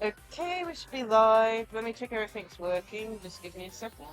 Okay, we should be live. Let me check everything's working. Just give me a second.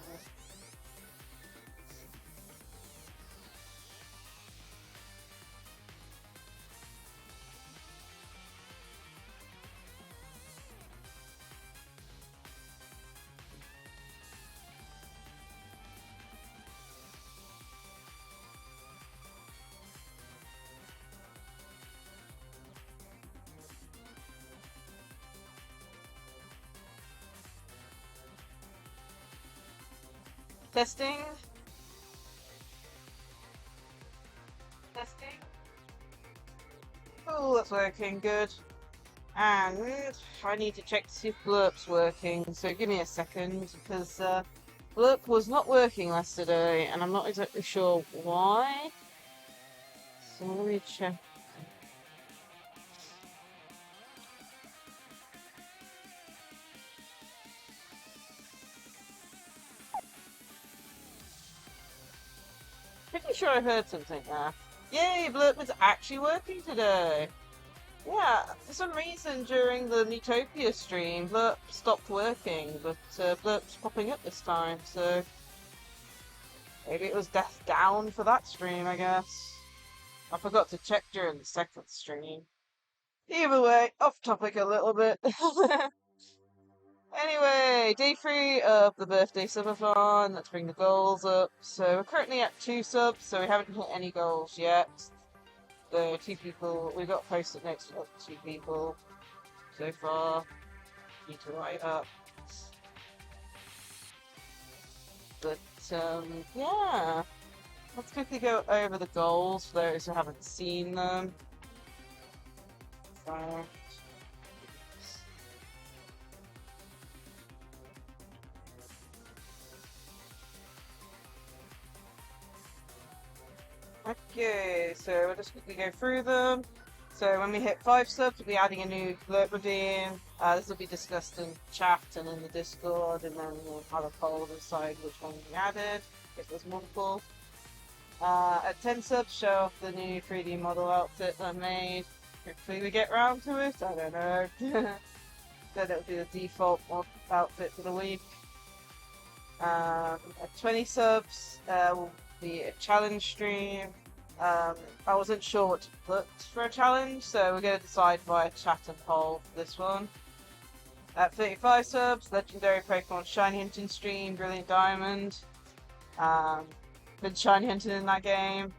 Testing. Testing. Oh, that's working good. And I need to check to see if Blurp's working. So give me a second because Blurp was not working yesterday, and I'm not exactly sure why. So let me check. Pretty sure I heard something there. Yay, Blurp was actually working today. Yeah, for some reason during the Newtopia stream, Blurp stopped working, but Blurp's popping up this time, so maybe it was death down for that stream, I guess. I forgot to check during the second stream. Either way, off topic a little bit. Anyway, day 3 of the birthday subathon. Let's bring the goals up. So we're currently at 2 subs, so we haven't hit any goals yet. The 2 people, we've got post-it notes for 2 people so far. Need to write up. But, yeah. Let's quickly go over the goals for those who haven't seen them. So, okay, so we'll just quickly go through them. So when we hit 5 subs, we'll be adding a new alert redeem. This will be discussed in chat and in the Discord, and then we'll have a poll to decide which one we added, if there's multiple. At 10 subs, show off the new 3D model outfit that I made. Hopefully we get round to it, I don't know. Then it'll be the default outfit for the week. At 20 subs, will be a challenge stream. I wasn't sure what to put for a challenge, so we're going to decide via chat and poll for this one. At 35 subs, Legendary Pokemon Shiny Hunting stream, Brilliant Diamond. Been Shiny Hunting in that game.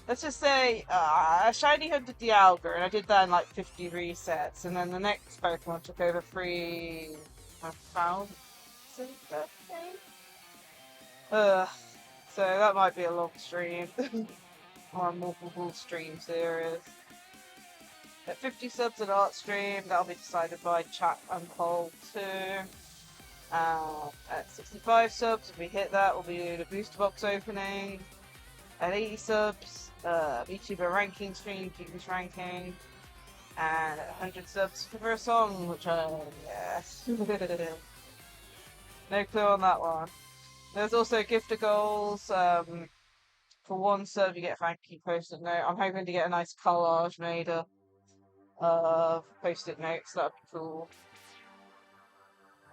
Let's just say, I Shiny Hunted Dialga, and I did that in like 50 resets, and then the next Pokemon took over 3,000, so that might be a long stream. Or a multiple stream series. At 50 subs and art stream, that'll be decided by chat and poll too. At 65 subs, if we hit that, we'll be doing a booster box opening. At 80 subs, VTuber ranking stream, Tuber's ranking. And at 100 subs, cover a song, which yes. No clue on that one. There's also gifter goals. For 1 sub, you get a thank you post-it note. I'm hoping to get a nice collage made up of post-it notes. That'd be cool.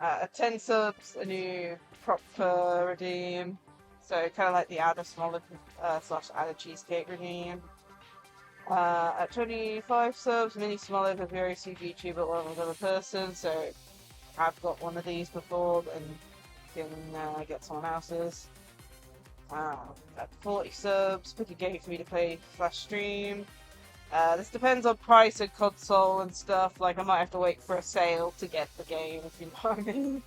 At 10 subs, a new prop redeem. So kind of like the Ada Smoliv slash Ada Cheesecake redeem. At 25 subs, Mini Smoliv, a very VTuber or another person. So I've got one of these before and can get someone else's. At 40 subs, pick a game for me to play / stream. This depends on price and console and stuff. Like, I might have to wait for a sale to get the game, if you know what I mean.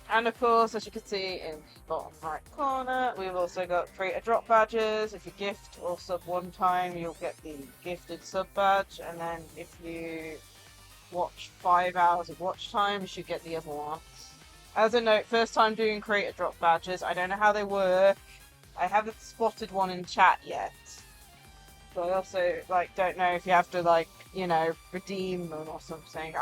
And of course, as you can see in the bottom right corner, we've also got creator drop badges. If you gift or sub 1 time, you'll get the gifted sub badge. And then if you watch 5 hours of watch time, you should get the other one. As a note, first time doing creator drop badges. I don't know how they work. I haven't spotted one in chat yet. But I also, don't know if you have to, redeem them or something.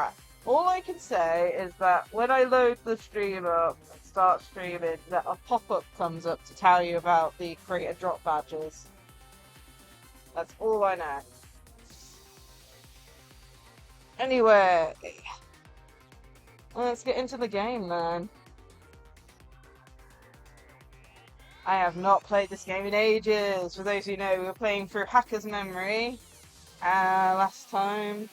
All I can say is that when I load the stream up and start streaming, that a pop-up comes up to tell you about the creator drop badges. That's all I know. Anyway, let's get into the game then. I have not played this game in ages. For those who know, we were playing through Hacker's Memory last time,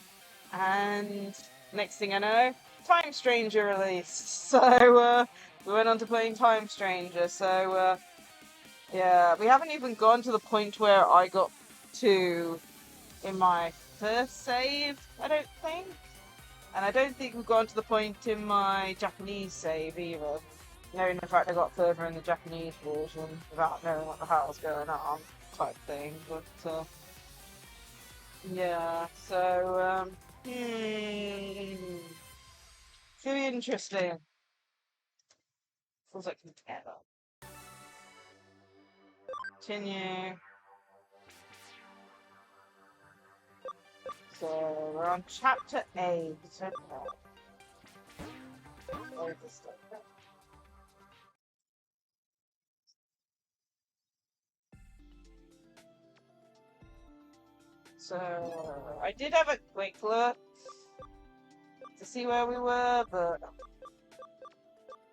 and next thing I know, Time Stranger released. So we went on to playing Time Stranger. So yeah, we haven't even gone to the point where I got to in my first save, I don't think. And I don't think we've gone to the point in my Japanese save either. Knowing the fact I got further in the Japanese version without knowing what the hell's going on, type thing. But yeah, so it's gonna be interesting. Feels like together. Continue. So we're on chapter 8. Okay. Load this stuff. So I did have a quick look to see where we were, but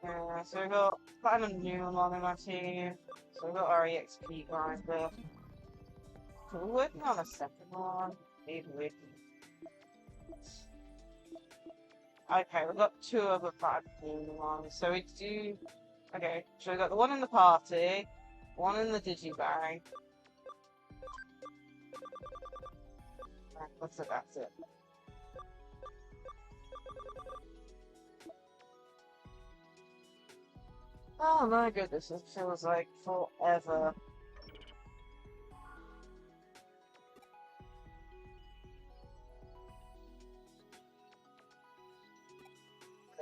yeah, so we got Platinum Newman in my team, so we got our EXP grinder. So we're working on a second one, maybe we can. Okay, we've got 2 other Platinum Newman ones, so we do. Okay, so we got the one in the party, one in the Digibank. Right, looks like that's it. Oh my goodness, it feels like forever.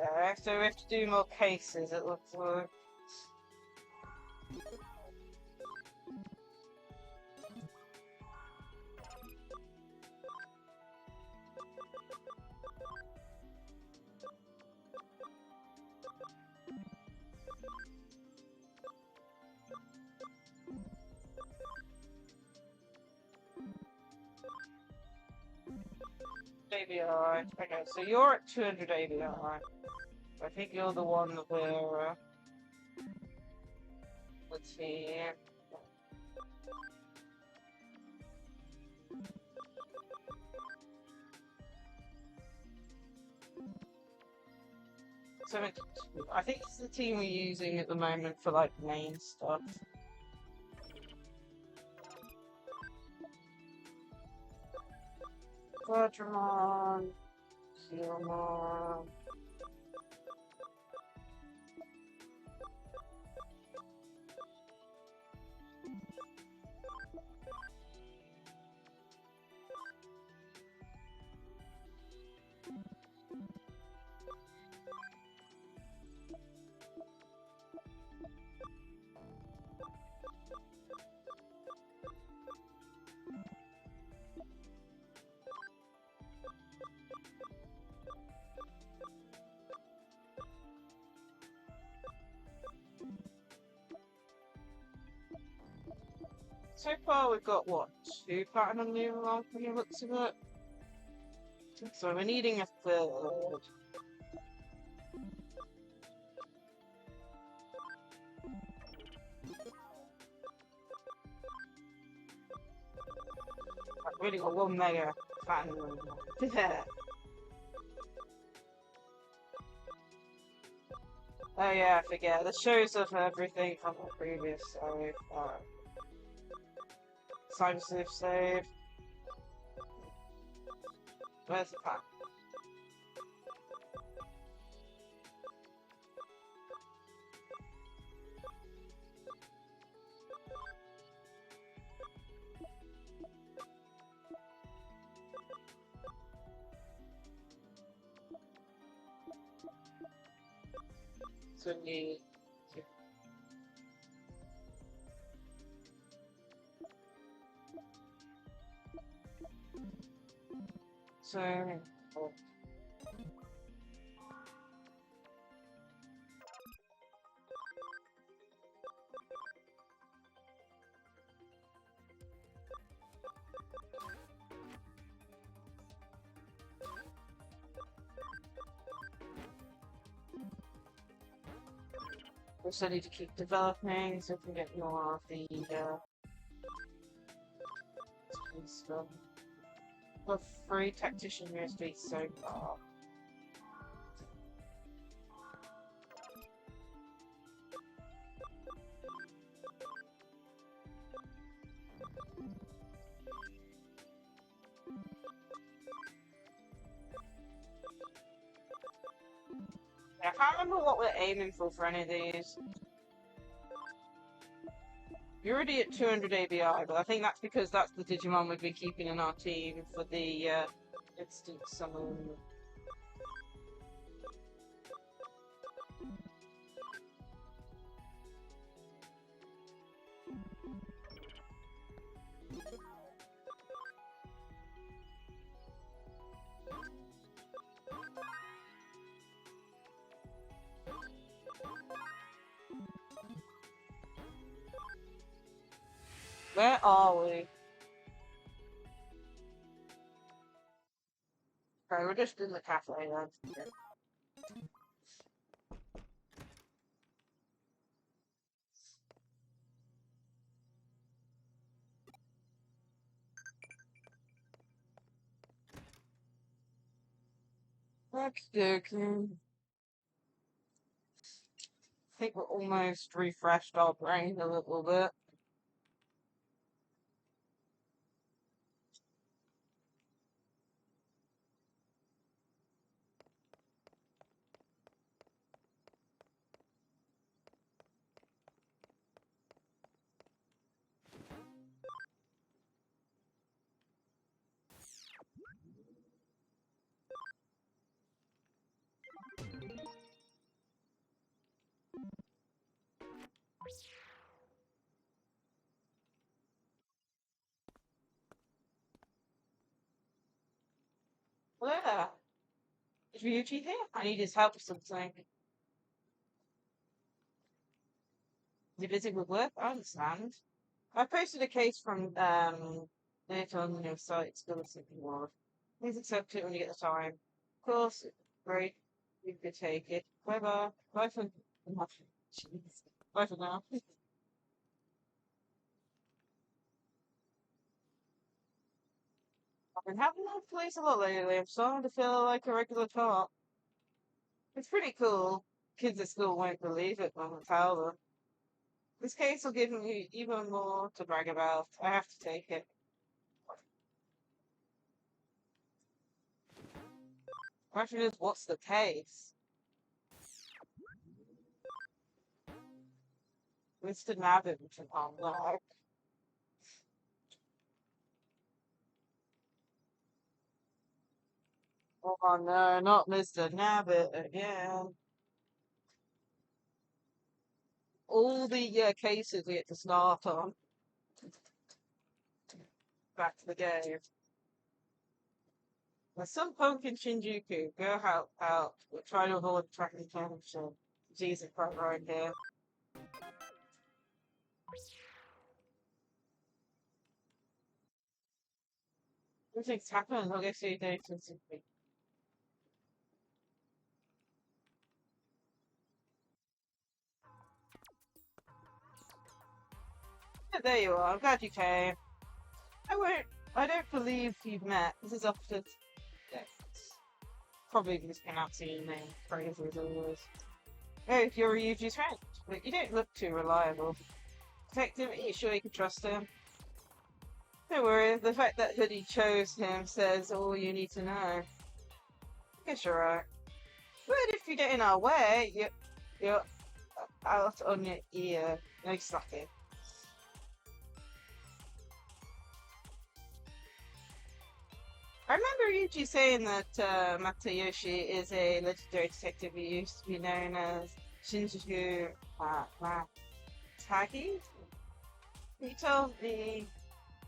Okay, so we have to do more cases, it looks like. ABI. Okay, so you're at 200 ABI. I think you're the one that we're. Let's see. So I think it's the team we're using at the moment for like main stuff. Digimon, Digimon. So far we've got what, 2 platinum new along from the looks of it? So we're needing a 3rd. I've really got 1 mega platinum. Yeah. Oh yeah, I forget. The shows of everything from the previous save. Cyber save. Where's the pack? So need. So. Oh. We still need to keep developing so we can get more of the stuff. For free tactician USB so far. I can't remember what we're aiming for any of these. You're already at 200 ABI, but I think that's because that's the Digimon we've been keeping in our team for the instant summon. Where are we? Okay, we're just in the cafe then. Okay. I think we're almost refreshed our brain a little bit. Yeah. Is Ryuji here? I need his help with something. Is he busy with work? I understand. I posted a case from later on your site, still something more. Please accept it when you get the time. Of course, great. You could take it. Bye bye. Bye for Jeez. Bye for now. I've been having that place a lot lately. I'm starting to feel like a regular cop. It's pretty cool. Kids at school won't believe it when I tell them. This case will give me even more to brag about. I have to take it. Question is, what's the case? Mr. Nabbit, oh no. Oh no, not Mr. Nabbit again. All the cases we get to start on. Back to the game. There's some punk in Shinjuku. Go out. We'll try to avoid tracking attention. Jesus Christ, right here. Everything's happened. I'll go see you later. Yeah, there you are. I'm glad you came. I won't. I don't believe you've met. This is Optus. Yes. Probably mispronouncing your name. Crazy as always. Oh, you're Ryuji's friend, but you don't look too reliable. Detective, are you sure you can trust him? Don't worry, the fact that Hoodie chose him says all you need to know. Guess you're right. But if you get in our way, you're out on your ear. No slacking. I remember Ryuji saying that Matayoshi is a legendary detective who used to be known as Shinjuku Matagi. He told me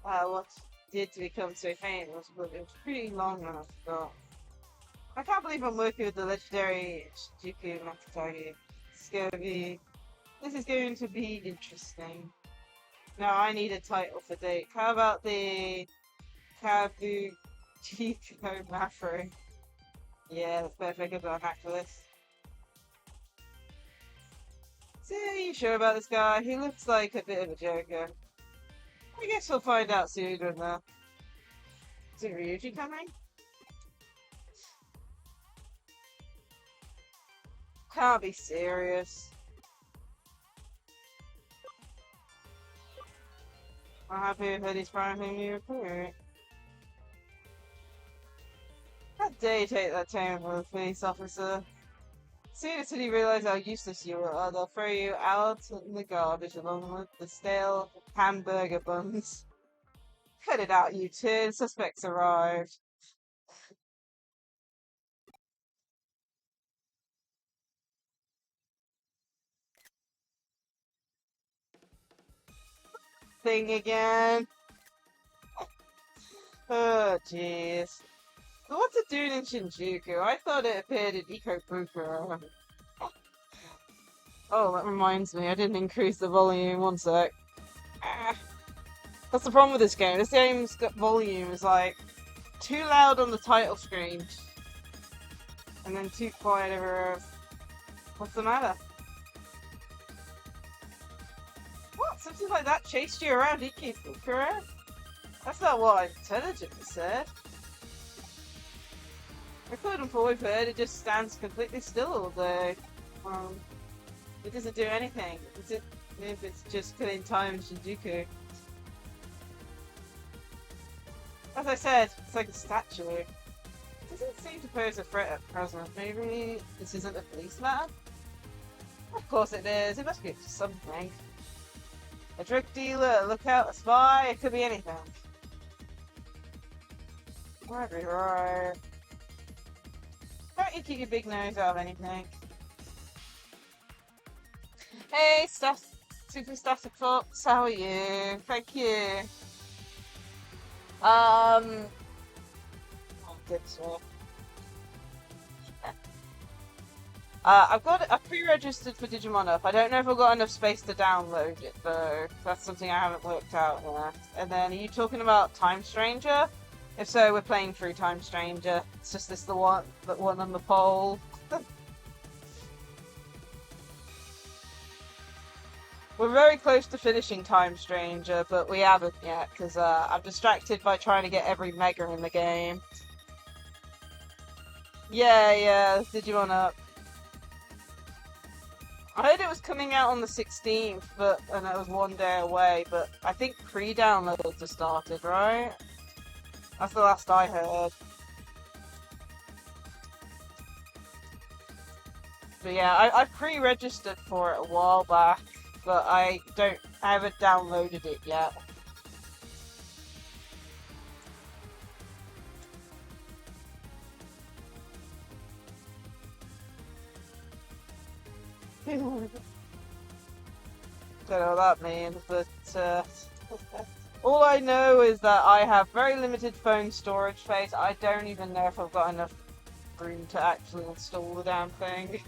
what did to become so famous, but it was pretty long and I forgot. I can't believe I'm working with the legendary Shinjuku Matagi. This is going to be interesting. Now I need a title for date. How about the Kabukicho Mafro? Yeah, that's perfect. I've got a hack for this. So, are you sure about this guy? He looks like a bit of a joker. I guess we'll find out soon enough. Is it Ryuji coming? Can't be serious. I'm happy that he's promising you a recruit. How dare you take that tone from a police officer? As soon as he realises how useless you are, they'll throw you out in the garbage along with the stale hamburger buns. Cut it out, you two. The suspects arrived. Thing again. Oh, jeez. So what's it doing in Shinjuku? I thought it appeared in ENVtuber. Oh, that reminds me. I didn't increase the volume. One sec. Ah, that's the problem with this game. This game's got volume is like too loud on the title screen and then too quiet everywhere else. What's the matter? What? Something like that chased you around ENVtuber? That's not what I intelligently said. According to what we've heard, it just stands completely still all day. It doesn't do anything. If it's just killing time in Shinjuku. As I said, it's like a statue. It doesn't seem to pose a threat at present. Maybe this isn't a police matter? Of course it is. It must be something. A drug dealer, a lookout, a spy, it could be anything. Might be right. Don't you keep your big nose out of anything. Hey, Super Static Fox, how are you? Thank you. Oh, good stuff. I've pre-registered for Digimon Up. I don't know if I've got enough space to download it though. That's something I haven't worked out yet. And then, are you talking about Time Stranger? If so, we're playing through Time Stranger. It's just this the one on the poll. We're very close to finishing Time Stranger, but we haven't yet because I'm distracted by trying to get every mega in the game. Yeah, Digimon Up. I heard it was coming out on the 16th, and it was one day away, but I think pre-downloads have started, right? That's the last I heard. But yeah, I pre-registered for it a while back, but I haven't downloaded it yet. Don't know what that means, but all I know is that I have very limited phone storage space. I don't even know if I've got enough room to actually install the damn thing.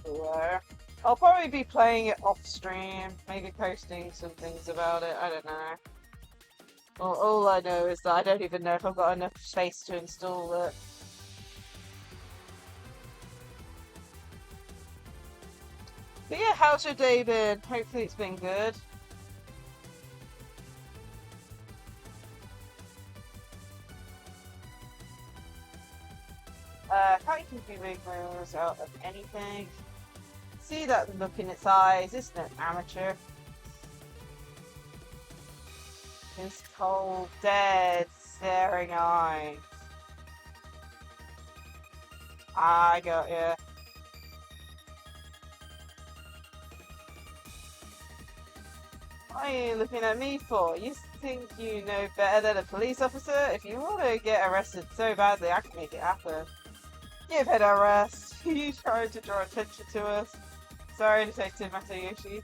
Yeah. I'll probably be playing it off stream, maybe posting some things about it, I don't know. All I know is that I don't even know if I've got enough space to install it. But yeah, how's your day been? Hopefully it's been good. Can't you keep big moves out of anything? See that look in its eyes, isn't it, amateur? His cold, dead, staring eyes. I got you. What are you looking at me for? You think you know better than a police officer? If you want to get arrested so badly, I can make it happen. Give it a rest. You trying to draw attention to us? Sorry, Detective Matayoshi.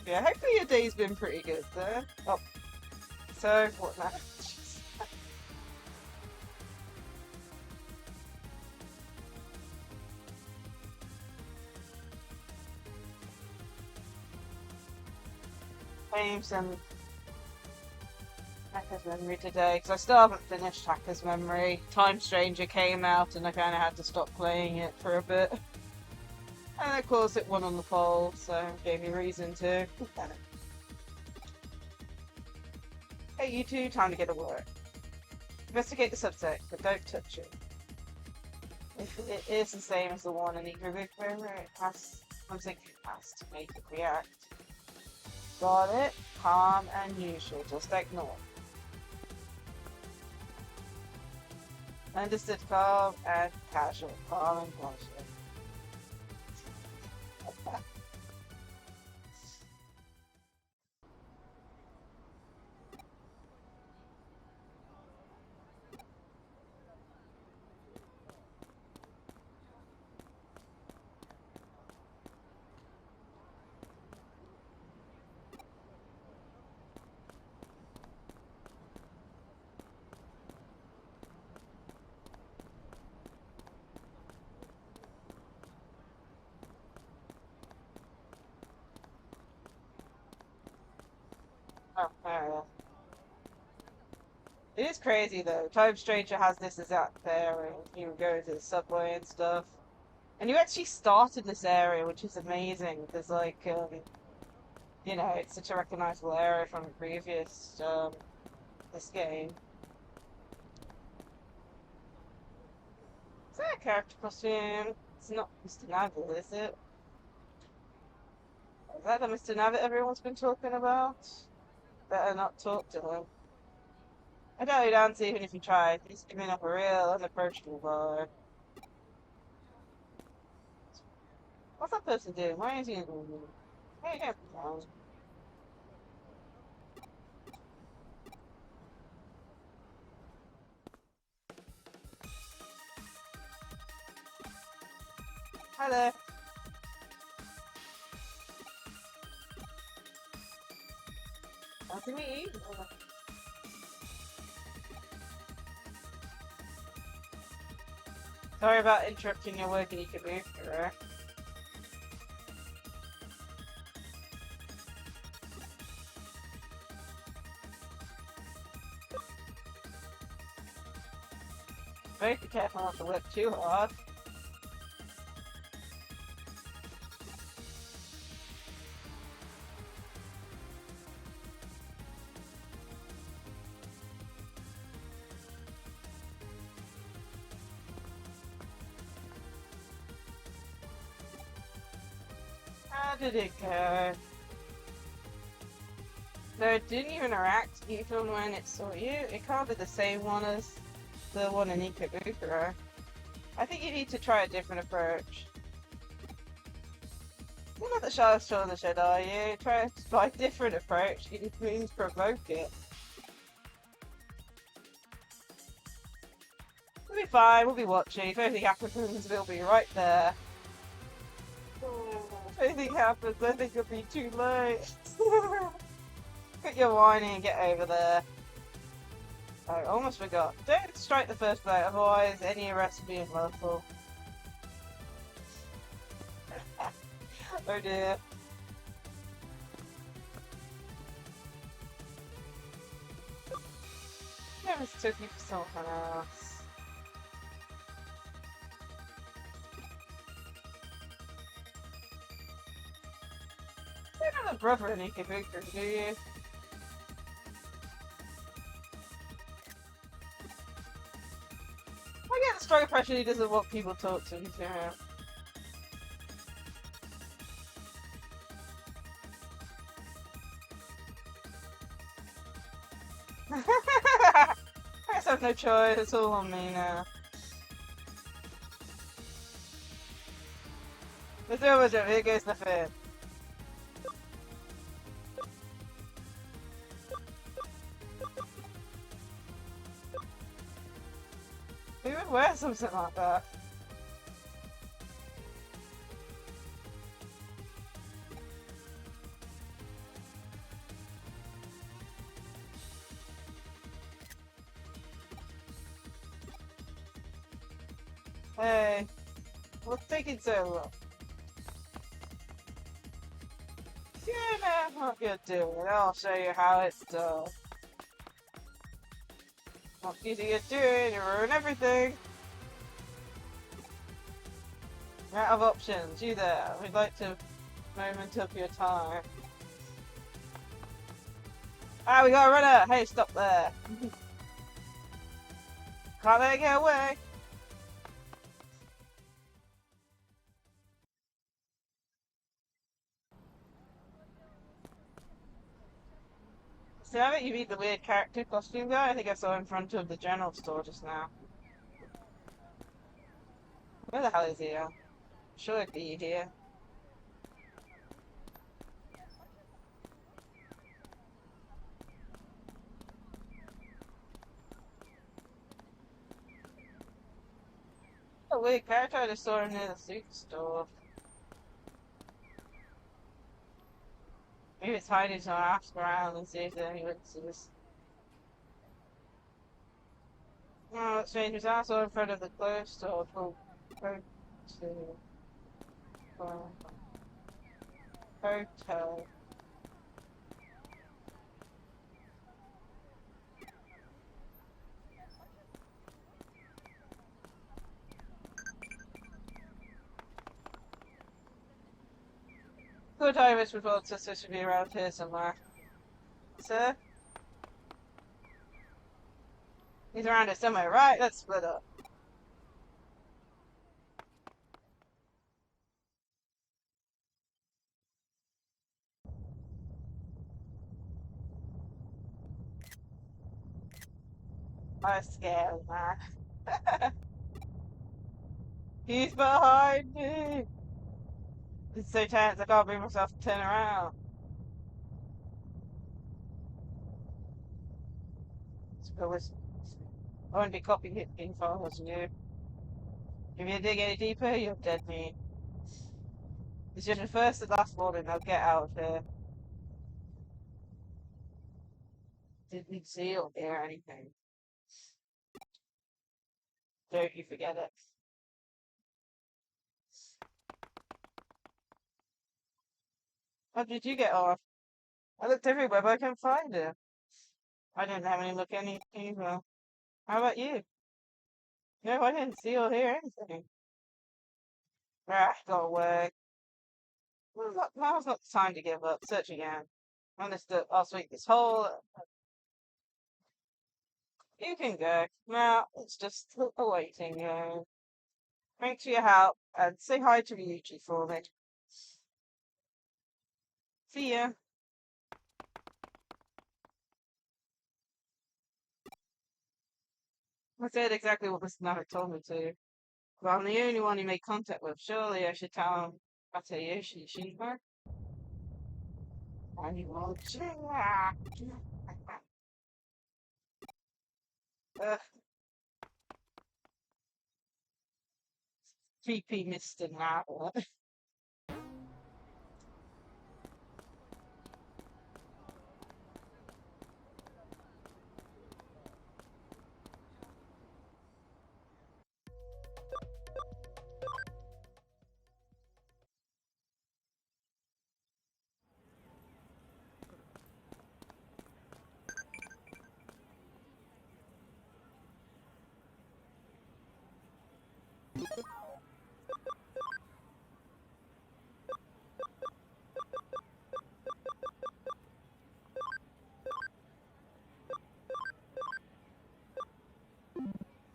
Yeah, hopefully your day's been pretty good there. Oh, so what now? Playing some Hacker's Memory today because I still haven't finished Hacker's Memory. Time Stranger came out and I kind of had to stop playing it for a bit. And of course it won on the poll, so it gave me reason to. Hey you two, time to get to work. Investigate the subject, but don't touch it. It is the same as the one in ENVtuber, it has something it has to make it react. Got it? Calm and neutral, just ignore. Understood, calm and casual. Calm and casual. Oh, yeah. It is crazy though. Time Stranger has this as out there, and you can go to the subway and stuff. And you actually start in this area, which is amazing because, like, you know, it's such a recognizable area from the previous this game. Is that a character costume? It's not Mr. Nagel, is it? Is that the Mr. Nabbit everyone's been talking about? Better not talk to him. I doubt he'd answer even if you tried. He's giving up a real unapproachable guy. What's that person doing? Why is he in the Hey, yeah. Hi there. Nice to meet you. Sorry about interrupting your work and you could move through. Very be careful not to work too hard. How did it go? No, it didn't even react even when it saw you. It can't be the same one as the one in ENVtuber. I think you need to try a different approach. You're not the sharpest tool in the shed, are you? Try a different approach. It means provoke it. We'll be fine, we'll be watching. If anything happens, we'll be right there. If anything happens, I think it'll be too late. Quit your whining and get over there. I almost forgot. Don't strike the first blow, otherwise any arrest will be unlawful. Oh dear. I mistook you for someone else. You don't have a brother in ENVtuber, do you? I get the strong impression he doesn't want people to talk to him. I guess I have no choice, it's all on me now. Let's do a jump, here goes the fin. Who would wear something like that? Hey, what's taking so long? Yeah, man, what you're doing, I'll show you how it's done. What easy you're doing, you ruin everything. You're out of options, you there. We'd like to moment of your time. Ah, we got a runner! Hey, stop there! Can't let it get away! So I bet you meet the weird character costume guy. I think I saw in front of the general store just now. Where the hell is he? I'm sure it'd be here. A weird character I just saw him near the superstore. Maybe it's hiding, so I'll ask around and see if there are any witnesses. Oh, that's strange. It's also in front of the clothes store. Go to hotel. Good Irish report sister should be around here somewhere. Sir? He's around here somewhere, right? Let's split up. I'm scared, man. He's behind me! It's so tense, I can't bring myself to turn around. I wouldn't be copying it if I was you. If you dig any deeper, you're dead meat. It's just the first and last warning, now get out of here. Didn't see or hear anything. Don't you forget it. How did you get off? I looked everywhere, but I can't find it. I didn't have any look any either. How about you? No, I didn't see or hear anything. Ah, got work. Well, now's not the time to give up. Search again. Understood. I'll sweep this hole. You can go. Now, it's just a waiting game. Thanks for your help, and say hi to Ryuchi for me. See ya. I said exactly what Mr. Namek told me to. Well, I'm the only one he made contact with. Surely I should tell him about Yoshi Shinbar. And he won't. Ugh, creepy Mr. Namek.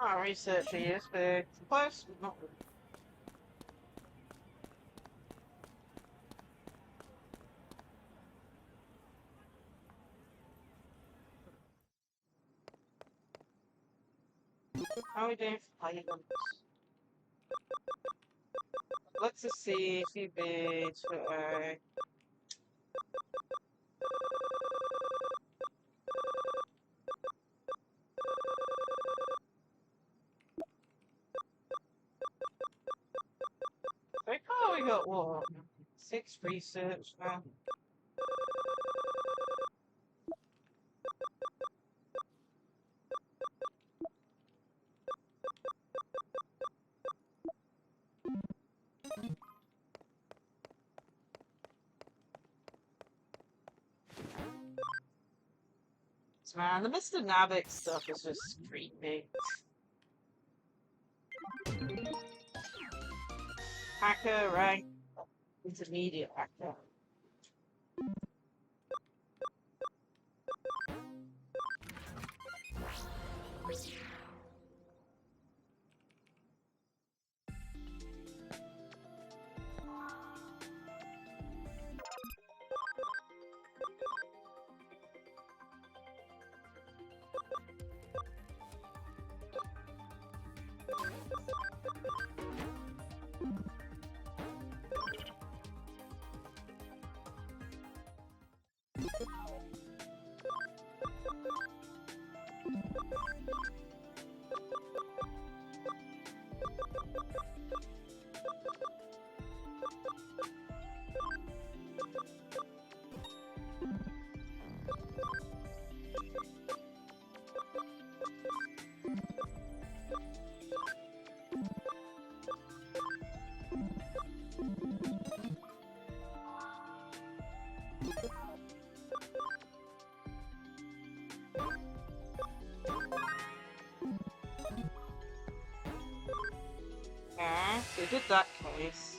Oh, research he is, but close, but not really. How are we doing for items? Let's just see if he bids for a... Oh, we got what? 6 research now. Man, the Mr. Nabik stuff is just creepy. Hacker rank intermediate hacker. Yeah, they did that case.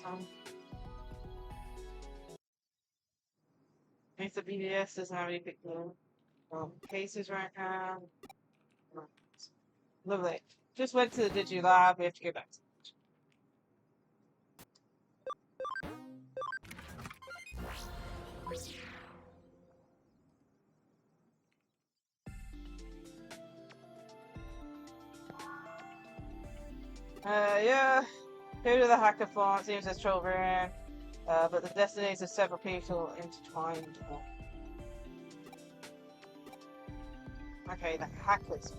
Mr. BBS doesn't have any big cases right now. Lovely. Just went to the Digi Lab. We have to go back to yeah. Go to the hackathon. Seems there's trouble in. But the destinies of several people intertwined. Okay, the hackers.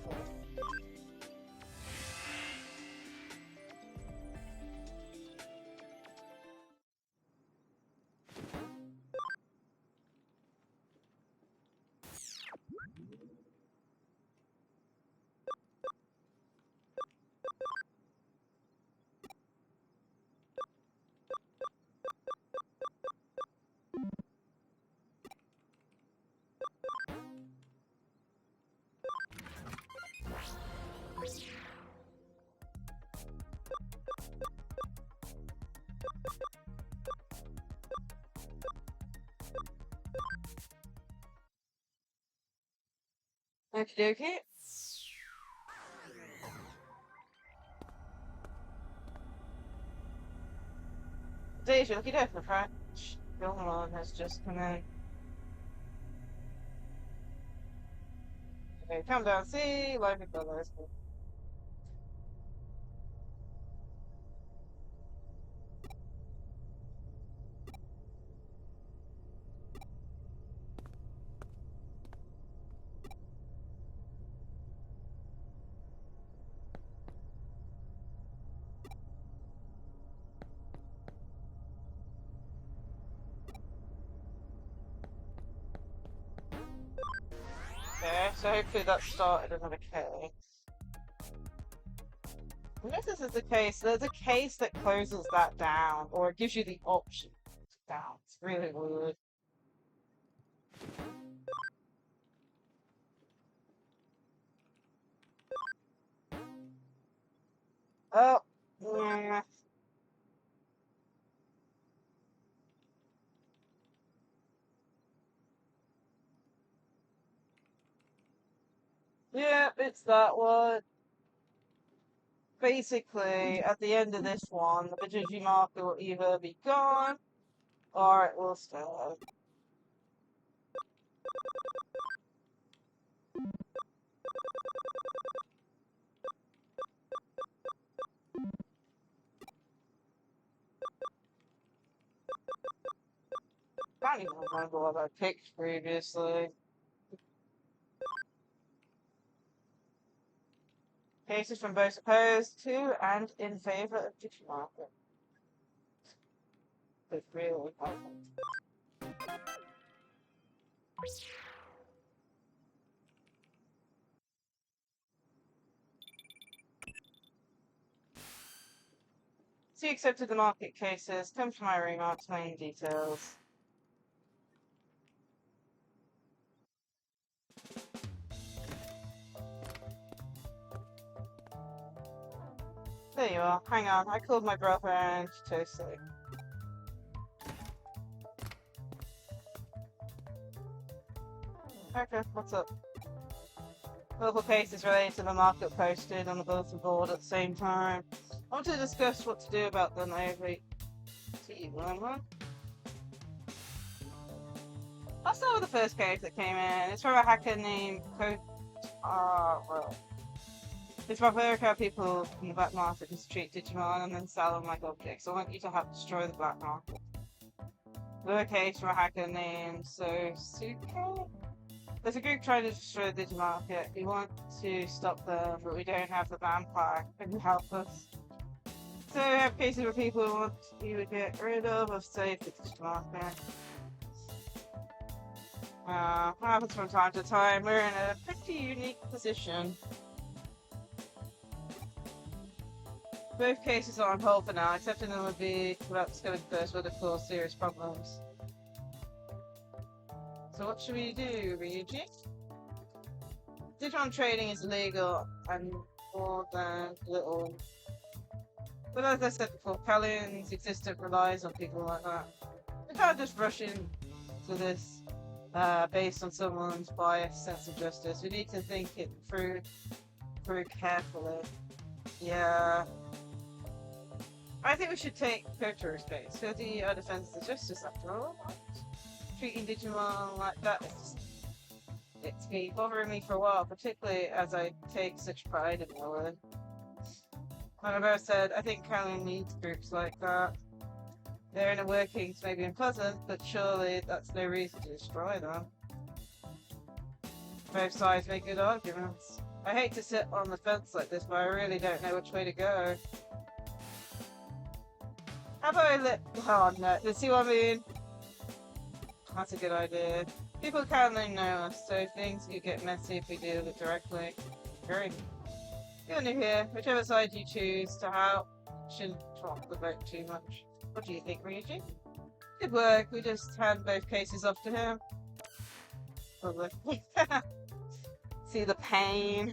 Okie dokie. Deja, looky there for front. Digimon has just come in. Okay, come down, see, life is brothers. Okay, so hopefully that started another case. And if this is the case, there's a case that closes that down, or it gives you the option to down. It's really weird. Oh, yeah. Yep, it's that one. Basically, at the end of this one, the Vijiji marker will either be gone, or it will stay. I don't even remember what I picked previously. Cases from both opposed to and in favor of Digimon. It's really helpful. See accepted the market cases. Come to my room, I'll explain details. There you are. Hang on, I called my brother and Toasty. Okay, what's up? Multiple cases related to the market posted on the bulletin board at the same time. I want to discuss what to do about them over to you, one. I'll start with the first case that came in. It's from a hacker named well. It's about how people in the black market mistreat Digimon and then sell them like objects. I want you to help destroy the black market. Another case from a hacker named Sosuke. There's a group trying to destroy the Digimarket. We want to stop them, but we don't have the manpower. Can you help us? So we have cases where people want you to get rid of save the Digimarket. Happens from time to time. We're in a pretty unique position. Both cases are on hold for now. Accepting them would be, without discovering first, would have caused serious problems. So what should we do, Ryuji? Digimon trading is illegal and more than little. But as I said before, Kalun's existence relies on people like that. We can't just rush into this based on someone's biased sense of justice. We need to think it through carefully. Yeah. I think we should take Koto's case. He'll do our defense of justice after all. Treating Digimon like that, it's been bothering me for a while, particularly as I take such pride in my work. Like I said, I think Kalun needs groups like that. Their inner workings may be unpleasant, but surely that's no reason to destroy them. Both sides make good arguments. I hate to sit on the fence like this, but I really don't know which way to go. How about I let... Oh no, you see what I mean? That's a good idea. People can't know us, so things could get messy if we deal with it directly. Great. You're new here. Whichever side you choose to help, shouldn't rock the boat too much. What do you think, Ryuji? Good work. We just hand both cases off to him. Probably. See the pain.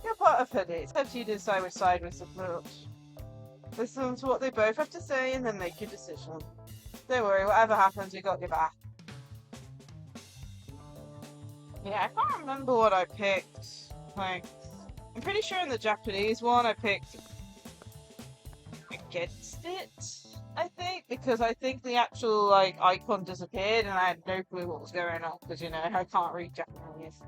You're part of it. It's up to you to decide which side we support. Listen to what they both have to say and then make your decision. Don't worry, whatever happens, we got your back. Yeah, I can't remember what I picked. Like, I'm pretty sure in the Japanese one I picked against it, I think, because I think the actual, like, icon disappeared and I had no clue what was going on, because, you know, I can't read Japanese.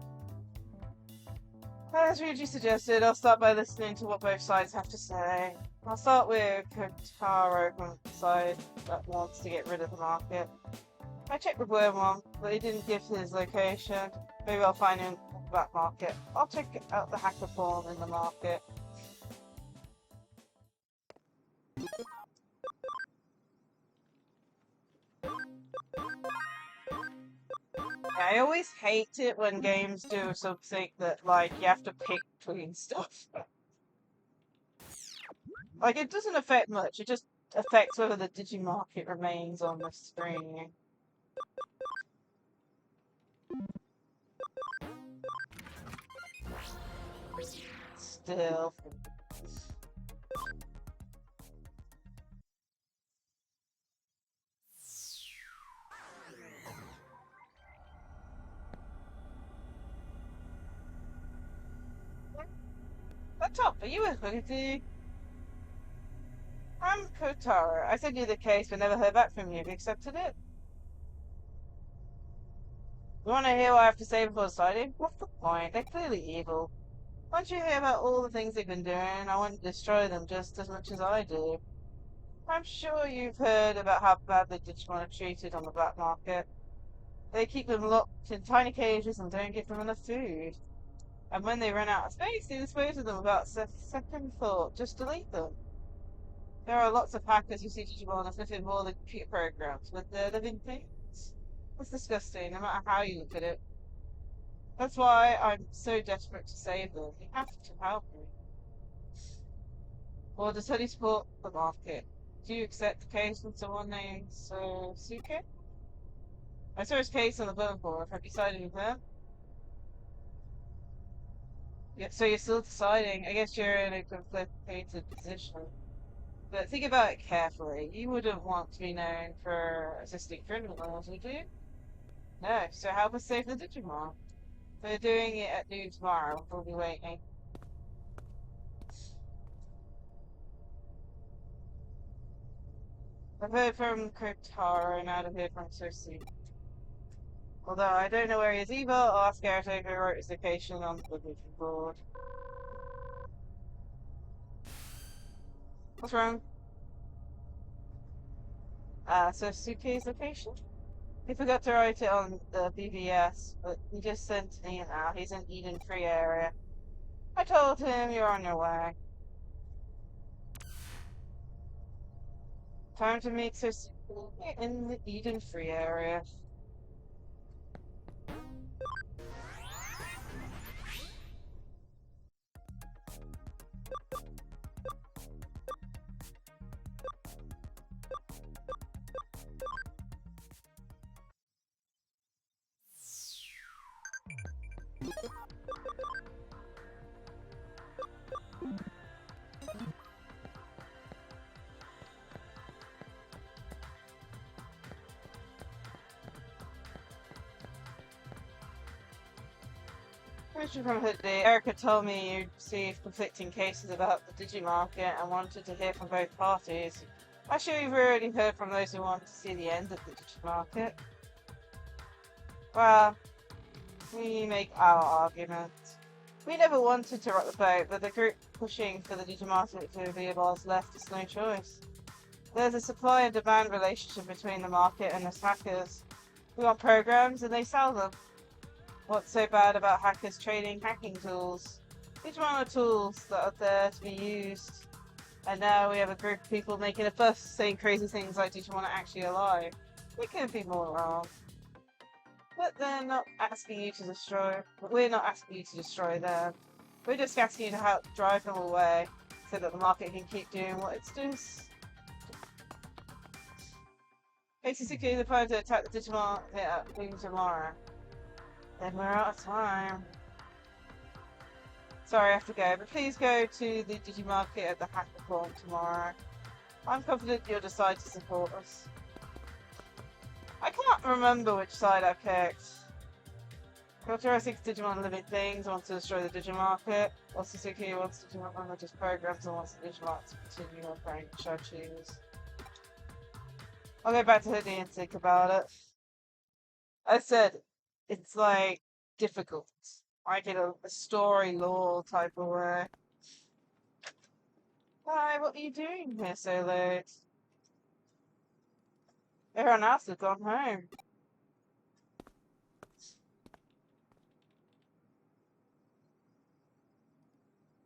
As Ryuji suggested, I'll start by listening to what both sides have to say. I'll start with Kotaro from the side that wants to get rid of the market. I checked with Wormwon, but he didn't give his location. Maybe I'll find him on the black market. I'll check out the hacker porn in the market. Yeah, I always hate it when games do something that, like, you have to pick between stuff. Like, it doesn't affect much, it just affects whether the Digimarket remains on the screen. Still. What's up? Are you a hoodie? I'm Kotaro. I sent you the case but never heard back from you. Have you accepted it? You want to hear what I have to say before deciding? What's the point? They're clearly evil. Once you hear about all the things they've been doing, I want to destroy them just as much as I do. I'm sure you've heard about how badly Digimon are treated on the black market. They keep them locked in tiny cages and don't give them enough food. And when they run out of space, they dispose of them without second thought. Just delete them. There are lots of hackers who see Digimon as nothing more than computer programs, but they're living things. It's disgusting, no matter how you look at it. That's why I'm so desperate to save them. You have to help me. Or does Honey support the market? Do you accept the case from someone named Suke? I saw his case on the bulletin board. Have you sided with them? Yeah, so you're still deciding. I guess you're in a conflicted position. But think about it carefully. You wouldn't want to be known for assisting criminals, would you? No, so help us save the Digimon. We're doing it at noon tomorrow. We'll be waiting. I've heard from Kotaro and I'd have heard from Cersei. Although I don't know where he is either, I'll ask Caretaker who wrote his location on the bulletin board. What's wrong? So Suke's location? He forgot to write it on the BBS, but he just sent me an out. He's in Eden Free area. I told him you're on your way. Time to meet Cersei in the Eden Free area. Question from Hoodie. Erica told me you received conflicting cases about the Digimarket and wanted to hear from both parties. I'm sure you've already heard from those who want to see the end of the Digimarket. Well, we make our argument. We never wanted to rock the boat, but the group pushing for the Digimarket to be abolished left us no choice. There's a supply and demand relationship between the market and us hackers. We want programs and they sell them. What's so bad about hackers trading hacking tools? Digimon are tools that are there to be used. And now we have a group of people making a fuss saying crazy things like Digimon are actually alive. We couldn't be more wrong. But they're not asking you to destroy. We're not asking you to destroy them. We're just asking you to help drive them away so that the market can keep doing what it's doing. Basically, the plan to attack the Digimon at noon tomorrow. Then we're out of time. Sorry, I have to go, but please go to the Digimarket at the Hackathon tomorrow. I'm confident you'll decide to support us. I can't remember which side I picked. Kotaro thinks Digimon are living things, wants to destroy the Digimarket. While Suzuki wants Digimon on just programs and wants the Digimarket to continue operating. Which I choose. I'll go back to Hoodie and think about it. I said, it's like difficult. I did a story lore type of way. Hi, what are you doing here so late? Everyone else has gone home.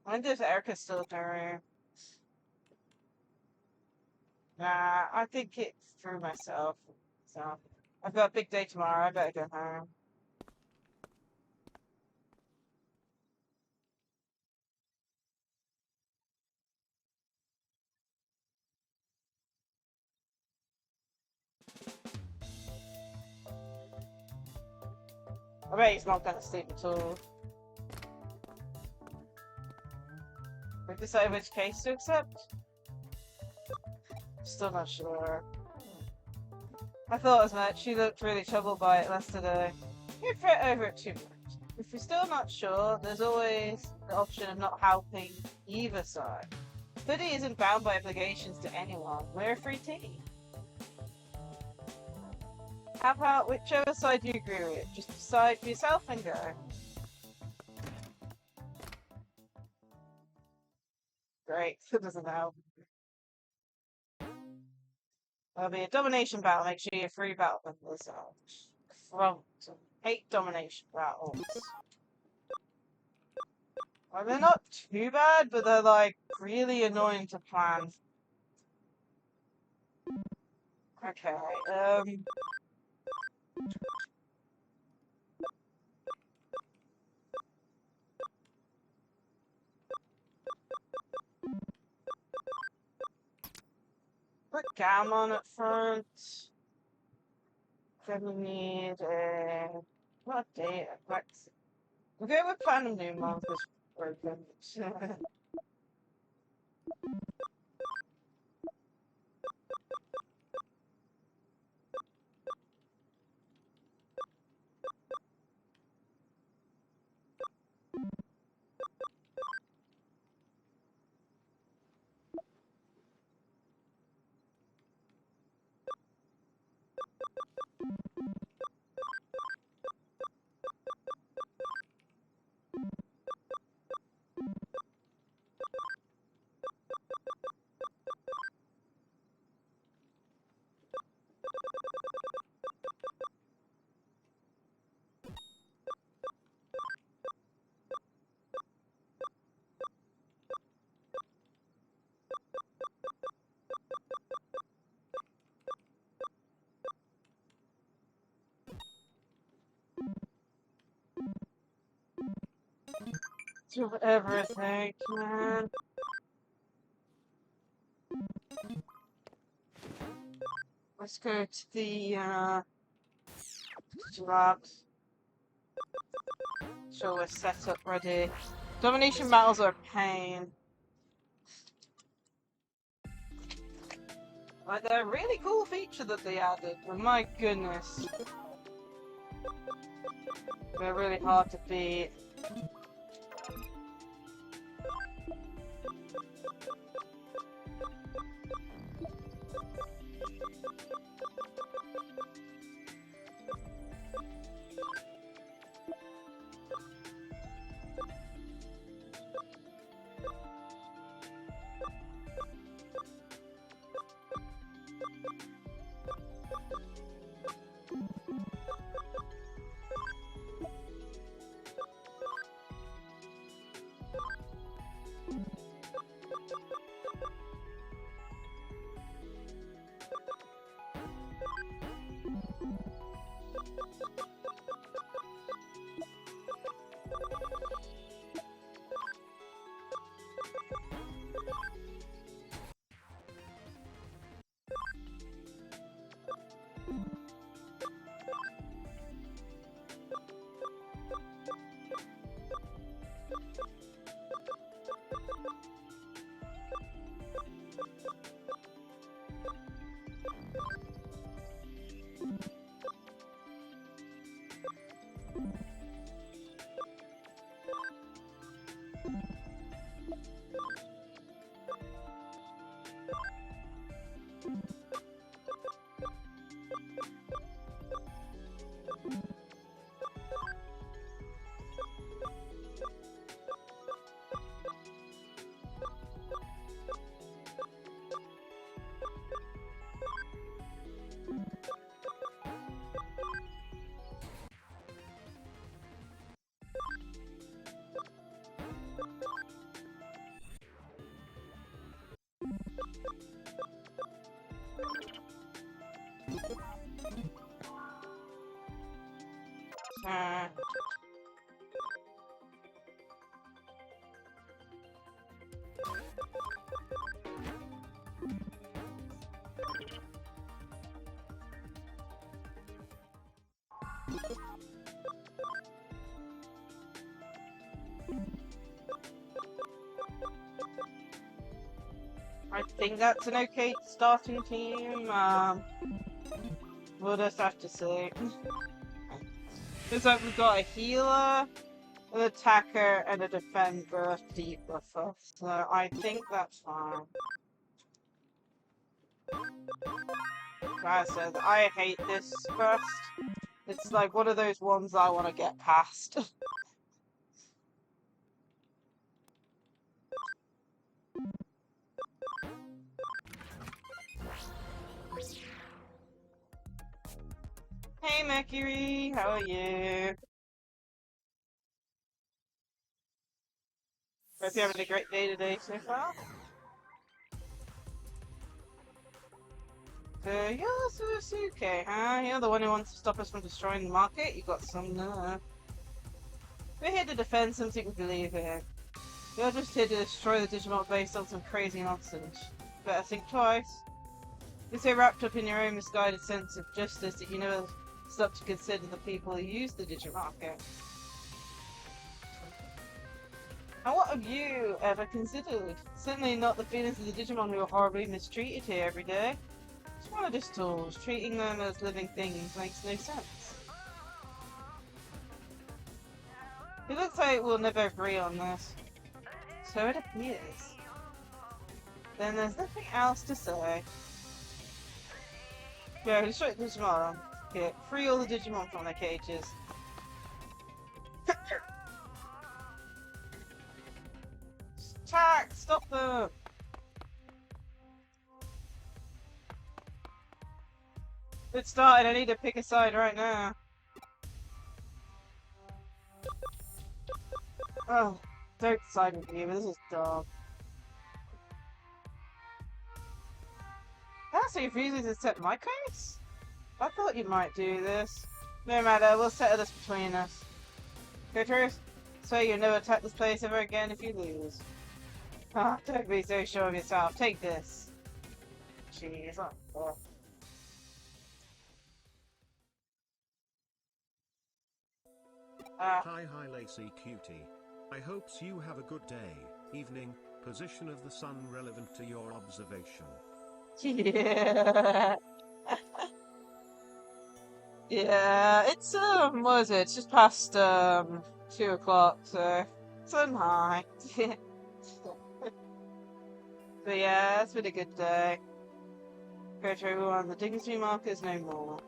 I wonder if Erica's still in her room. Nah, I think it through myself. So, I've got a big day tomorrow. I better go home. I bet he's not gonna sleep at all. We decide which case to accept? Still not sure. I thought as much. She looked really troubled by it yesterday. You fret over it too much. If you're still not sure, there's always the option of not helping either side. Hoodie isn't bound by obligations to anyone. We're a free team. How about whichever side you agree with? Just decide for yourself and go. Great. That doesn't help. There'll be a domination battle. Make sure you're free battle members are. Front. 8 domination battles. Well, they're not too bad, but they're like really annoying to plan. Okay, put Gammon at front. Then we need a what date? We'll go with Platinum New Month. broken. Do everything, man. Let's go to the labs. So we're set up ready. Domination battles are a pain. Like, they're a really cool feature that they added, but my goodness. They're really hard to beat. I think that's an okay starting team. We'll just have to see. Looks like we've got a healer, an attacker, and a defender, deep buffer. So I think that's fine. Like I said, I hate this quest. It's like one of those ones I want to get past. Hey Mercury, how are you? Hope you're having a great day today so far. So you're Susuke, huh? You're the one who wants to stop us from destroying the market? You got some nerve. We're here to defend something we believe in. You're just here to destroy the Digimon based on some crazy nonsense. Better think twice. You're so wrapped up in your own misguided sense of justice that you never stop to consider the people who use the Digimarket. And what have you ever considered? Certainly not the feelings of the Digimon who are horribly mistreated here every day. It's one of just tools. Treating them as living things makes no sense. It looks like we'll never agree on this. So it appears. Then there's nothing else to say. Yeah, destroy the Digimon. Okay, free all the Digimon from their cages. Attack! Stop them! It started, I need to pick a side right now. Oh, don't side with me, but this is dumb. Lacie refuses to accept my case? I thought you might do this. No matter, we'll settle this between us. Go truth? So you'll never attack this place ever again if you lose. Ah, don't be so sure of yourself. Take this. Jeez, oh. Hi Lacie cutie. I hopes you have a good day, evening, position of the sun relevant to your observation. Yeah. Yeah, it's, what is it? It's just past, 2 o'clock, so sun high. But yeah, it's been a good day. Go to everyone, the dignity markers no more.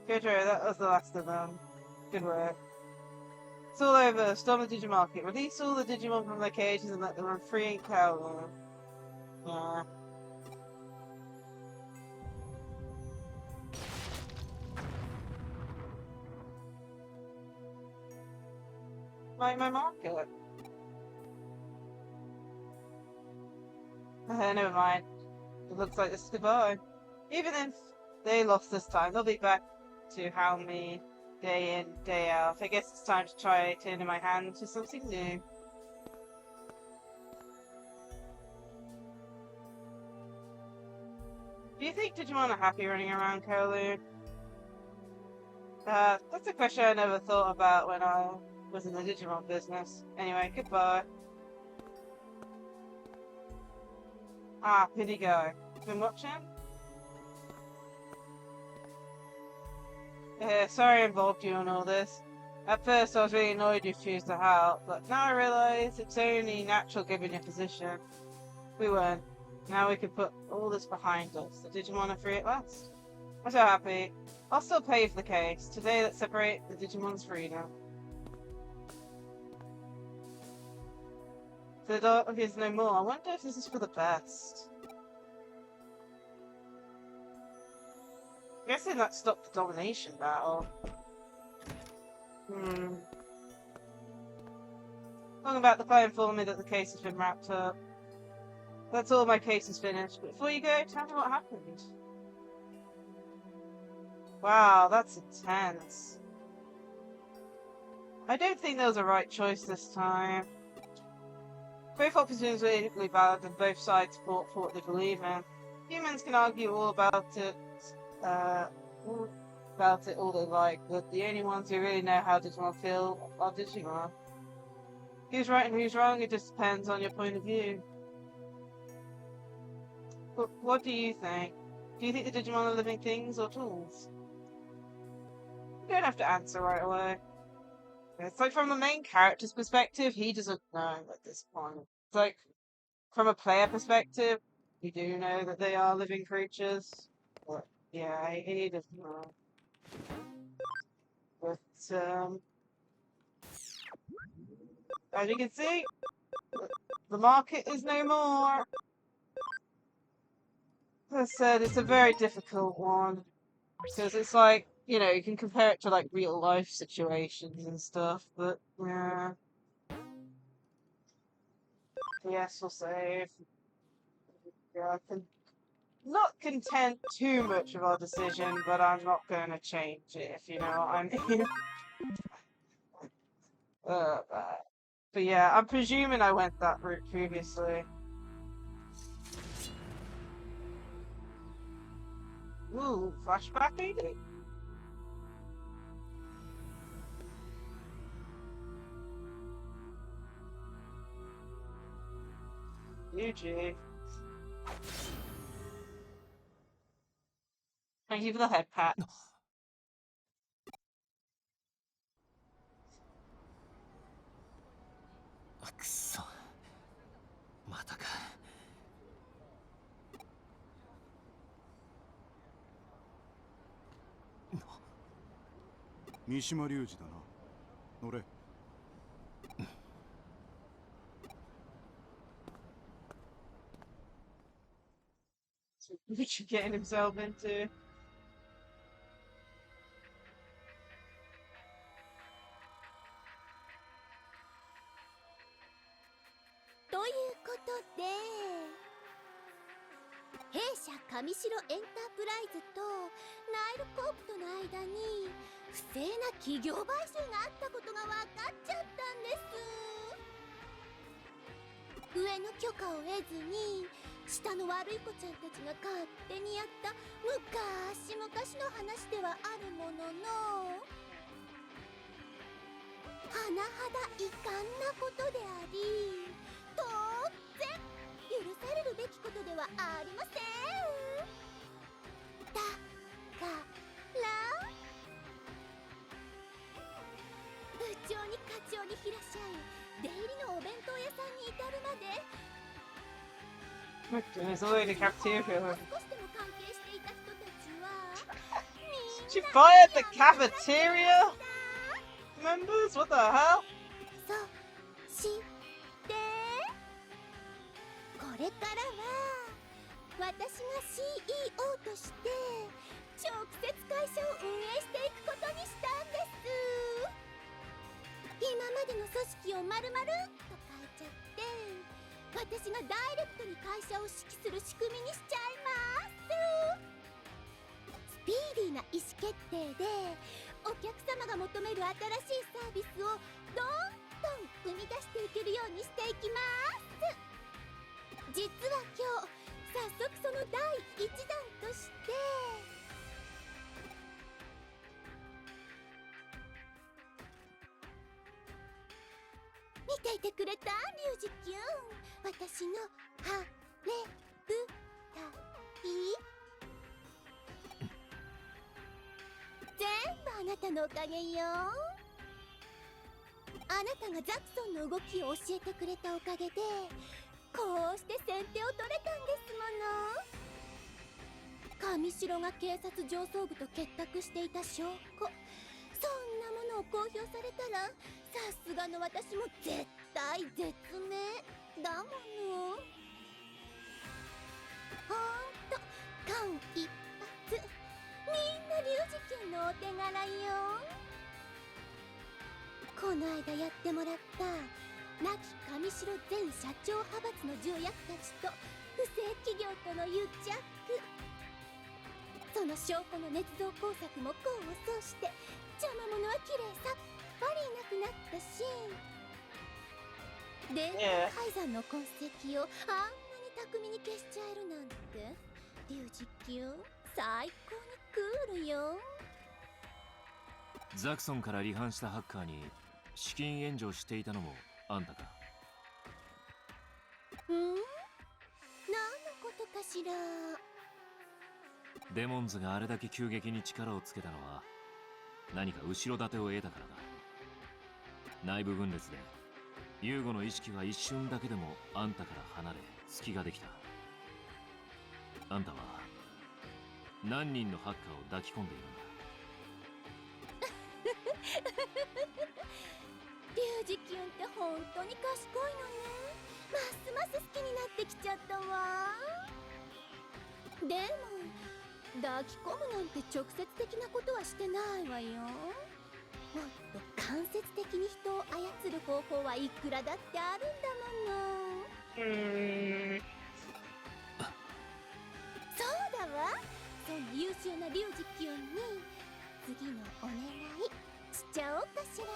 Go to that was the last of them. Good work. It's all over. Storm the Digimarket. Release all the Digimon from their cages and let them run free in Kowloon. Yeah. My market. Never mind. It looks like this is goodbye. Even if they lost this time, they'll be back to hound me day in, day out. I guess it's time to try turning my hand to something new. Do you think Digimon are happy running around Kowloon? That's a question I never thought about when I was in the Digimon business. Anyway, goodbye. Ah, pity go. Been watching? Sorry I involved you in all this. At first I was really annoyed you refused to help, but now I realise it's only natural given your position. We weren't. Now we can put all this behind us. The Digimon are free at last. I'm so happy. I'll still pay for the case. Today let's separate the Digimon's freedom. The dog is no more. I wonder if this is for the best. I'm guessing that stopped the domination battle. Talking about the phone informed me that the case has been wrapped up. That's all my case is finished. But before you go, tell me what happened. Wow, that's intense. I don't think there was a right choice this time. Both oppositions were equally valid and both sides fought for what they believe in. Humans can argue all about it all they like, but the only ones who really know how Digimon feel are Digimon. Who's right and who's wrong, it just depends on your point of view. But what do you think? Do you think the Digimon are living things or tools? You don't have to answer right away. It's like from the main character's perspective, he doesn't know at this point. It's like, from a player perspective, we do know that they are living creatures. But yeah, he doesn't know. But, as you can see, the market is no more. As I said, it's a very difficult one. Because it's like, you know, you can compare it to like real life situations and stuff, but yeah. Yes, we'll save. Yeah, I can not content too much of our decision, but I'm not going to change it, if you know what I mean. But yeah, I'm presuming I went that route previously. Ooh, flashback maybe? Yuji. Thank you for the head pat. くそ、またか。三島隆二だな。乗れ。What you getting himself into? ということで、弊社上白エンタープライズとナイルコープとの間に不正な企業買収があったことが分かっちゃったんです。上の許可を得ずに下の悪い子ちゃんたちが勝手にやった昔々の話ではあるものの、甚だ遺憾なことであり、当然許されるべきことではありません。だから部長に課長に平社員、出入りのお弁当屋さんに至るまで My goodness, all the way to cafeteria. 少しでも関係していた人たちはみん She な fired the cafeteria members? What the hell? そしてこれからは私が CEO として直接会社を運営していくことにしたんです。今までの組織を丸々と変えちゃって、私がダイレクトに会社を指揮する仕組みにしちゃいます。スピーディーな意思決定でお客様が求める新しいサービスをどんどん生み出していけるようにしていきます。実は今日早速その第一弾として見ていてくれたリュウジキュン、私の晴れ舞台全部あなたのおかげよ。あなたがザクソンの動きを教えてくれたおかげでこうして先手を取れたんですもの。上白が警察上層部と結託していた証拠、そんなものを公表されたらさすがの私も絶対絶命だもの。ほんと間一髪、みんなリュウジキュンのお手柄よ。この間やってもらった亡き上白前社長派閥の重役たちと不正企業との癒着、その証拠の捏造工作も功を奏して邪魔者はきれいさっぱりいなくなったし、で、改ざんの痕跡をあんなに巧みに消しちゃえるなんてリュウジキュン最高にクールよ。ザクソンから離反したハッカーに資金援助をしていたのもあんたか。何のことかしら。デモンズがあれだけ急激に力をつけたのは何か後ろ盾を得たからだ。内部分裂でユーゴの意識は一瞬だけでもあんたから離れ隙ができた。あんたは何人のハッカーを抱き込んでいるんだ。リュウジキュンって本当に賢いのね。ますます好きになってきちゃったわ。でも抱き込むなんて直接的なことはしてないわよ。もっと間接的に人を操る方法はいくらだってあるんだもの。そうだわ。そんな優秀なリュウジキュンに次のお願いしちゃおうかしら。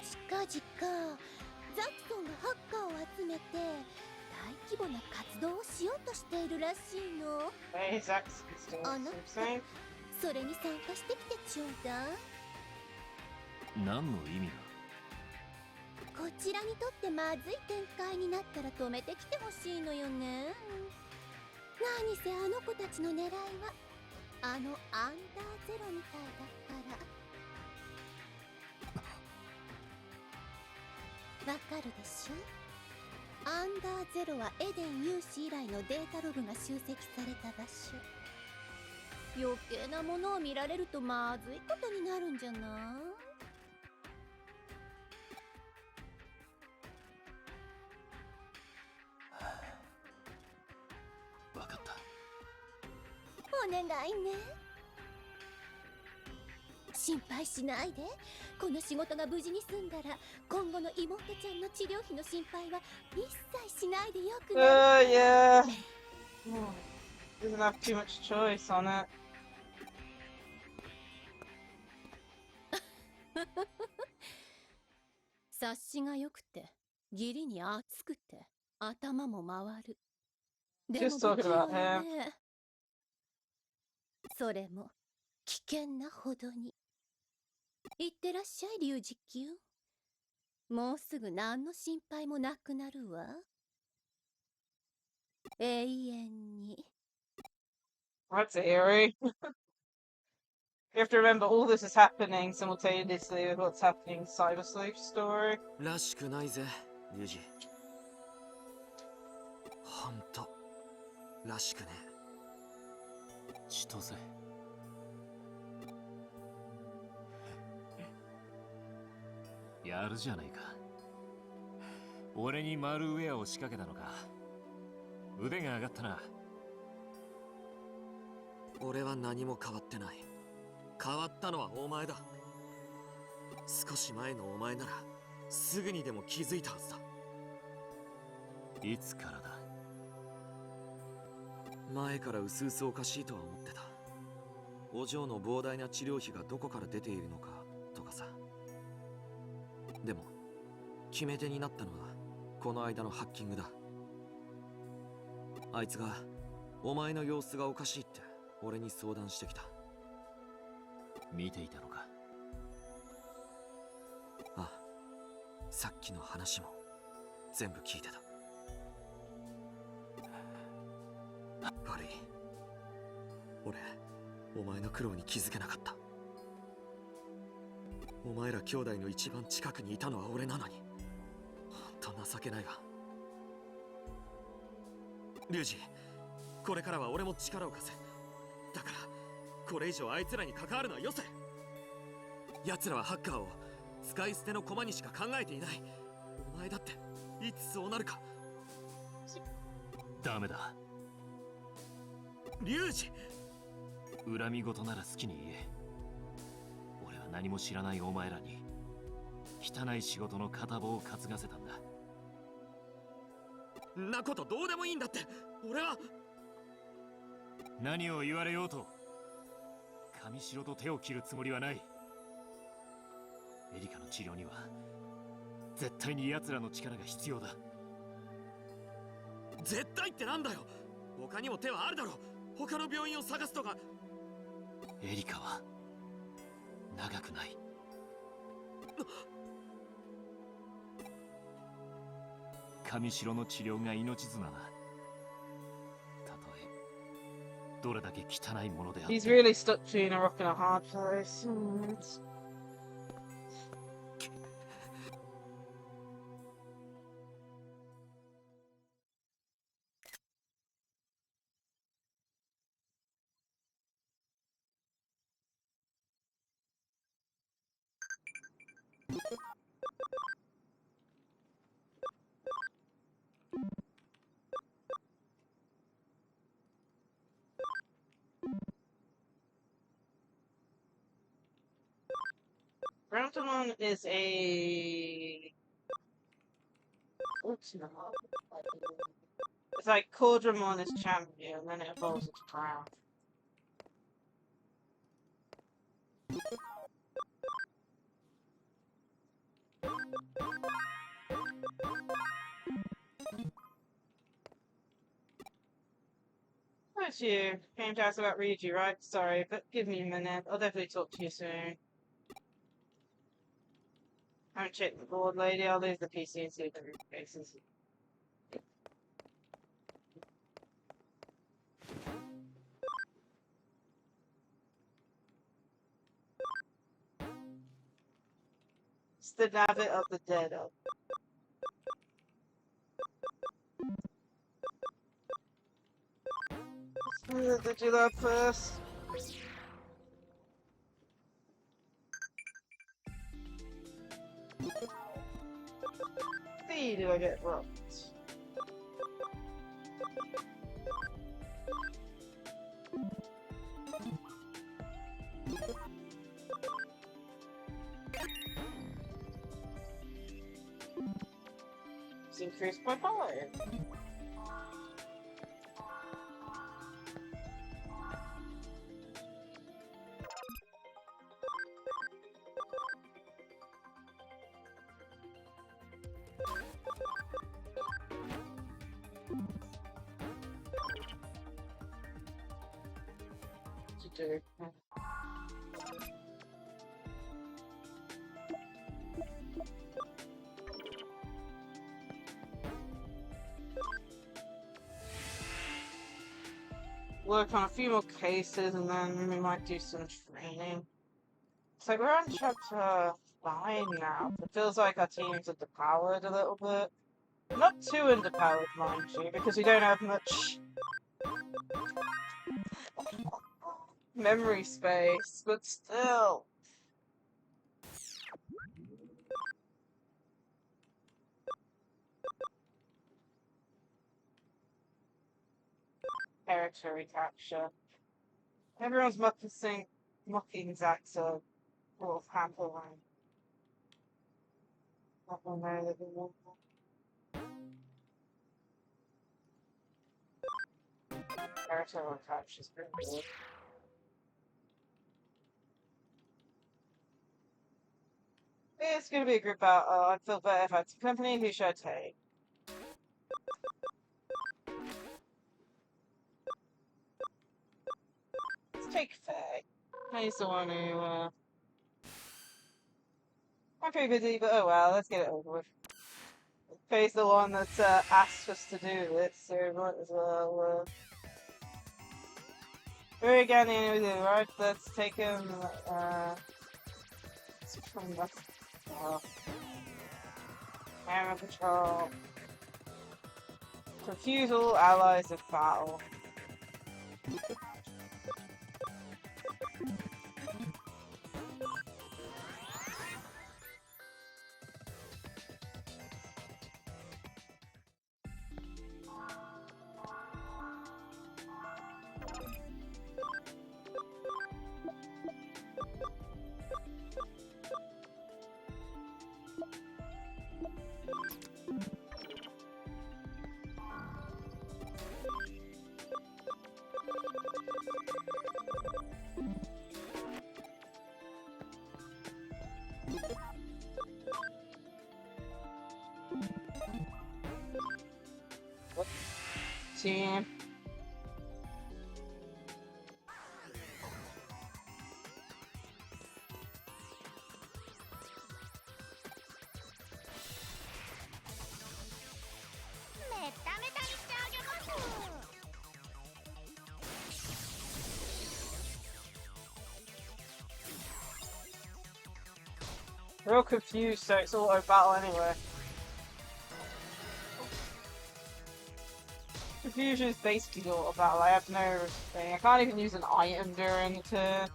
近々ザクソンがハッカーを集めて大規模な活動をしようとしているらしいの。Hey, Zach's still あなた same. それに参加してきてちょうだい。何の意味だ。ここちらにとってまずい展開になったら止めてきてほしいのよね。何せあの子たちの狙いはあのアンダーゼロみたいだからわかるでしょ。アンダーゼロはエデン有志以来のデータログが集積された場所。余計なものを見られるとまずいことになるんじゃない？わかった。お願いね。心配しないで。この仕事が無事に済んだら今後の妹ちゃんの治療費の心配は一切しないでよくなる。Yeah. Doesn't have too much choice on it. 察しが良くて義理に熱くて頭も回る。でも Just talking 不器用 about よ him. ね。それも危険なほどに。いってらっしゃい龍二級。もうすぐ何の心配もなくなるわ。永遠に。That's eerie. You have to remember all this is happening simultaneously with what's happening in Cyber Sleuth Story. らしくないぜ、リュウジ。ほんとらしくねえ。千歳。やるじゃないか。俺にマルウェアを仕掛けたのか。腕が上がったな。俺は何も変わってない。変わったのはお前だ。少し前のお前ならすぐにでも気づいたはずだ。いつからだ？前からうすうすおかしいとは思ってた。お嬢の膨大な治療費がどこから出ているのかとかさ。でも決め手になったのはこの間のハッキングだ。あいつがお前の様子がおかしいって俺に相談してきた。見ていたのか？ああ、さっきの話も全部聞いてた。悪い、俺お前の苦労に気づけなかった。お前ら兄弟の一番近くにいたのは俺なのに、ほんと情けないわ。リュウジ、これからは俺も力を貸せ。だからこれ以上あいつらに関わるのはよせ。奴らはハッカーを使い捨ての駒にしか考えていない。お前だっていつそうなるか。ダメだリュウジ。恨み事なら好きに言え。俺は何も知らないお前らに汚い仕事の片棒を担がせたんだ。んなことどうでもいいんだって。俺は何を言われようと神城と手を切るつもりはない。エリカの治療には絶対に奴らの力が必要だ。絶対ってなんだよ。他にも手はあるだろう。他の病院を探すとか。エリカは長くない。神城の治療が命綱だ。たとえどれだけ汚いものであって。 He's really stuck between a rock and a hard place. Digimon is a... What's not? It's like Cordramon is champion, and then it evolves into Crown. That's you. Came to ask about Ryuji, right? Sorry, but give me a minute. I'll definitely talk to you soon. I haven't checked the board, lady. I'll leave the PC and see if the faces. It's the nabbit of the dead. Let's do that first. See, do I get rocked? It's increased by 5. To do. Work on a few more cases and then we might do some training. So we're on chapter 9 now. It feels like our team's underpowered a little bit. Not too underpowered, mind you, because we don't have much memory space, but still. Territory capture. Everyone's mocking Zach's Wolf Hamper line. Not one there that we want. Territory capture is pretty good. It's gonna be a group out. I'd feel better if I had some company. Who should I take? Let's take Faye. He's the one who, I'm pretty busy, but oh well, let's get it over with. Faye's the one that asked us to do this, so we might as well, we're again in with it, right? Let's take him, Camera Patrol. Confuse all allies of battle. Team. We're all confused, so it's auto battle anyway. Confusion is basically auto battle. I have no thing. I can't even use an item during the turn.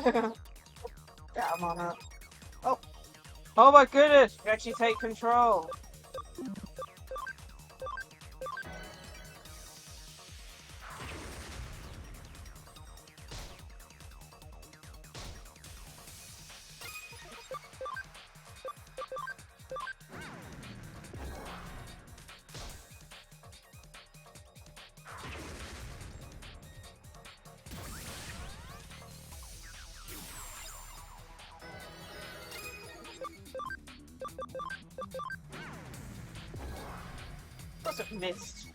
Yeah, I'm on it. Oh. Oh my goodness! You actually take control. Must have missed.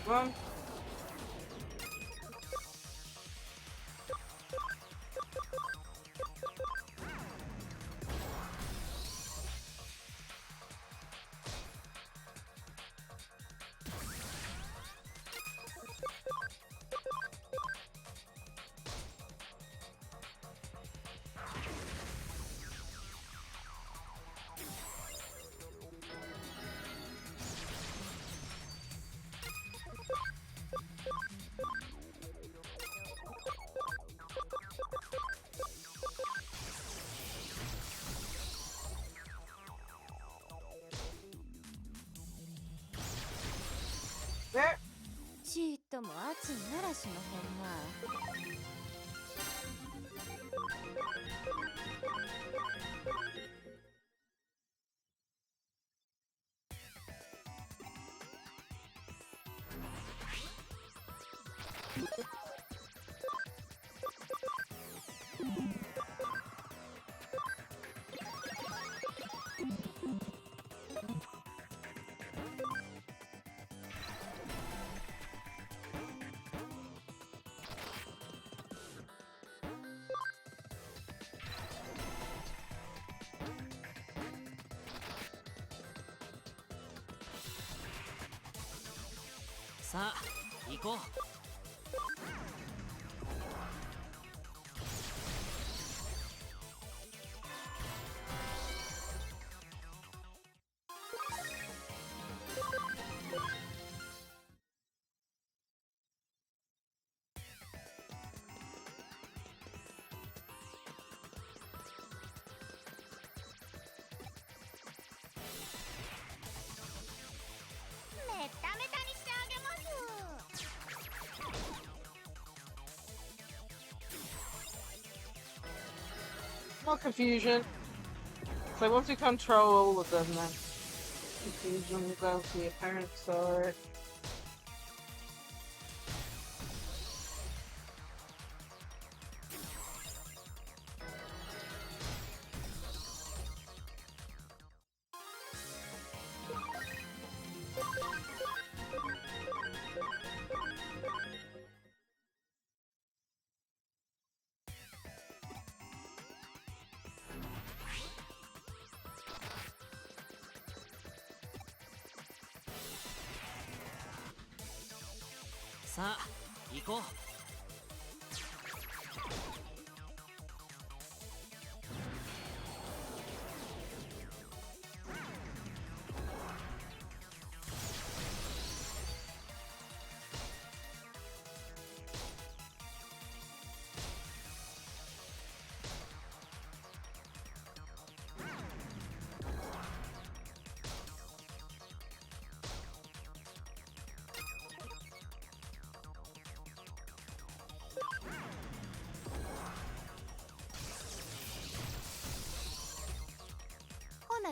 Come on. There. ちーっとも圧ならしまへんな。さあ行こう。めっためたにしてあげます。More confusion. So once you control all of them, then confusion will go to your parents' side.さあ行こう。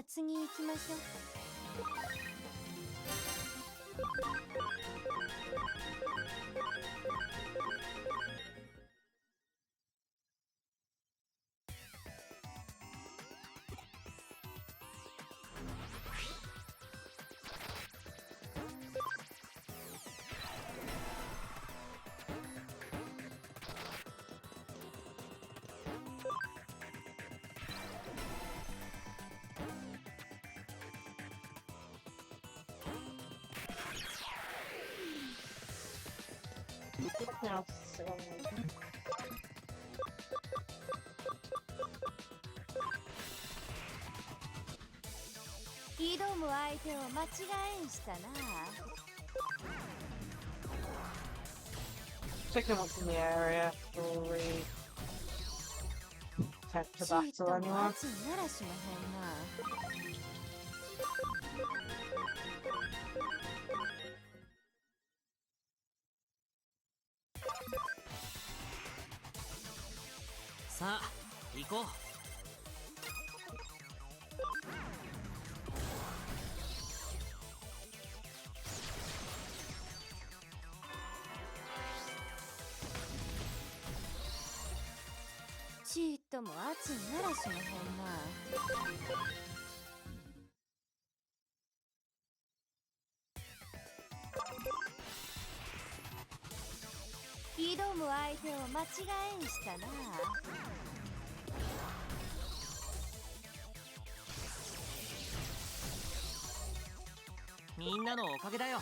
あ次行きましょう。Now, so... 挑む相手を間違えんしたな。Particularly once in the area, really attempt to ちっと battle も anyone. 圧にならしまへんな。さあ行こう。ちっとも圧にならしまへんな。挑む相手を間違えんしたな。みんなのおかげだよ。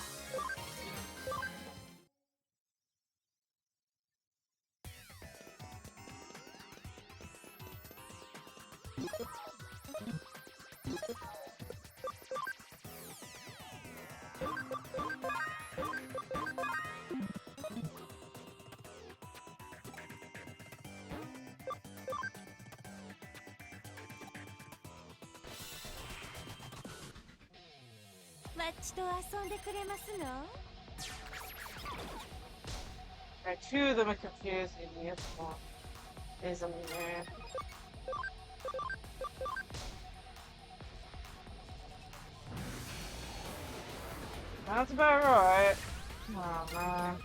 わっちと遊んでくれますの？ Right, two of them are confusing, the other one isn't there. That's about right. Oh man.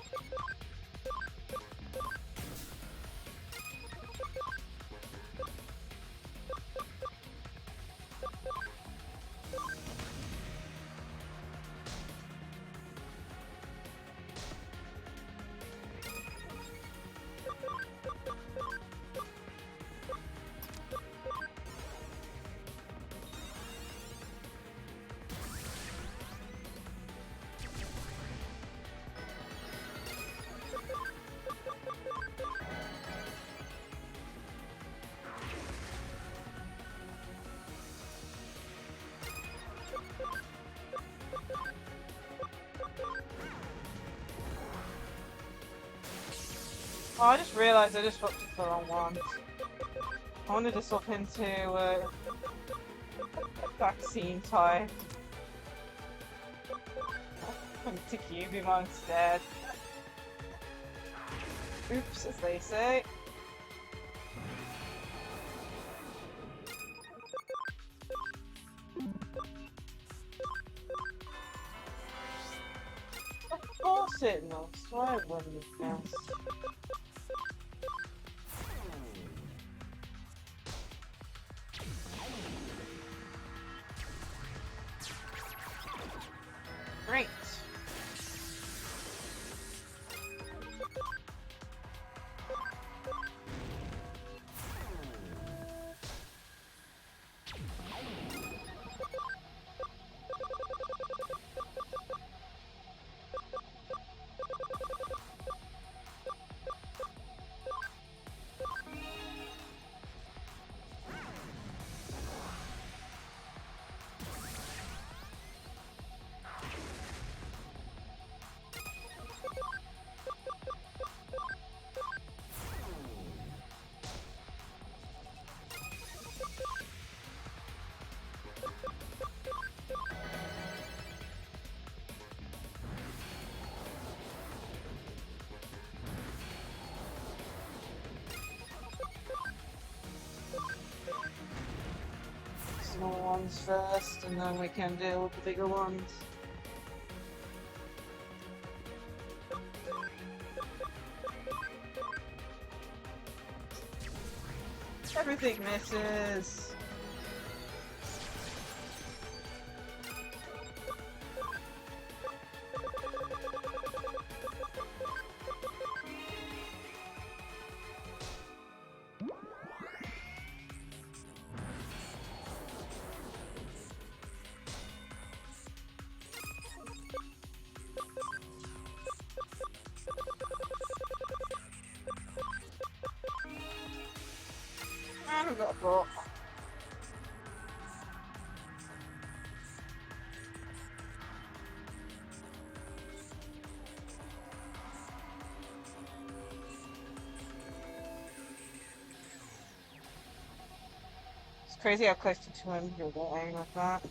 Oh, I just realised I just swapped it to the wrong one. I wanted to swap into vaccine type. To Digimon instead. Oops, as they say. Of course it knocks. Why wouldn't it guess? Great. ones first, and then we can deal with the bigger ones. Everything misses. And we've got a book. It's crazy how close to 200 we're getting with that.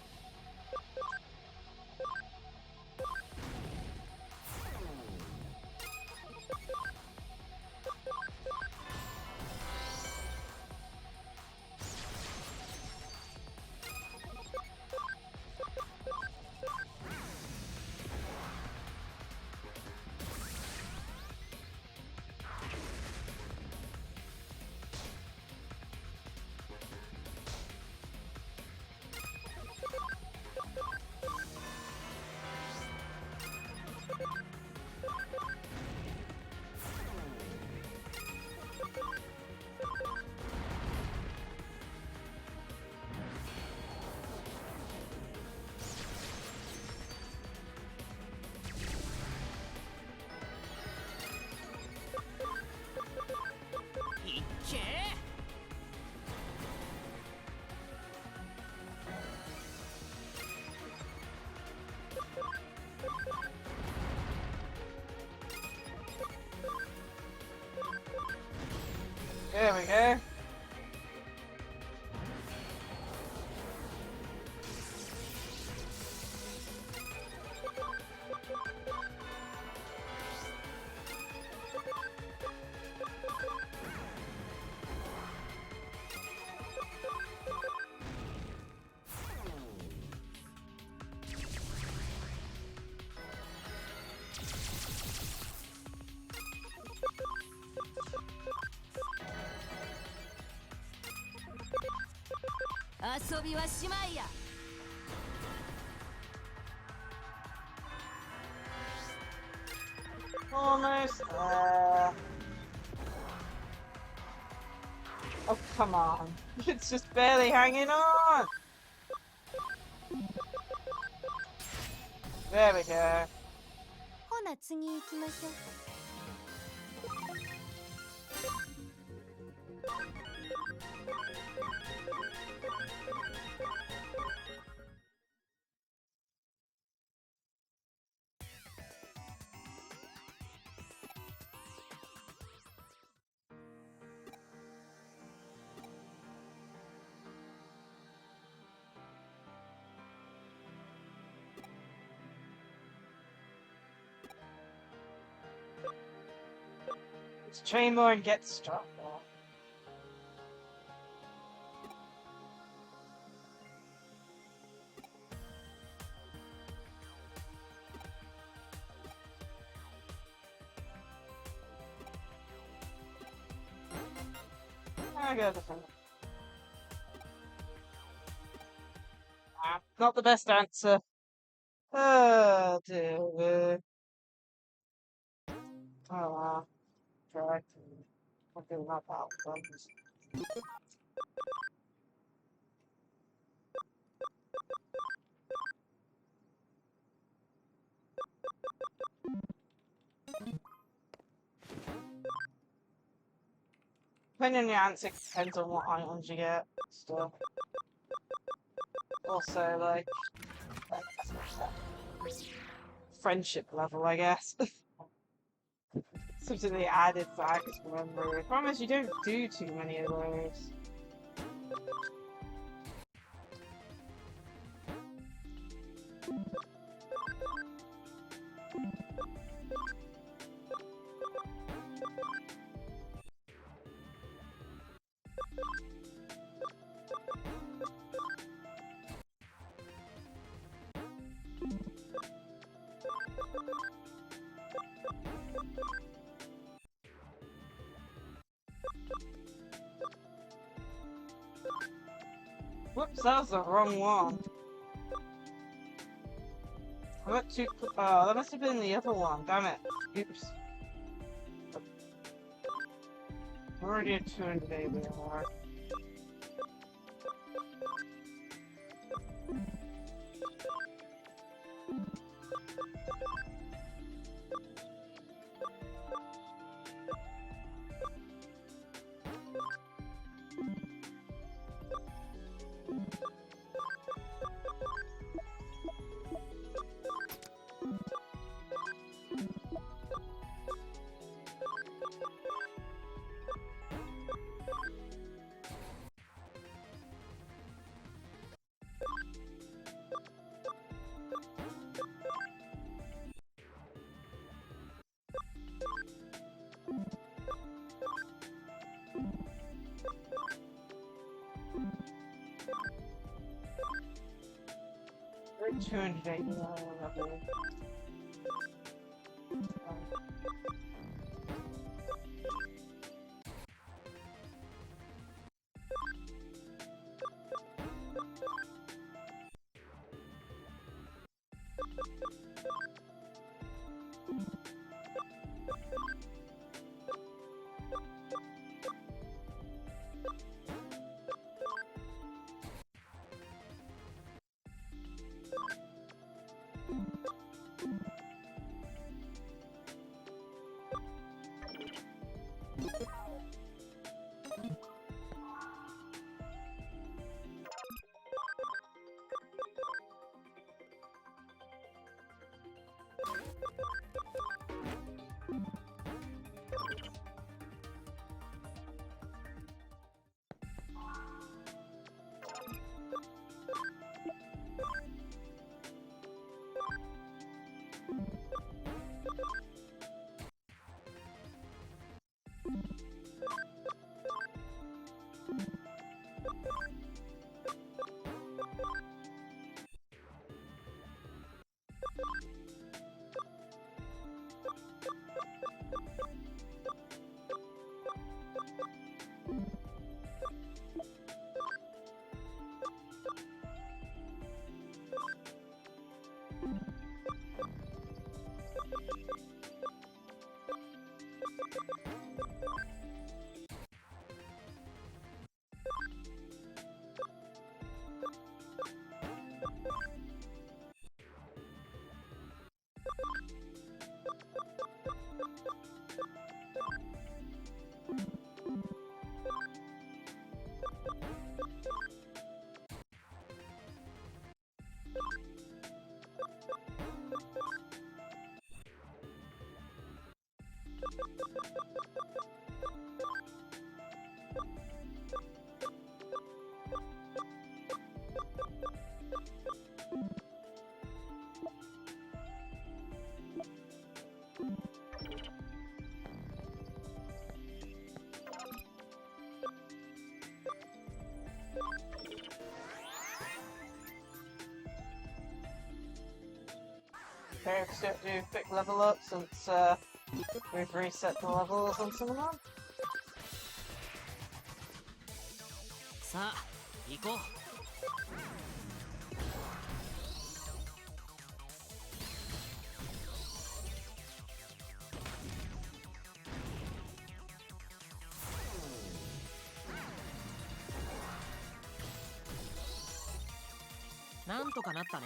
There we go. Almost there. Oh, come on. It's just barely hanging on. There we go. ほな次行きましょう。Let's train more and get stronger. I go defend. Not the best answer. Oh dear. Oh wow. Try. I'll do that out. Depending on your answer, depends on what items you get. Still. Also, like friendship level, I guess. Something they added back as memory. I promise you don't do too many of those. Whoops, that was the wrong one. I went too. Oh, that must have been the other one. Damn it. Oops. We're already at 200 ABR. We're at 200 ABR. Okay, just don't do quick level up since we've reset the levels on some of them. さあ行こう。なんとかなったね。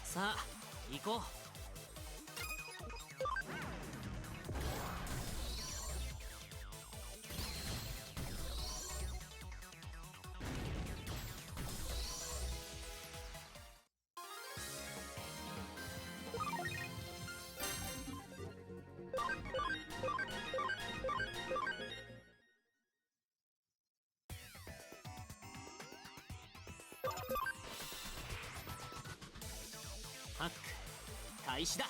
さあ行こう。ハック開始だ。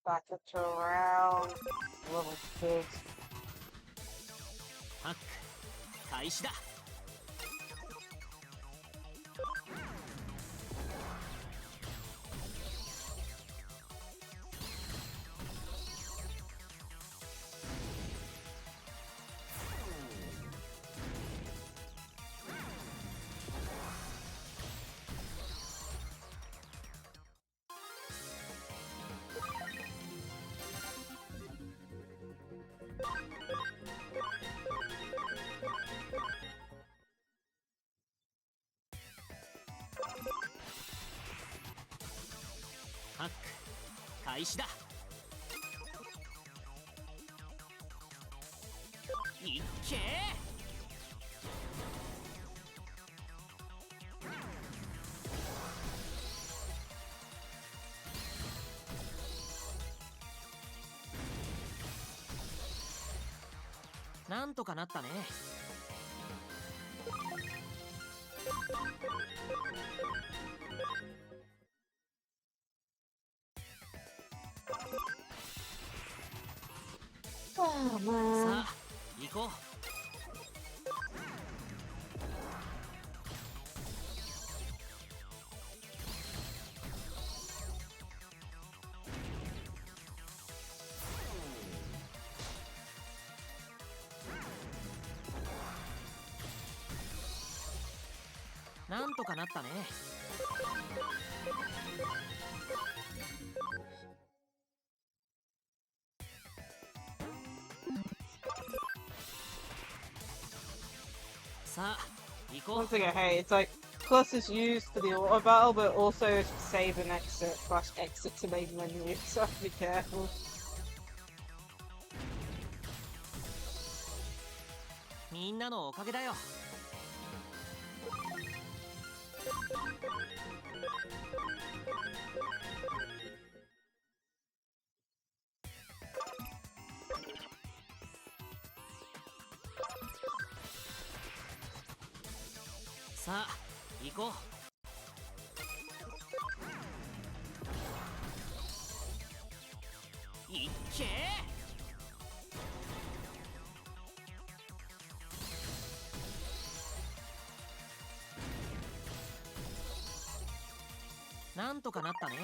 back up to around level 6. ハック開始だ。ハック開始だ。いっけー。なんとかなったね。Oh さ man. あ行こう。なんとかなったね。さあ行こう。 Once again, hey, it's like plus is used for the auto battle, but also save and exit slash exit to main menu, so be careful. みんなのおかげだよ。さあ行こう。いっけー。なんとかなったね。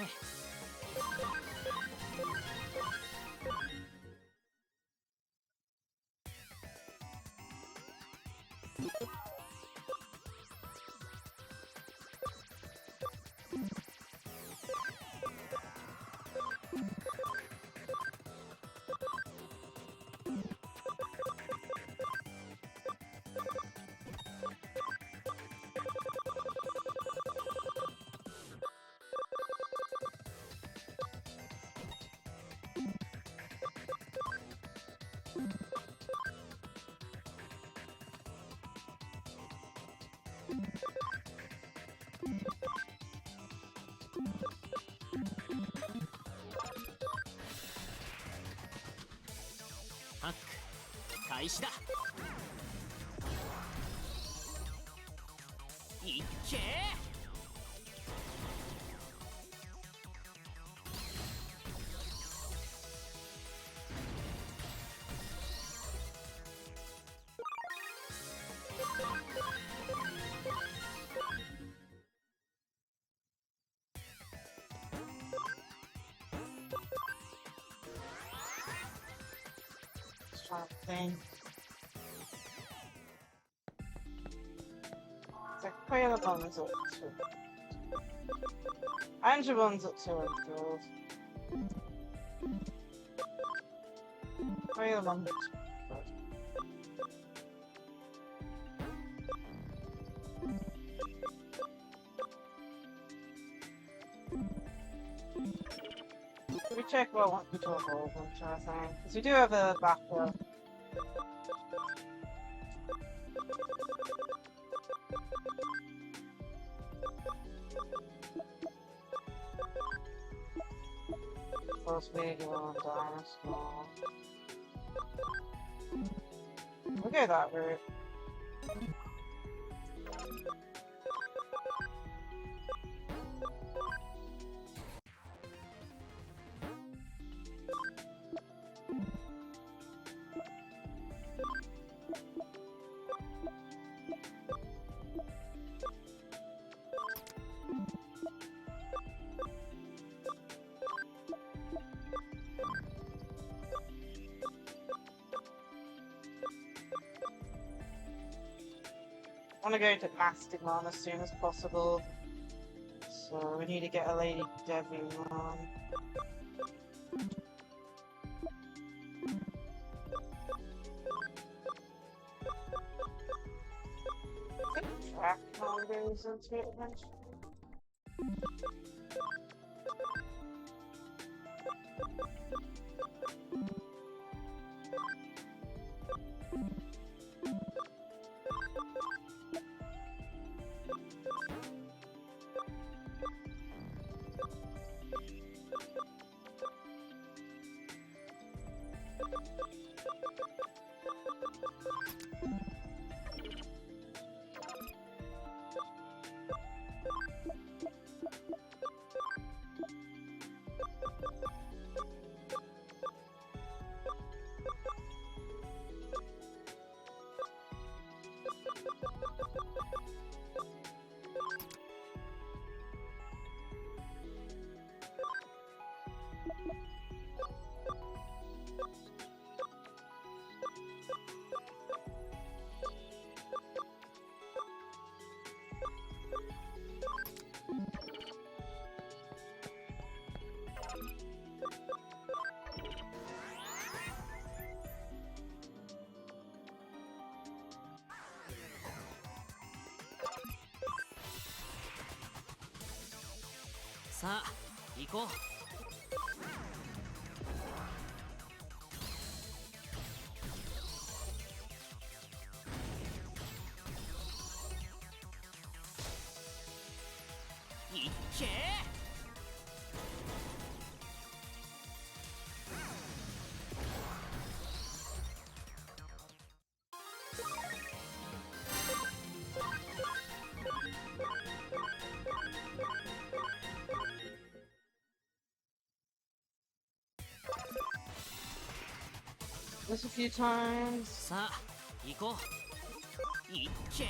ハック開始だ。いっけー。Sharp thing. It's like Koyabon is up to. Anjabon's up to gold. Koyabon looks good. Should we check what I want to evolve on, try to think? Because we do have a backup. First medium on dinosaur. We'll go that route. want to go into Mass Digimon as soon as possible. So we need to get a Lady Devimon. I think Trackmon goes into it eventually.さあ行こう。いっけー。This a few times. さあ行こう。いっけー。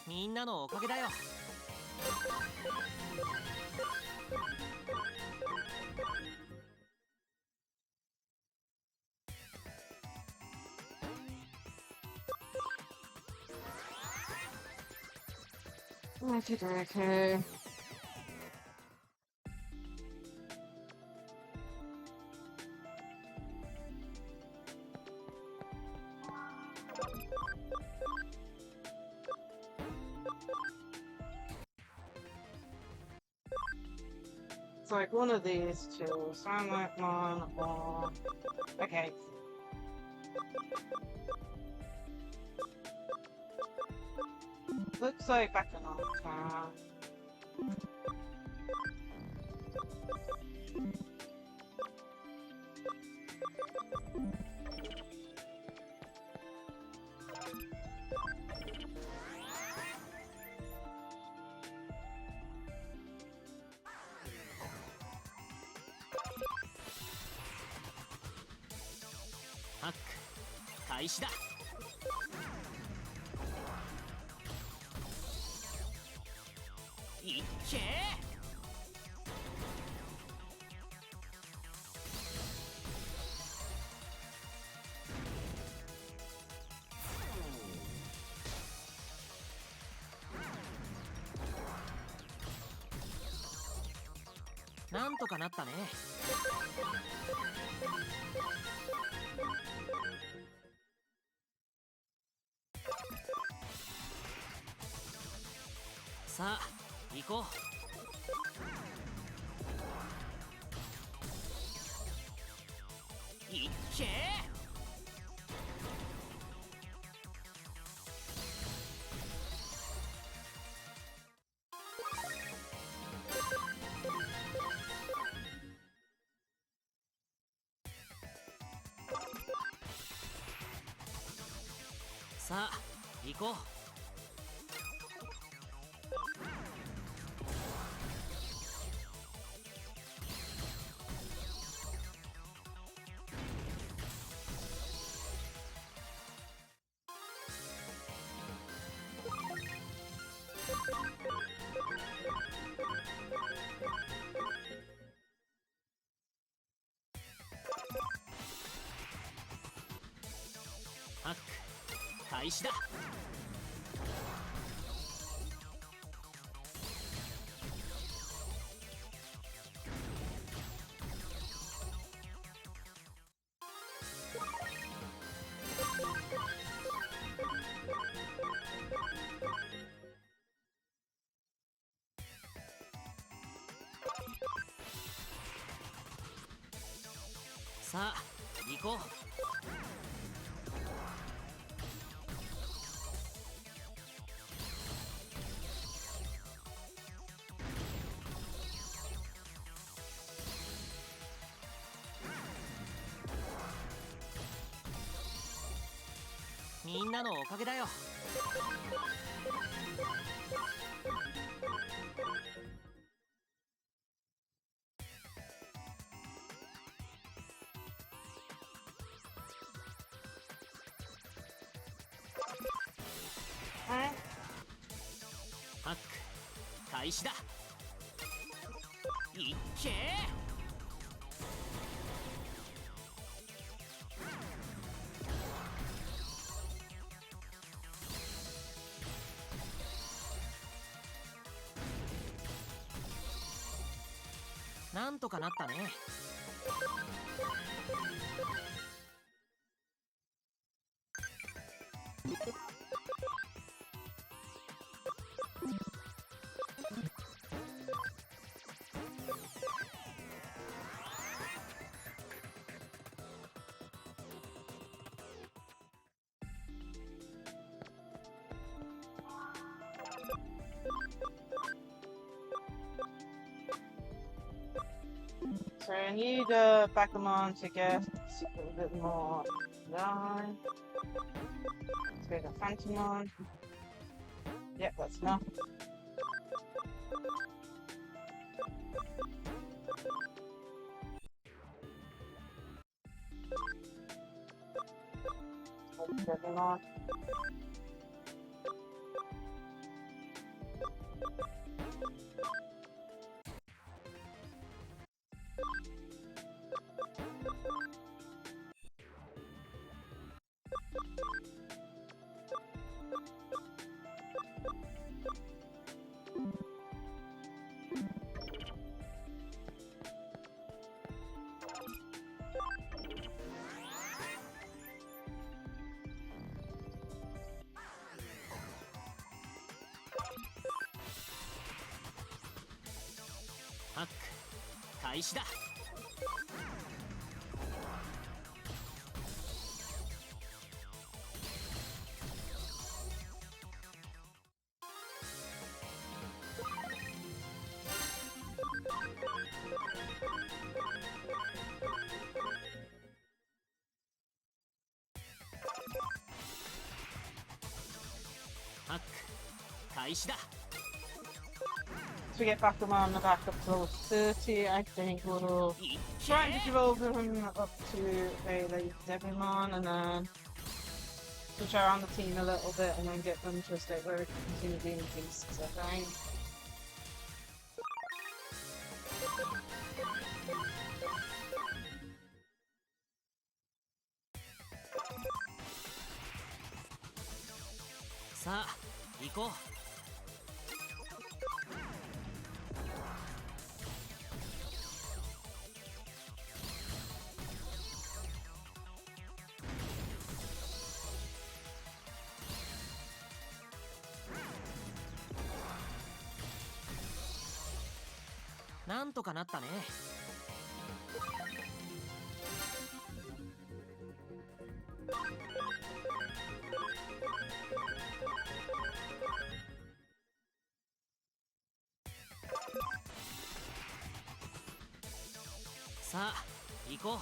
みんなのおかげだよ。Okay. It's like one of these two. Sunlight Mon or... Okay. Looks like back in ourハック開始だ。いっけー。なんとかなったね。さあ行こう。いっけー。さあ行こう。開始だ。さあ行こう。みんなのおかげだよ。ハック開始だ。いっけー。なんとかなったね。So I need Bakuman to get a bit more line. Let's go to Phantomon. Yep, that's enough. Digimon.ハック開始だ。ハック開始だ。To get Bakuman back up to level 30, I think we'll try and evolve him up to a late Digimon and then switch around the team a little bit and then get them to a state where we can continue doing beasts, I think. Sa, 行こう。なんとかなったね。さあ、行こう。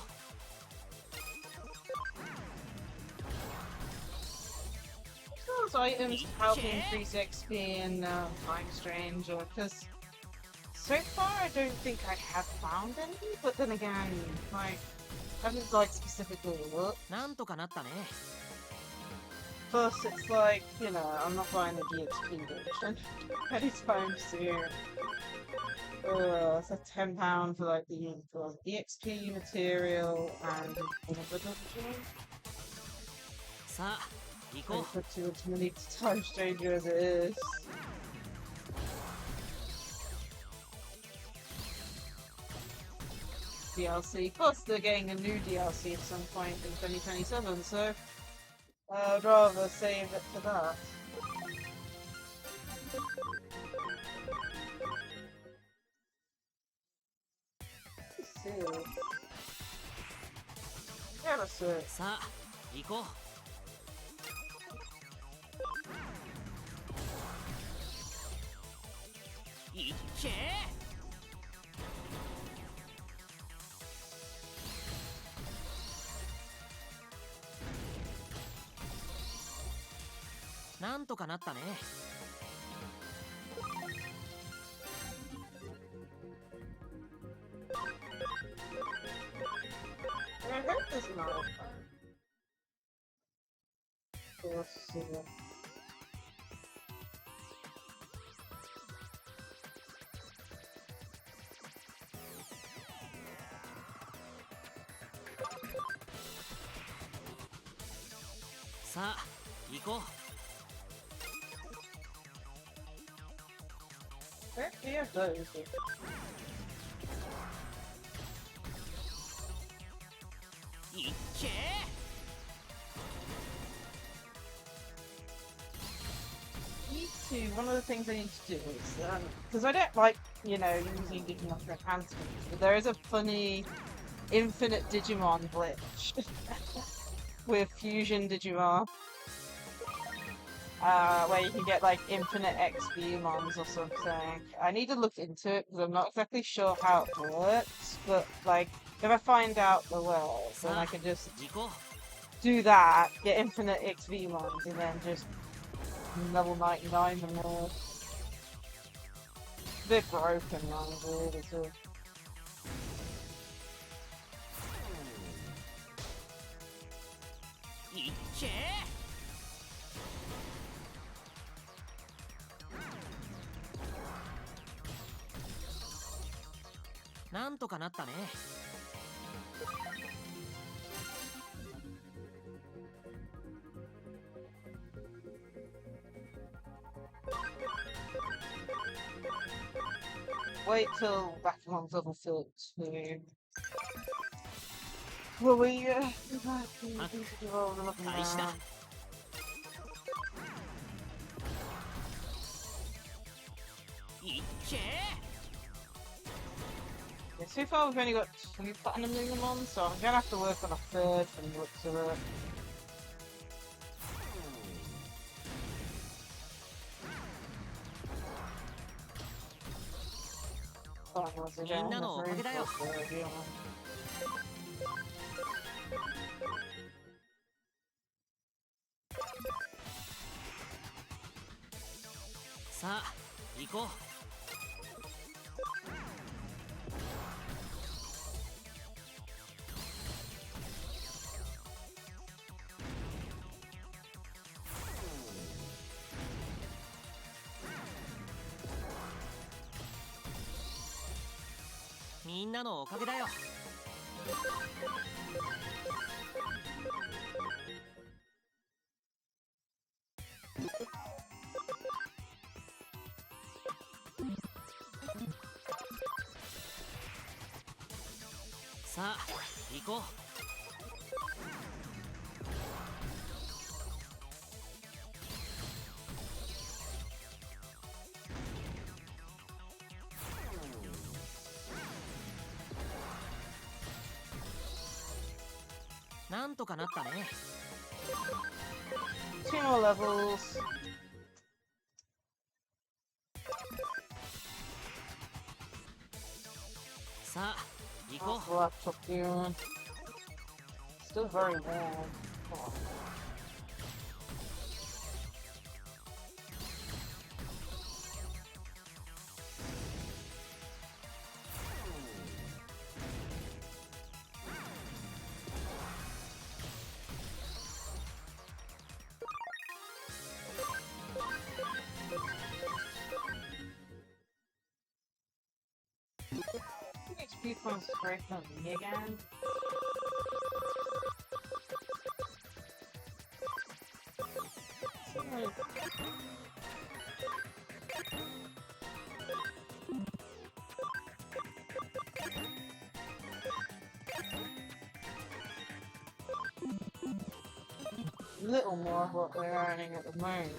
Those items help increase XP and time strange, or because so far I don't think I have found any, but then again, like, I haven't like specifically looked. なんとかなったね。 Plus, it's like, you know, I'm not buying the DXP edition anytime soon. It's like £10 for like the EXP material and another division. さあ、行 I こ put too much money to Time Stranger as it is. DLC. Plus, they're getting a new DLC at some point in 2027, so I'd rather save it for that. Let's see. Yeah, that's う it. さあ行こういっけなんとかなったね I hope there's not. Let's see. さあ行こ Actually, yeah, those. ういっけ One of the things I need to do is, because I don't like, using Digimon for enhancements, but there is a funny infinite Digimon glitch with Fusion Digimon, where you can get like infinite XVmons or something. I need to look into it because I'm not exactly sure how it works, but like, if I find out the way, then I can just 行こ do that, get infinite XVmons, and then just level 99 them all. A bit broken, really, so. ういっけ なんとかなったね Wait till Bakumon's level 13. Well, we, roll them up and 開始だ down.いっけ Yeah, so far we've only got 2 platinum Digimon, so I'm gonna have to work on a third from the looks of it. Oh, was it down? みんなのおかげだよ さあ行こ うみんなのおかげだよ さあ行こ うなんとかなったね 2 more levels. さあ行こ What's left of June? Still very warm. Oh. HP points straight from me again. Little more of what we're earning at the moment.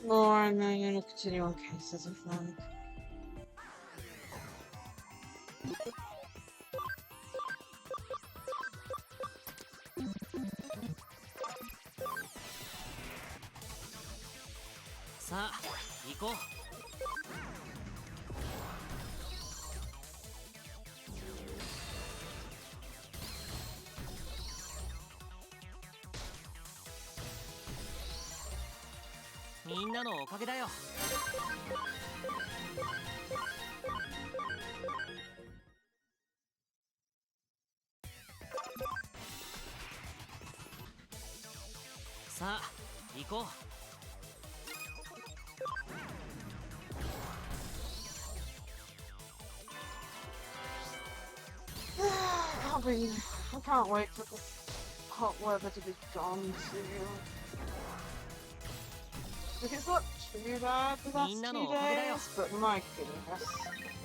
More, and then you're gonna continue on cases of like.さあ行こう。みんなのおかげだよ。さあ行こう。I can't wait for the hot weather to be gone soon. Like, it's not too bad the last 2 days, but my goodness,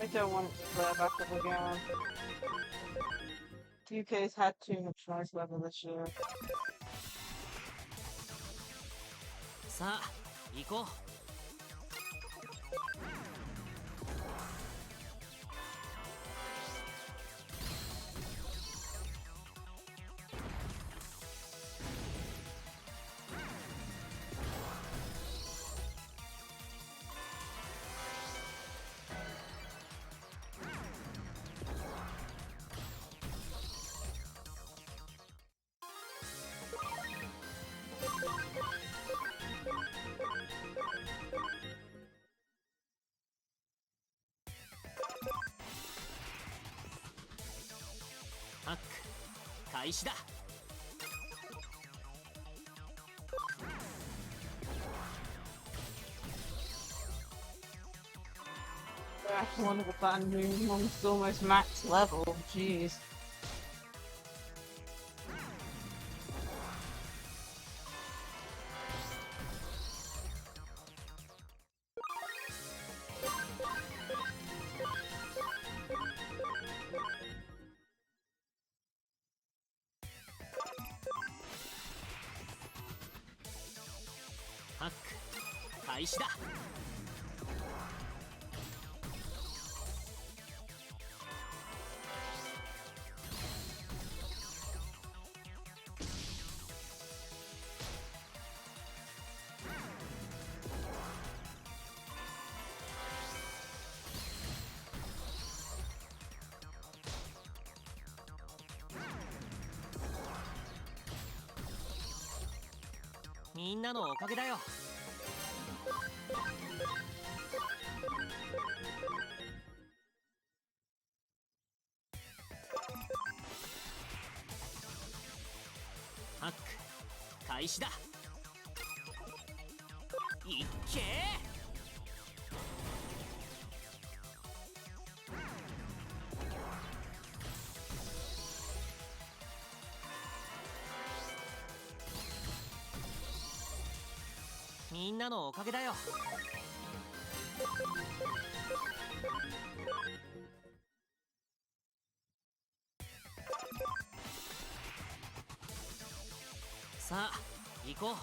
I don't want it to flare back up again. UK's had too much nice weather this year. さあ行こう。ハック開始だ。One of the band room one's almost max level, jeez. ック開始だ。みんなのおかげだよ。ハック開始だ。いっけー。みんなのおかげだよ。さあ行こう。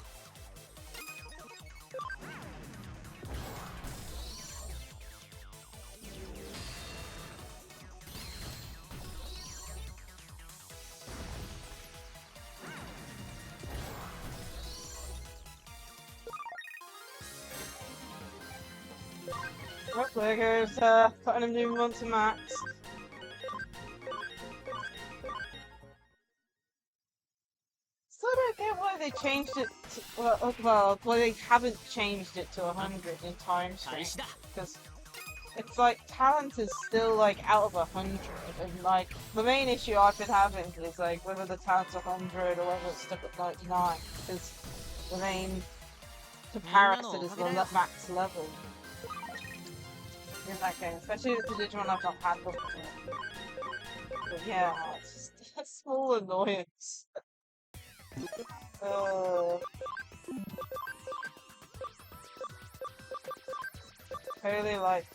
Oh, there goes putting a new one to max. Still don't get why they changed it to, well, why they haven't changed it to 100 in time stream. 開始だ。 Because it's like talent is still like out of 100, and like the main issue I've been having is like whether the talent's 100 or whether it's stuck at 99. Because the main comparison is the max level in that game, especially with the Digimon I've not had before. But yeah, it's just a small annoyance. Totally like.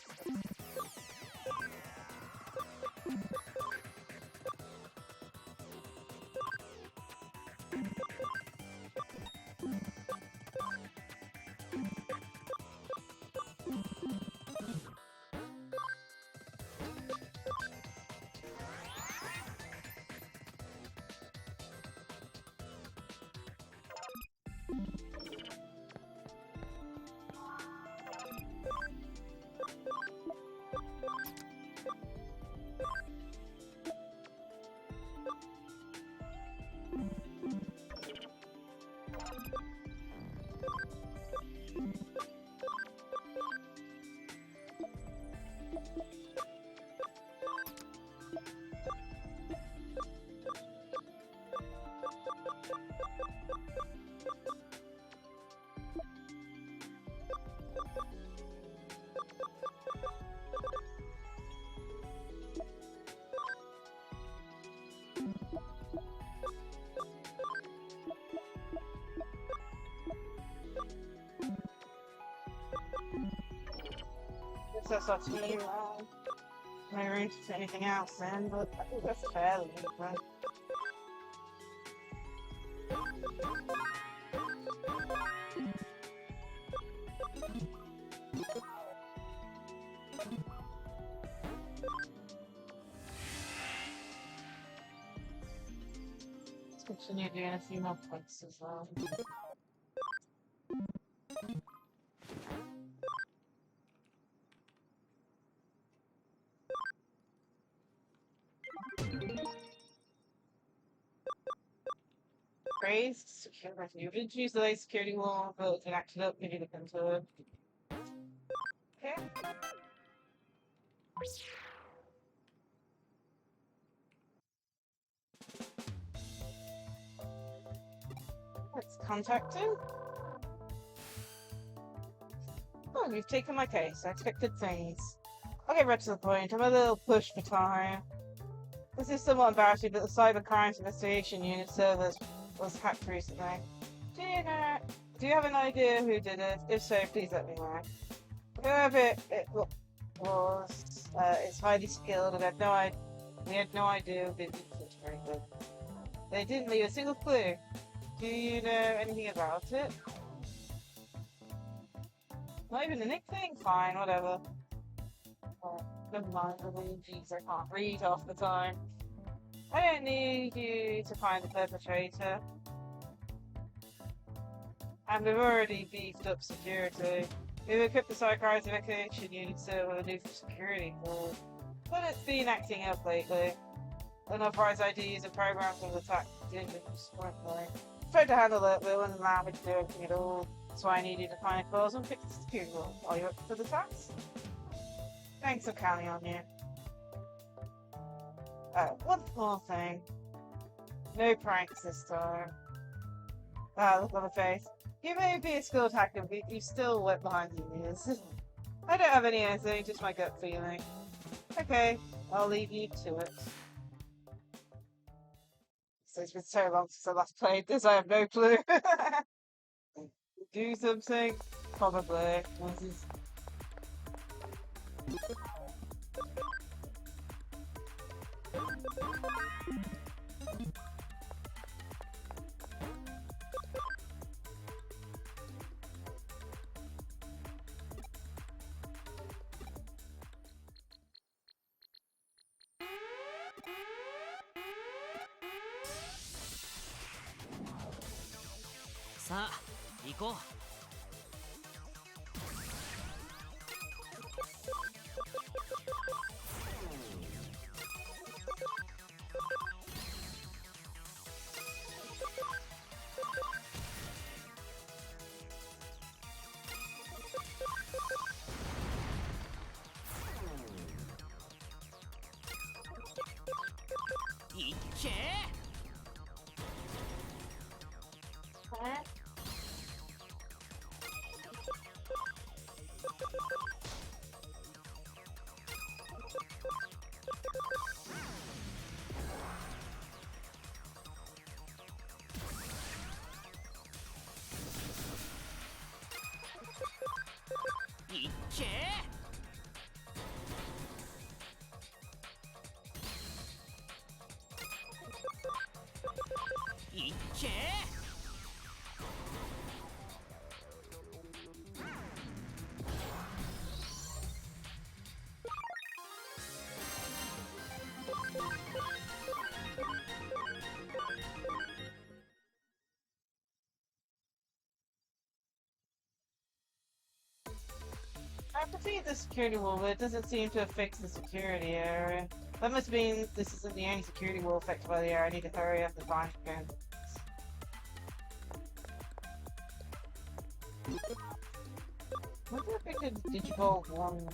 That's up to me. No room to fit anything else then, but I think that's fairly even. Let's continue doing a few more points as well. Raised security. You've introduced the late security law, but it's enacted up, maybe look into it. Okay. Let's contact him. Oh, you've taken my case. I expected things. I'll get right to the point. I'm a little pushed for time. This is somewhat embarrassing, but the Cyber Crimes Investigation Unit service was hacked recently. Do you have an idea who did it? If so, please let me know. Whoever it was, is highly skilled, and we had no idea they did such very good. They didn't leave a single clue. Do you know anything about it? Not even a nick thing? Fine, whatever. Oh, never mind, really. Jeez, I can't read half the time. I don't need you to find the perpetrator. And we've already beefed up security. We've equipped the Psychiatric Evacuation Unit with a new security force. But it's been acting up lately. Unauthorized IDs and programs of attack engines currently. Tried to handle it, but it wouldn't allow me to do anything at all. That's why I need you to find a cause and fix the security wall. Are you up for the task? Thanks, I'm counting on you. One more thing. No pranks this time. Look on the face. You may be a skilled hacker, but you still wet behind your ears. I don't have any answer, just my gut feeling. Okay, I'll leave you to it. So it's been so long since I last played this, I have no clue. Do something? Probably. This is...さあ行こう。いっけいっけいっけI proceed the security wall, but it doesn't seem to have fixed the security area. That must mean this isn't the only security wall affected by the area. I need to hurry up and find it again. I wonder if I could Digimon one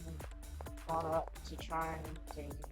up to try and take it.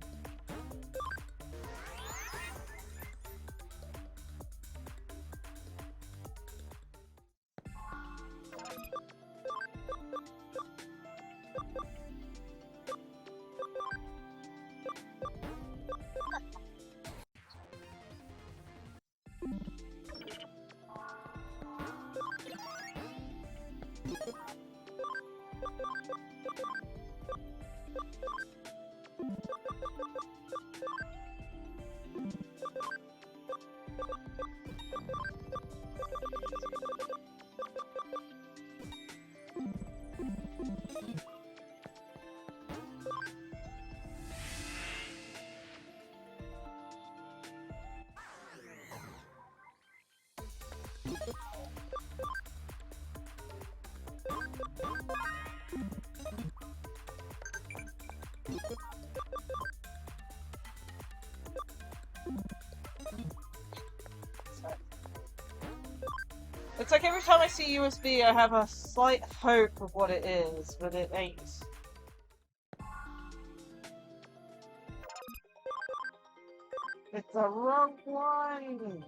It's like every time I see USB, I have a slight hope of what it is, but it ain't. It's the wrong one!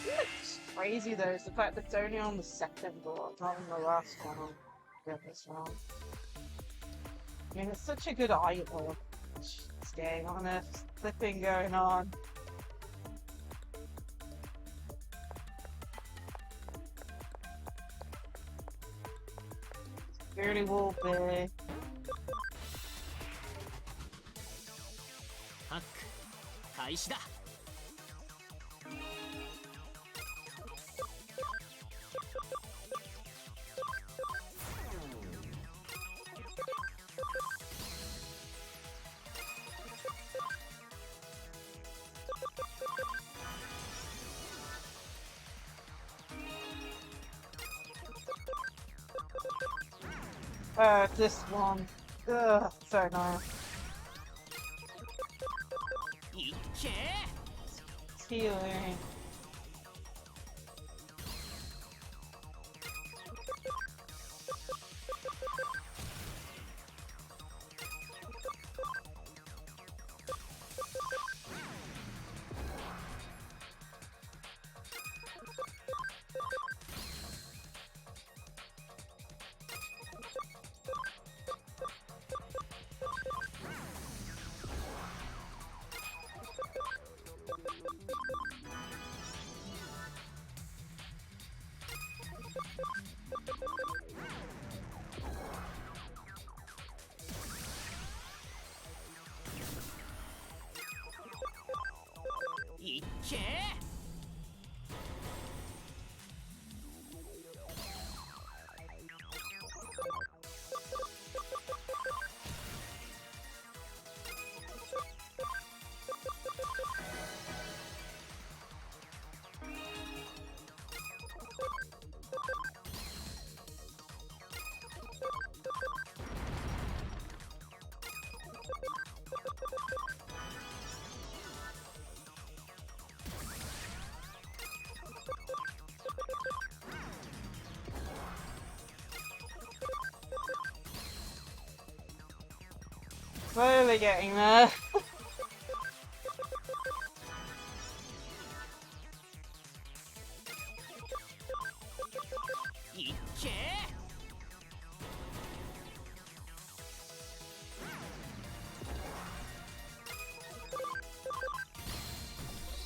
It's crazy though, is the fact that it's only on the second block, not on the last one. I'll get this wrong. I mean, it's such a good idol. It's going on a flipping going on. Security will be. 開始だ。 This one. Ugh, so annoying. いっけ It's healing. Okay. Slowly getting there.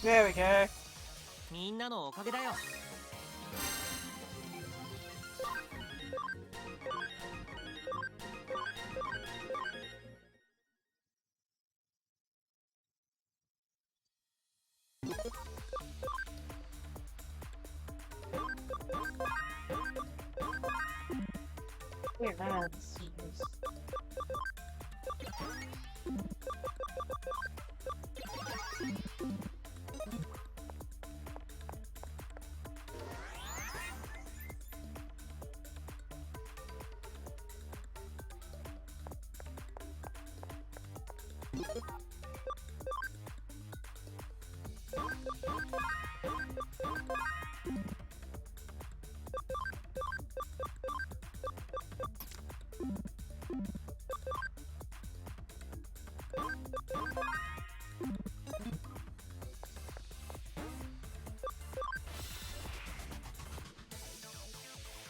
There we go. みんなのおかげだよ。 Here, man.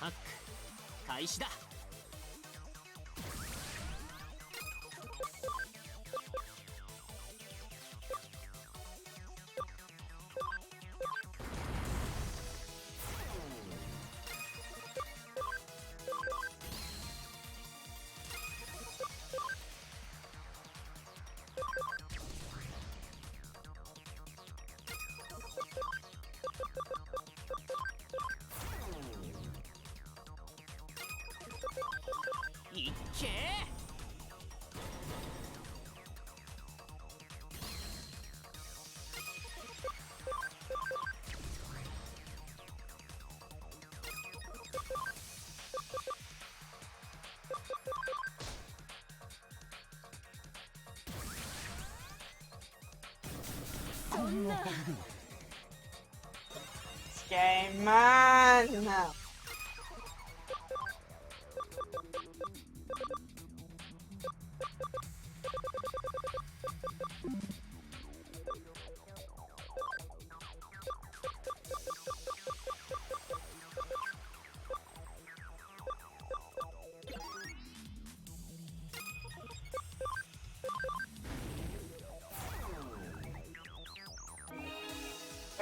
ハック開始だ。 いっけー。 It's game, man.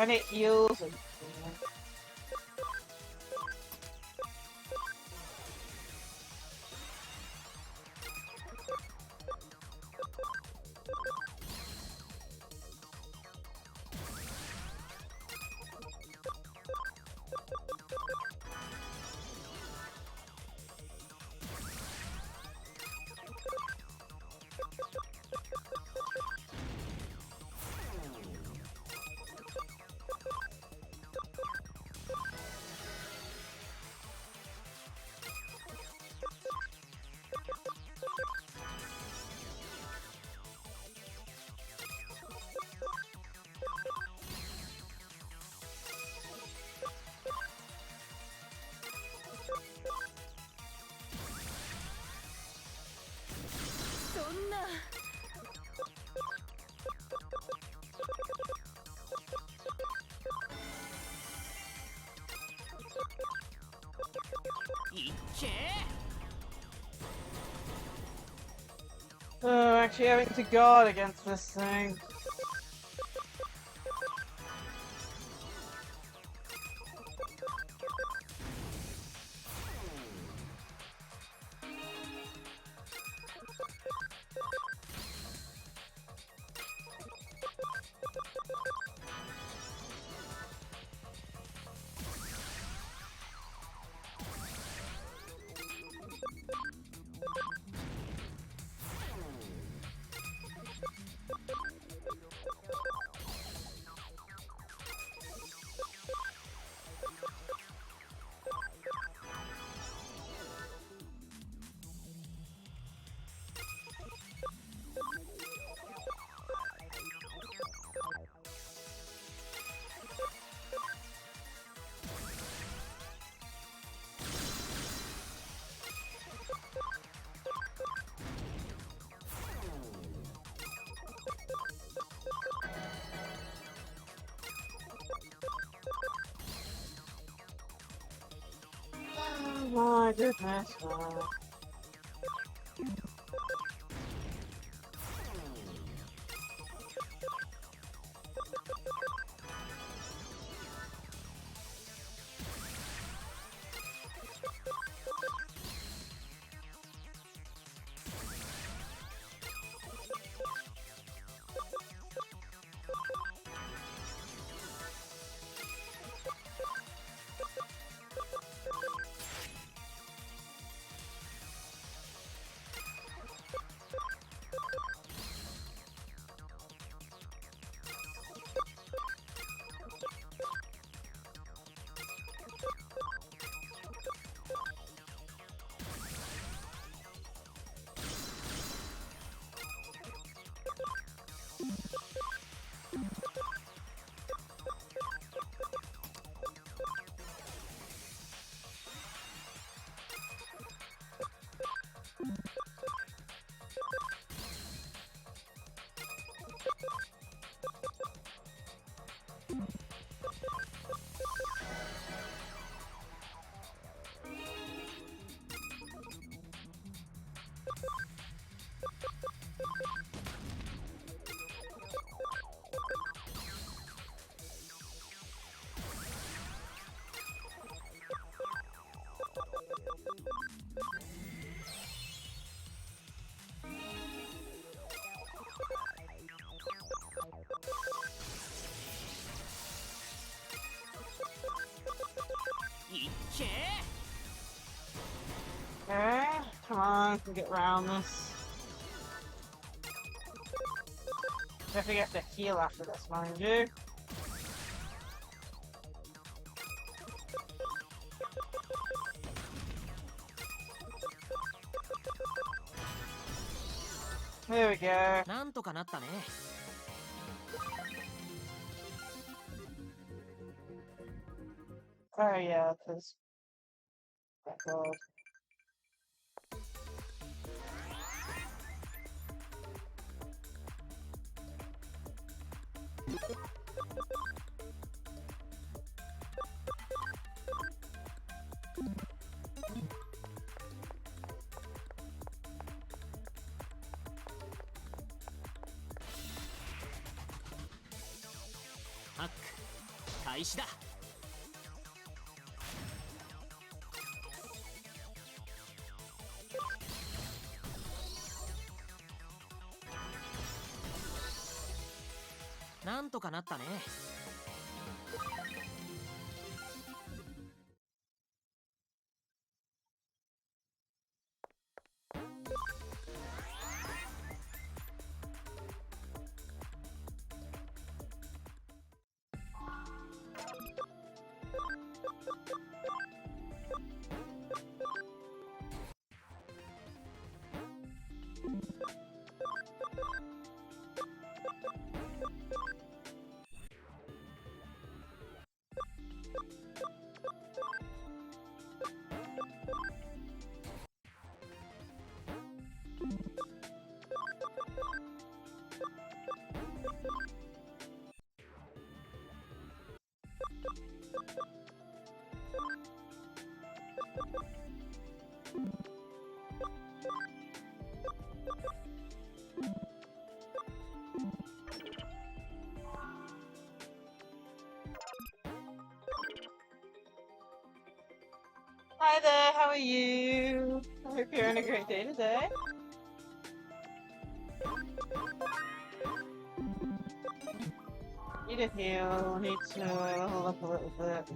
And it heals and け Oh, actually having to guard against this thing. Oh my goodness. Okay, come on, we can get around this. Don't forget to heal after this, mind you. There we go. なんとかなったね Oh yeah, because... Oh god.「ハック開始だ」なんとかなったね how are you? I hope you're having a great day today. Need a heal, need to level up a little bit.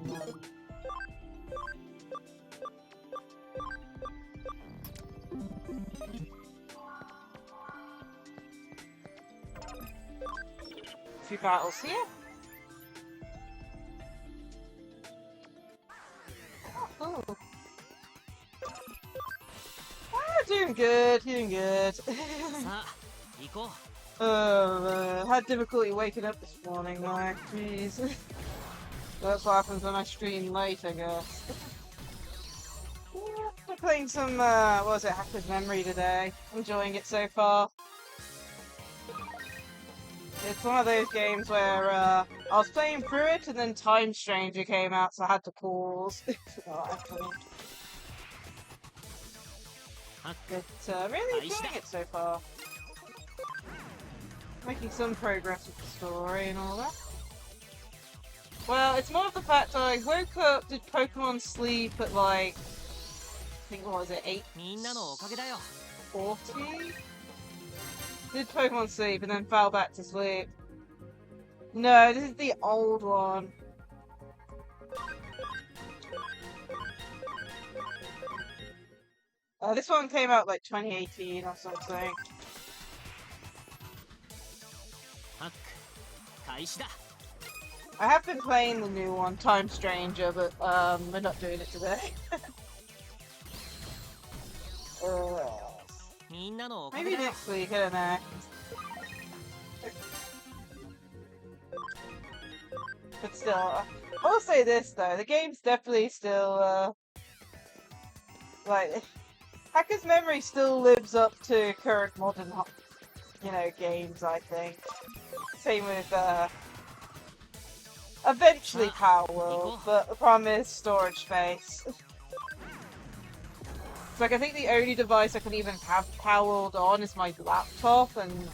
A few battles here. Oh. Doing good, doing good. さあ行こ Had difficulty waking up this morning, like, jeez. That's what happens when I stream late, I guess. We're playing some, what was it, Hacker's Memory today. Enjoying it so far. It's one of those games where, I was playing through it and then Time Stranger came out, so I had to pause. Oh, actually. But, really enjoying it so far. Making some progress with the story and all that. Well, it's more of the fact I woke up, did Pokemon Sleep at like, I think what was it, うみんなのおかげだよ 8:40? Did Pokemon Sleep and then fell back to sleep. No, this is the old one. This one came out like 2018 or something. ハック開始だ I have been playing the new one, Time Stranger, but we're not doing it today. みんなのおかげ Maybe だよ next week, I don't know. But still, I'll say this though, the game's definitely still, like, Hacker's Memory still lives up to current modern, games, I think. Same with, eventually Power World, but the problem is storage space. It's like, I think the only device I can even have Power World on is my laptop, and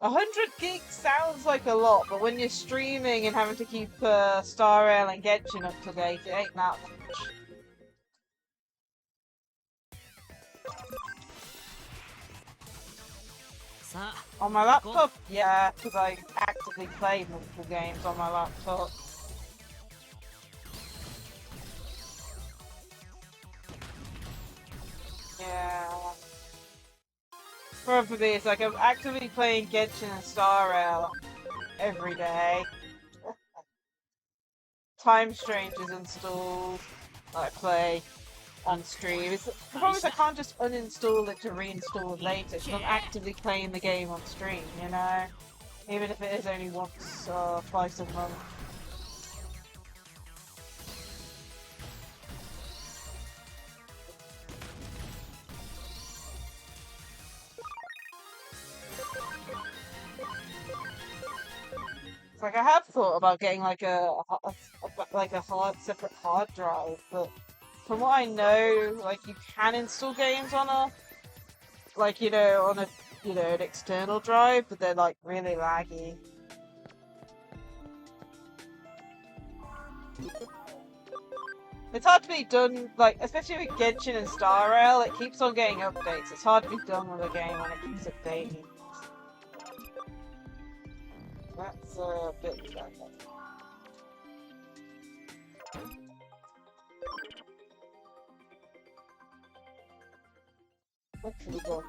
100 gigs sounds like a lot, but when you're streaming and having to keep Star Rail and Genshin up to date, it ain't that much. On my laptop? Yeah, because I actively play multiple games on my laptop. Yeah. For me, it's like I'm actively playing Genshin and Star Rail every day. Time Stranger's installed. I play on stream. The problem is I can't just uninstall it to reinstall it later, because I'm actively playing the game on stream, you know? Even if it is only once or twice a month. It's like I have thought about getting like a separate hard drive, but from what I know, like you can install games on an external drive, but they're like really laggy. It's hard to be done, like, especially with Genshin and Star Rail, it keeps on getting updates. It's hard to be done with a game when it keeps updating. That's a bit sad.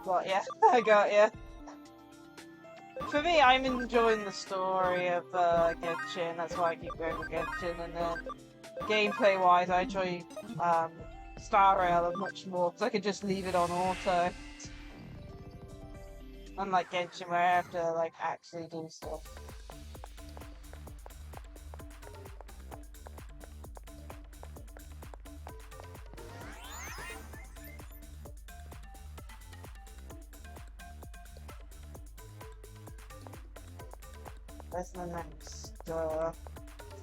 What? Yeah, I got you. For me, I'm enjoying the story of Genshin. That's why I keep going with Genshin. And then gameplay-wise, I enjoy Star Rail much more because I can just leave it on auto. Unlike Genshin, where I have to like actually do stuff. Where's the next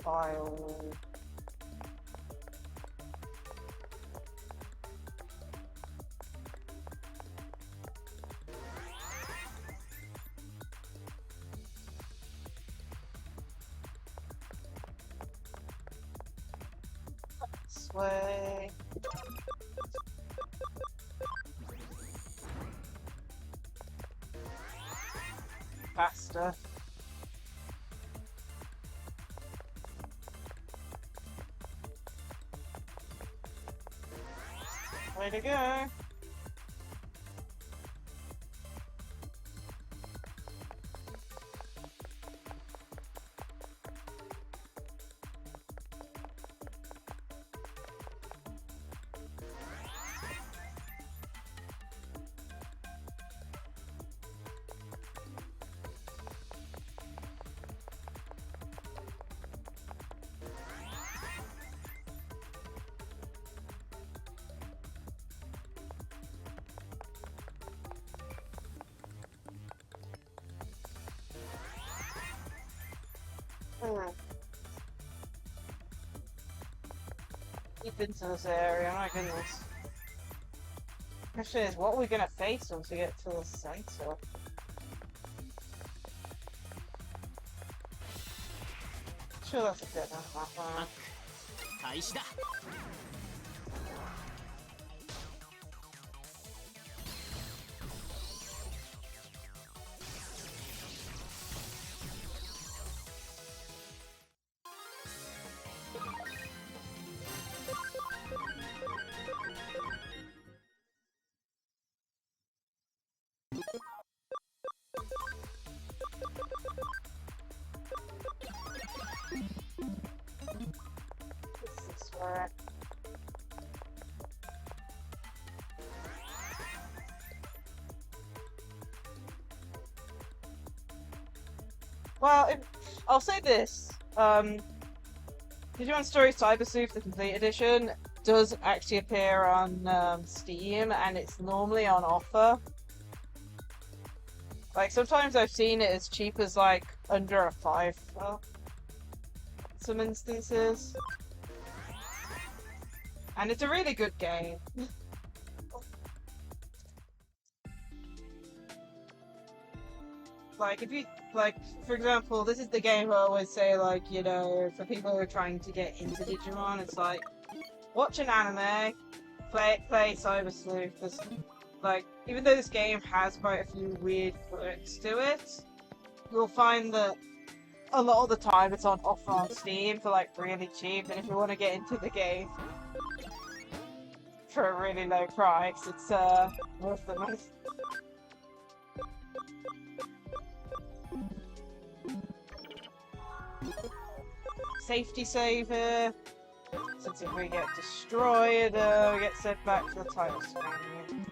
file? This way. stuff. Way to go. Deep into this area, my goodness. Question is, what are we gonna face once we get to the center? Sure, that's a good enough map. 開始だ。This is where... Well, I'll say this. Digimon Story Cyber Sleuth, the complete edition, does actually appear on Steam, and it's normally on offer. Like, sometimes I've seen it as cheap as, like, under a $5 in some instances. And it's a really good game. Like, if you, like, for example, this is the game I always say, like, you know, for people who are trying to get into Digimon, it's like, watch an anime, play Cyber Sleuth, because, like, even though this game has quite a few weird quirks to it, you'll find that a lot of the time it's on offer on Steam for, like, really cheap, and if you want to get into the game for a really low price, it's, worth the money. Safety saver. Since if we get destroyed, we get sent back to the title screen.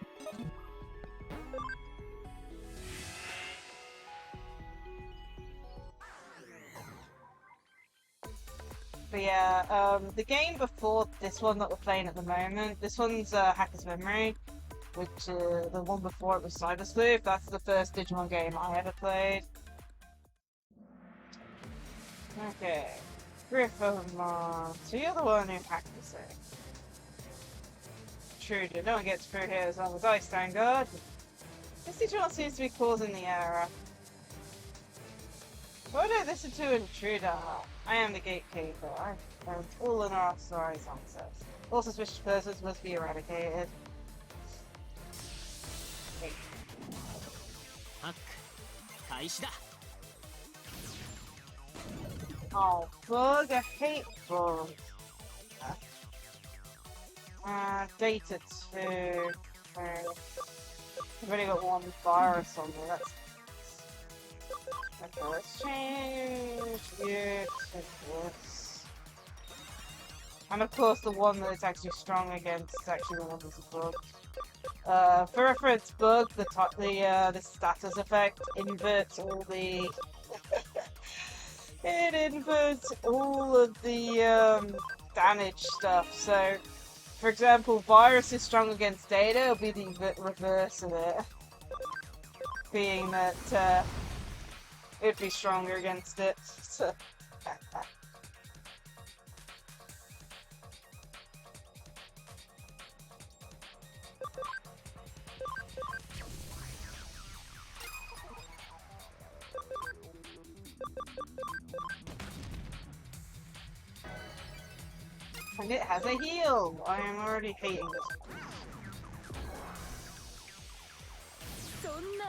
But yeah, the game before this one that we're playing at the moment, this one's Hacker's Memory, which the one before it was Cyber Sleuth. That's the first Digimon game I ever played. Okay. Griffomon. So you're the one who hacked this thing. True, dude. No one gets through here as long as I stand guard. This Digimon seems to be causing the error. Why don't listen to an intruder? I am the gatekeeper. I found all unauthorized access. All suspicious persons must be eradicated. Hey. ハック開始だ。 Oh, bug, I hate bugs. Data 2. I've only got one virus on me, that's... Okay, let's change you to this. And of course the one that it's actually strong against is actually the one that's a bug. For reference, bug, the status effect inverts all the... It inverts all of the damage stuff. So, for example, virus is strong against data, it'll be the reverse of it. Being that it'd be stronger against it. So. And it has a heal! I am already hating this. そんな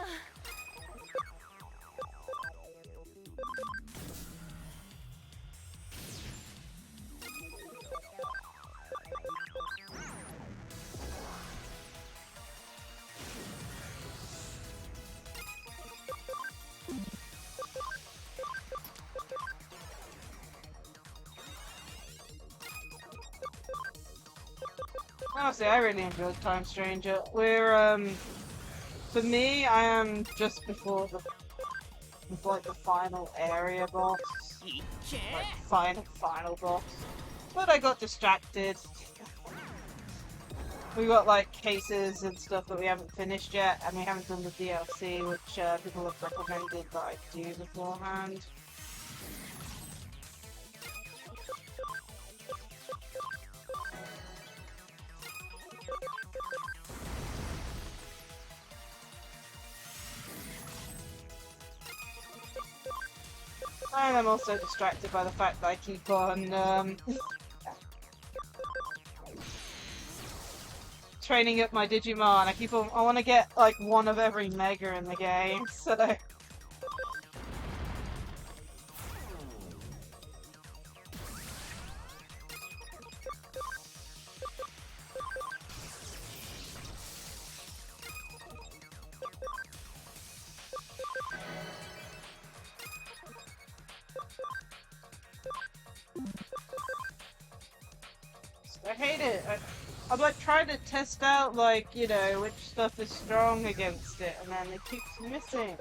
Honestly, I really enjoyed Time Stranger. For me, I am just before the final area boss. いっけ Like, final boss. But I got distracted. We got like cases and stuff that we haven't finished yet, and we haven't done the DLC, which people have recommended that I do beforehand. And I'm also distracted by the fact that I keep on training up my Digimon. I want to get like one of every mega in the game, so. I hate it. I'm like trying to test out like, you know, which stuff is strong against it, and then it keeps missing.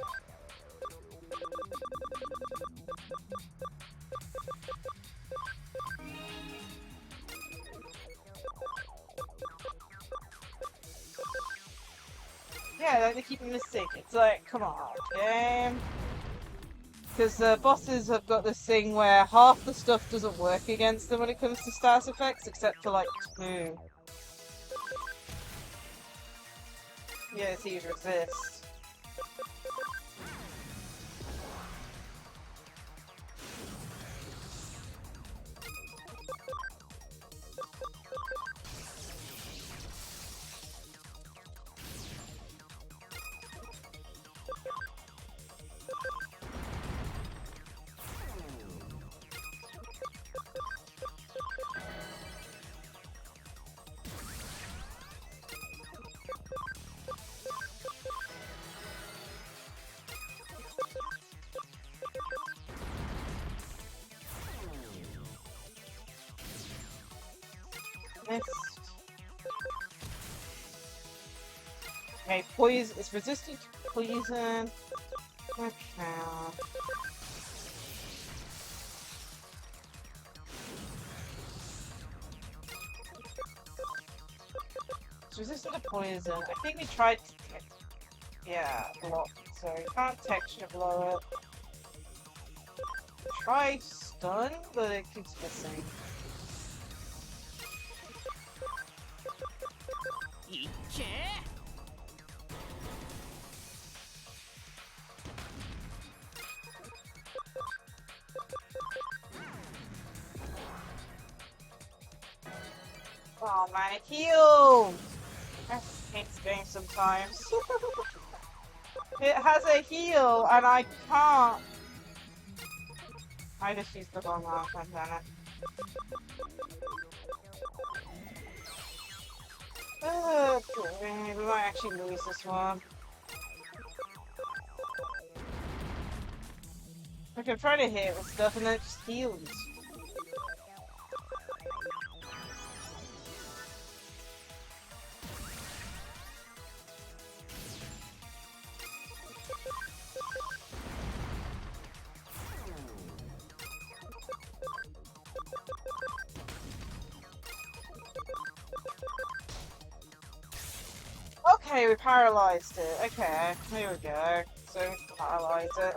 Yeah, like they keep missing. It's like, come on, game. Because bosses have got this thing where half the stuff doesn't work against them when it comes to status effects, except for like 2. Yeah, see, resist. Missed. Okay, poison. It's resistant to poison. Okay. It's resistant to poison. I think we tried to yeah, block. So we can't texture blow it. Try stun, but it keeps missing. いっけ Oh man, it healed! I hate this game sometimes. It has a heal, and I can't. I just used the wrong one, damn it. We might actually lose this one. Like, I'm trying to hit it with stuff and then it just heals. Okay, we paralyzed it. Okay, here we go. So we paralyze it.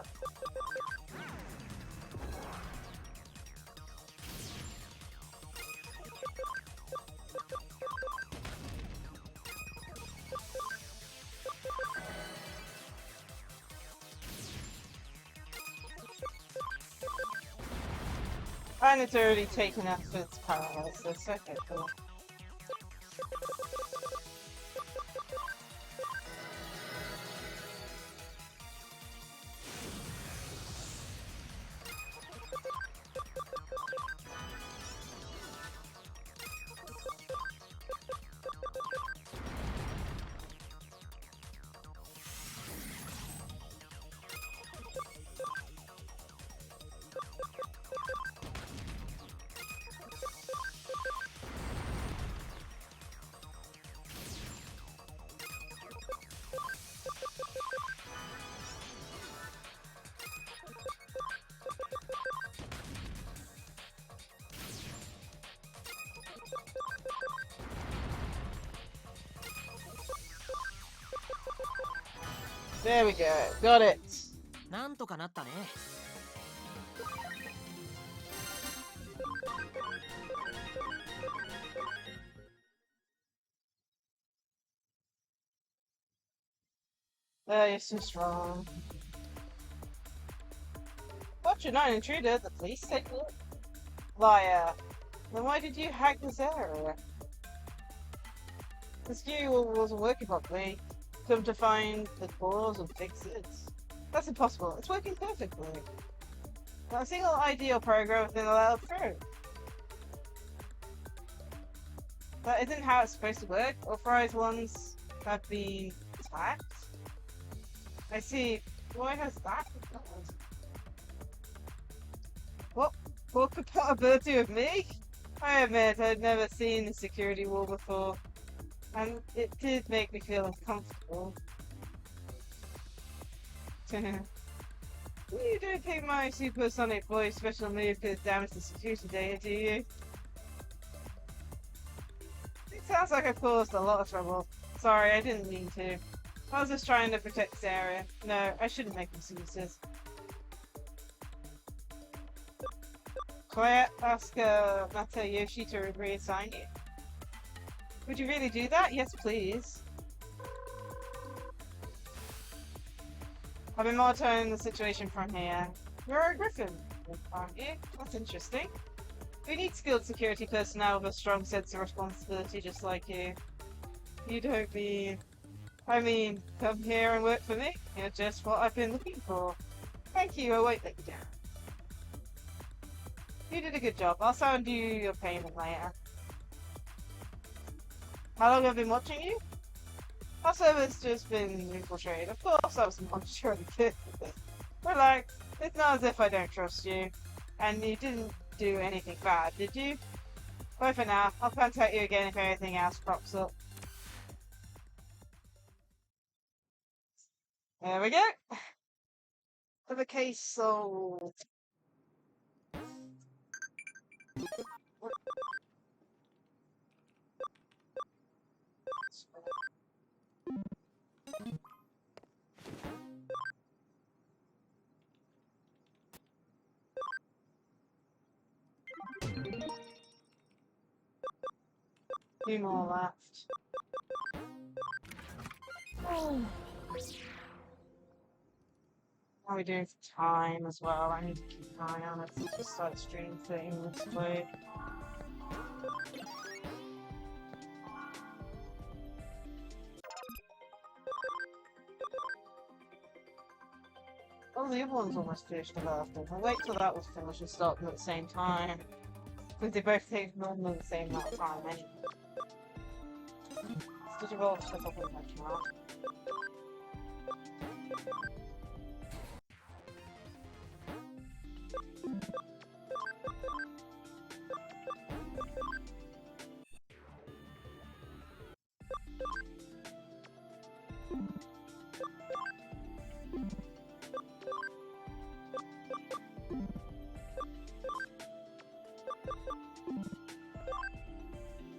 And it's already taken up its paralysis. Okay, cool. There we go. Got it. なんとかなったね。Oh, you're so strong. What, you're not an intruder? The police said you? Liar. Then why did you hack this area? This view wasn't working properly. Come to find the cause and fix it. That's impossible. It's working perfectly. Not a single idea or program has been allowed through. That isn't how it's supposed to work. Authorized ones have been attacked. I see. Why has that occurred? What compatibility with me? I admit I'd never seen the security wall before, and it did make me feel uncomfortable. You don't think my supersonic voice special move could damage the security data, do you? It sounds like I've caused a lot of trouble. Sorry, I didn't mean to. I was just trying to protect this area. No, I shouldn't make excuses. Quiet, ask Matayoshi to reassign you. Would you really do that? Yes, please. I've been monitoring the situation from here. You're a griffin, aren't you? That's interesting. We need skilled security personnel with a strong sense of responsibility just like you. You don't mean... I mean, come here and work for me. You're just what I've been looking for. Thank you, I won't let you down. You did a good job. I'll send you your payment later. How long have I been watching you? Our server's just been infiltrated. Of course I was monitoring it. Relax. It's not as if I don't trust you. And you didn't do anything bad, did you? Bye for now. I'll contact you again if anything else crops up. There we go. For the case solved. Two more left. Oh. How are we doing for time as well? I need to keep an eye on it. So just start streaming things this way. Oh, the other one's almost finished developing. I'll wait till that was finished and start them at the same time. Because they both take normally the same amount of time anyway. Did you roll stuff up in my chart?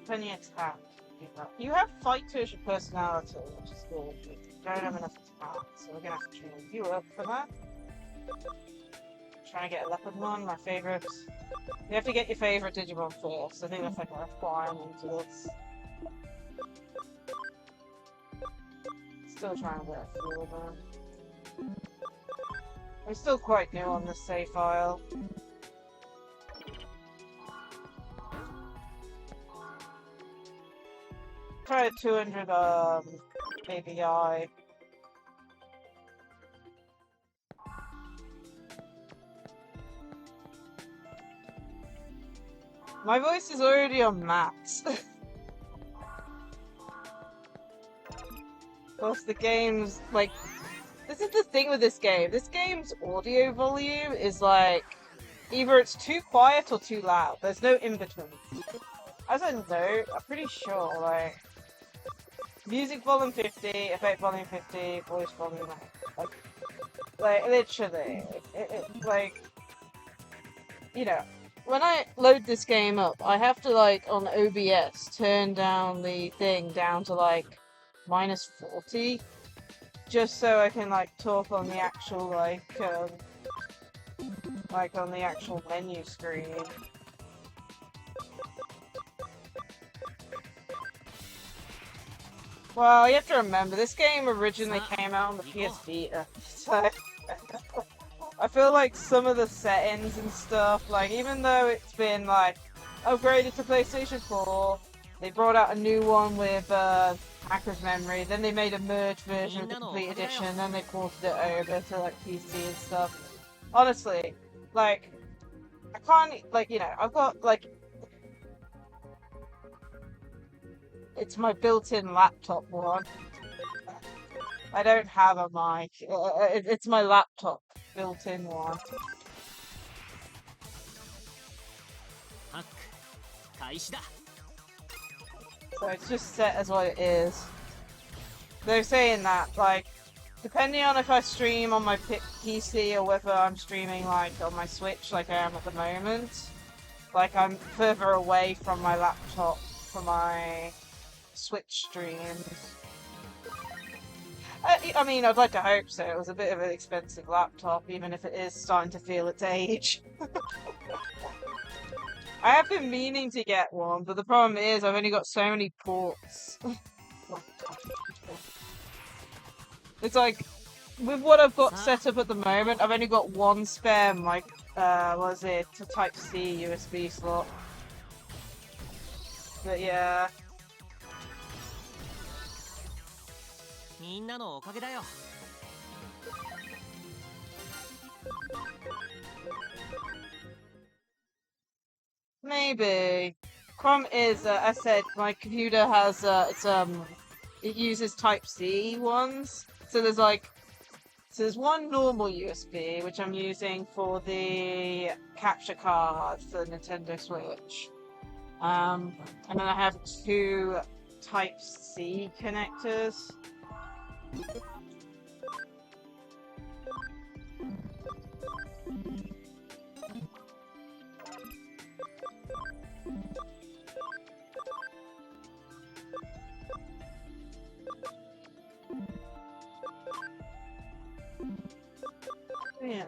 Penny attack. You have fight version personality, which is good. You don't have enough attack, so we're gonna have to train you up for that. Trying to get a leopard one, my favorites. You have to get your favorite Digimon first. I think that's like a requirement to this. Still trying to get a few of them. I'm still quite new on this save file. Try 200 ABI. My voice is already on max. Plus the game's like, this is the thing with this game. This game's audio volume is like, either it's too quiet or too loud. There's no in between. As a note, I'm pretty sure like, music volume 50, effect volume 50, voice volume like literally, like, you know, when I load this game up, I have to like on OBS turn down the thing down to like -40, just so I can like talk on the actual like on the actual menu screen. Well, you have to remember, this game originally came out on the PS Vita, so I feel like some of the settings and stuff, like, even though it's been, like, upgraded to PlayStation 4, they brought out a new one with Hacker's Memory, then they made a merged version of the Complete Edition, then they ported it over to, like, PC and stuff. Honestly, like, I can't, like, you know, I've got, like, it's my built-in laptop one. I don't have a mic. It's my laptop built-in one. ハック開始だ So it's just set as what it is. They're saying that, like, depending on if I stream on my PC or whether I'm streaming, like, on my Switch, like I am at the moment, like, I'm further away from my laptop for my Switch streams. I mean, I'd like to hope so. It was a bit of an expensive laptop, even if it is starting to feel its age. I have been meaning to get one, but the problem is I've only got so many ports. It's like, with what I've got set up at the moment, I've only got one spare, like, what is it, a Type-C USB slot. But yeah. みんなのおかげだよ Maybe. Problem is, I said my computer has it uses Type-C ones. So there's like, there's one normal USB which I'm using for the capture card for the Nintendo Switch. And then I have two Type-C connectors. Yeah.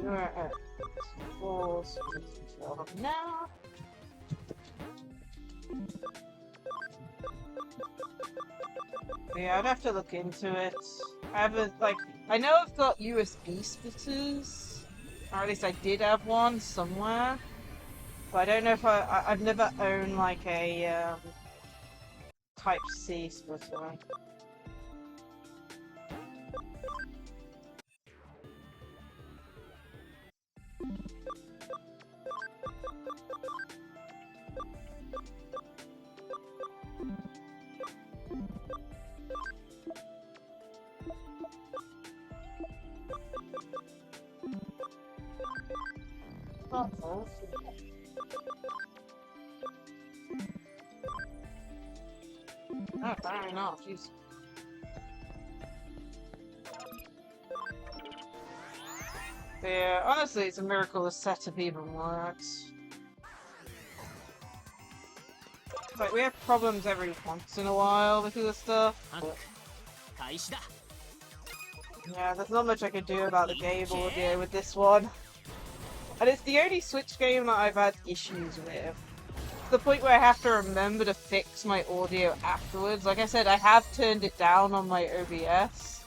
You're at full now. Yeah, I'd have to look into it. I haven't, like, I know I've got USB splitters, or at least I did have one somewhere, but I don't know if I've never owned, like, a, Type-C splitter. Oh, fair enough, jeez. Yeah, honestly, it's a miracle this setup even works. Like, we have problems every once in a while because of stuff. ハック開始だ Yeah, there's not much I can do about the game audio with this one. And it's the only Switch game that I've had issues with. To the point where I have to remember to fix my audio afterwards. Like I said, I have turned it down on my OBS.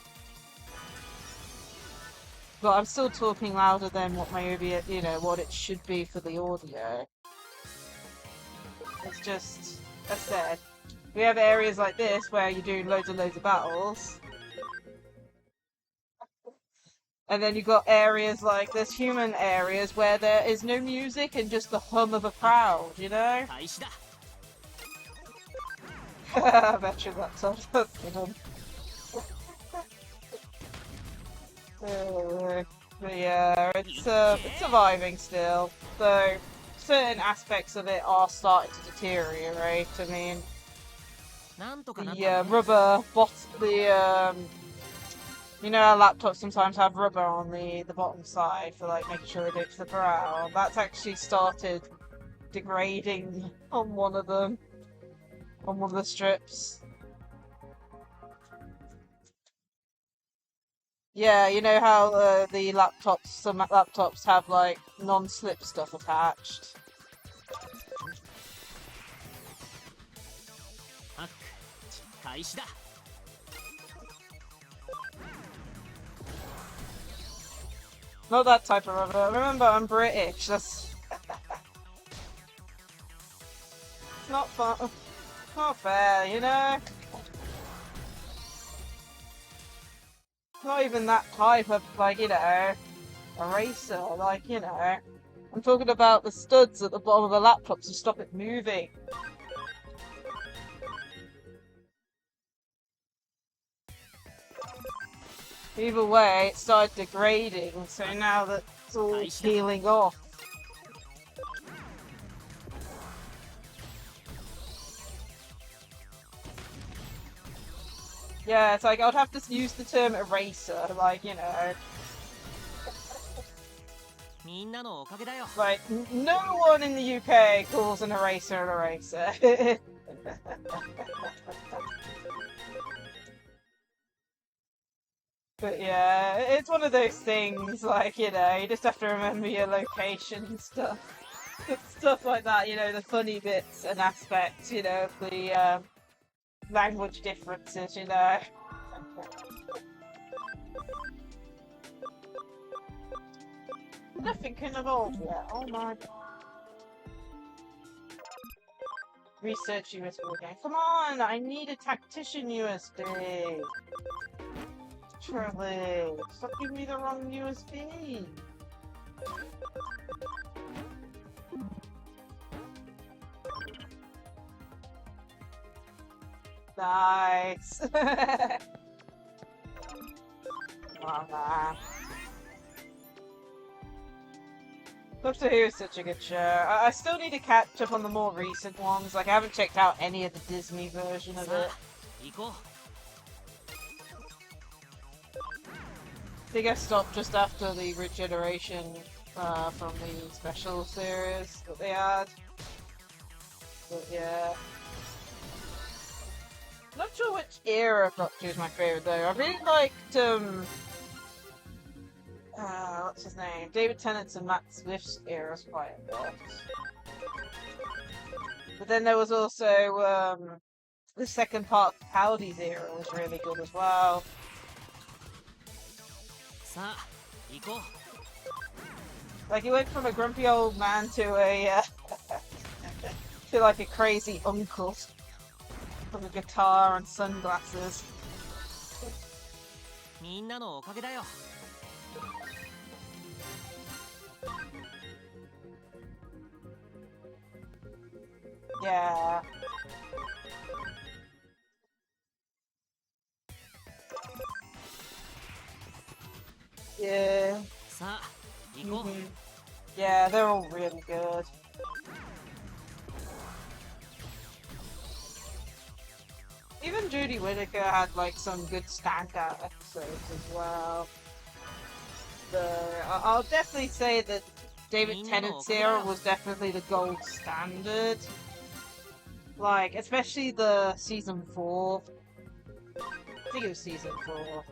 But I'm still talking louder than what my OBS, you know, what it should be for the audio. It's just, as I said, we have areas like this where you're doing loads and loads of battles. And then you've got areas like, there's human areas where there is no music and just the hum of a crowd, you know? 開始だ I bet you that's all done. But yeah, it's surviving still. Though certain aspects of it are starting to deteriorate. I mean, なんとかなった the rubber you know how laptops sometimes have rubber on the bottom side for like making sure they don't flip around. That's actually started degrading on one of them. on one of the strips. Yeah, you know how the laptops, some laptops have like non-slip stuff attached. ハック開始だ Not that type of rubber. Remember, I'm British. That's it's not fun. Not fair, you know. Not even that type of, like, you know, eraser. Like, you know, I'm talking about the studs at the bottom of the laptop to stop it moving. Either way, it started degrading, so now that's all peeling off. Yeah, it's like I'd have to use the term eraser, like, you know. みんなのおかげだよ Like, no one in the UK calls an eraser an eraser. But yeah, it's one of those things, like, you know, you just have to remember your location and stuff. Stuff like that, you know, the funny bits and aspects, you know, of the language differences, you know. Nothing can evolve yet, oh my god. Research USB again. Come on, I need a tactician USB. Charlie, stop giving me the wrong USB. Nice. Wow, man. Doctor Who is such a good show. I still need to catch up on the more recent ones. Like, I haven't checked out any of the Disney version of it. 行こ I think I stopped just after the regeneration from the special series that they had. But yeah. Not sure which era of Doctor Who is my favourite though. I really liked what's his name? David Tennant's and Matt Smith's eras quite a bit. But then there was also the second part of Capaldi's era was really good as well. さあ行こ Like he went from a grumpy old man to a to like a crazy uncle with a guitar and sunglasses. うみんなのおかげだよ Yeah. Yeah. さあ行こ Mhm. Yeah, they're all really good. Even Judy Whittaker had like some good standout episodes as well. I'll definitely say that David Tennant's era was definitely the gold standard. Like, especially the season 4. I think it was season 4.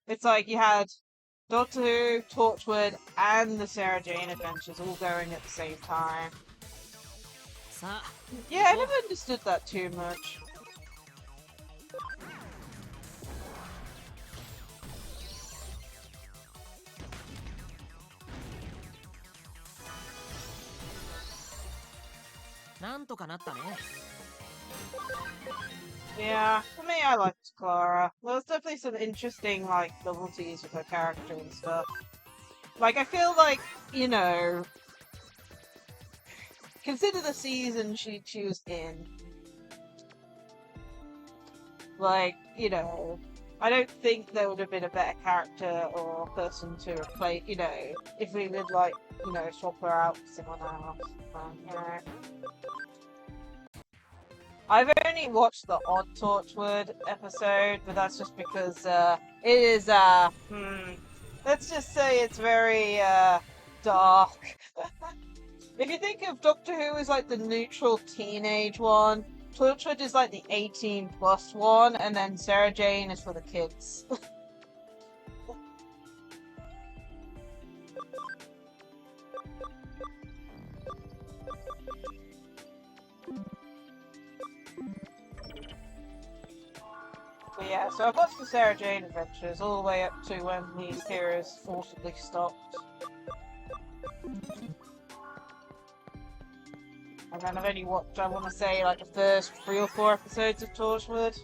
It's like you had Doctor Who, Torchwood, and the Sarah Jane Adventures all going at the same time. さあ Yeah, I never understood that too much. "なんとかなったね Yeah, for me, I liked Clara. There was definitely some interesting, like, novelties with her character and stuff. Like, I feel like, you know, consider the season she was in. Like, you know, I don't think there would have been a better character or person to replace, you know, if we would, like, you know, swap her out for someone else. You know. I've only watched the Odd Torchwood episode, but that's just because it is let's just say it's very dark. If you think of Doctor Who as like the neutral teenage one, Torchwood is like the 18+ one, and then Sarah Jane is for the kids. But yeah, so I've watched the Sarah Jane adventures all the way up to when the series forcibly stopped. And then I've only watched, I want to say, like the first 3 or 4 episodes of Torchwood.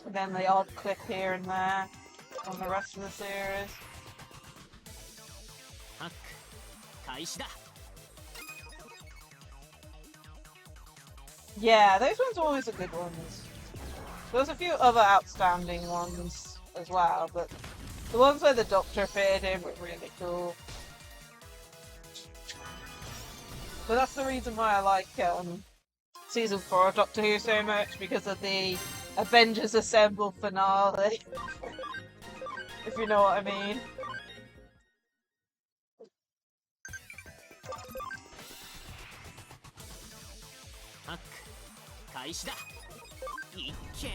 And then the odd clip here and there on the rest of the series. ハック開始だ Yeah, those ones are always the good ones. There's a few other outstanding ones as well, but the ones where the Doctor appeared in were really cool. But that's the reason why I like season 4 of Doctor Who so much, because of the Avengers Assemble finale. If you know what I mean. ハック開始だいっけー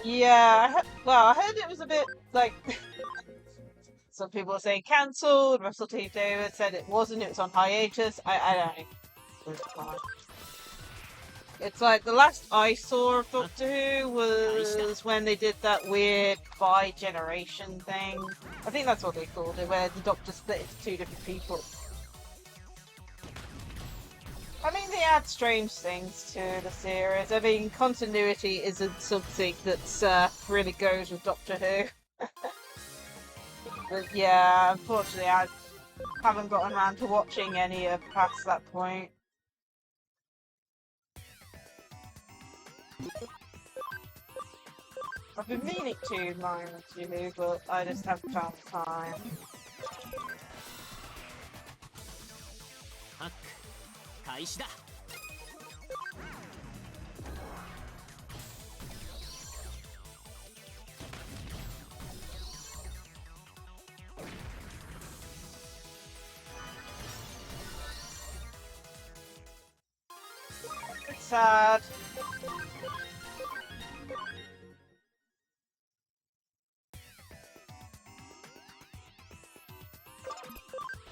Yeah, I heard it was a bit like some people were saying cancelled. Russell T David said it wasn't. It was on hiatus. I don't think it's fine. It's like the last I saw of Doctor Who was when they did that weird bi-generation thing. I think that's what they called it, where the Doctor split into 2 different people. I mean, they add strange things to the series. I mean, continuity isn't something that's really goes with Doctor Who. But yeah, unfortunately, I haven't gotten around to watching any of past that point. I've been meaning to mine to, but I just haven't found the time. ハック開始だ It's sad.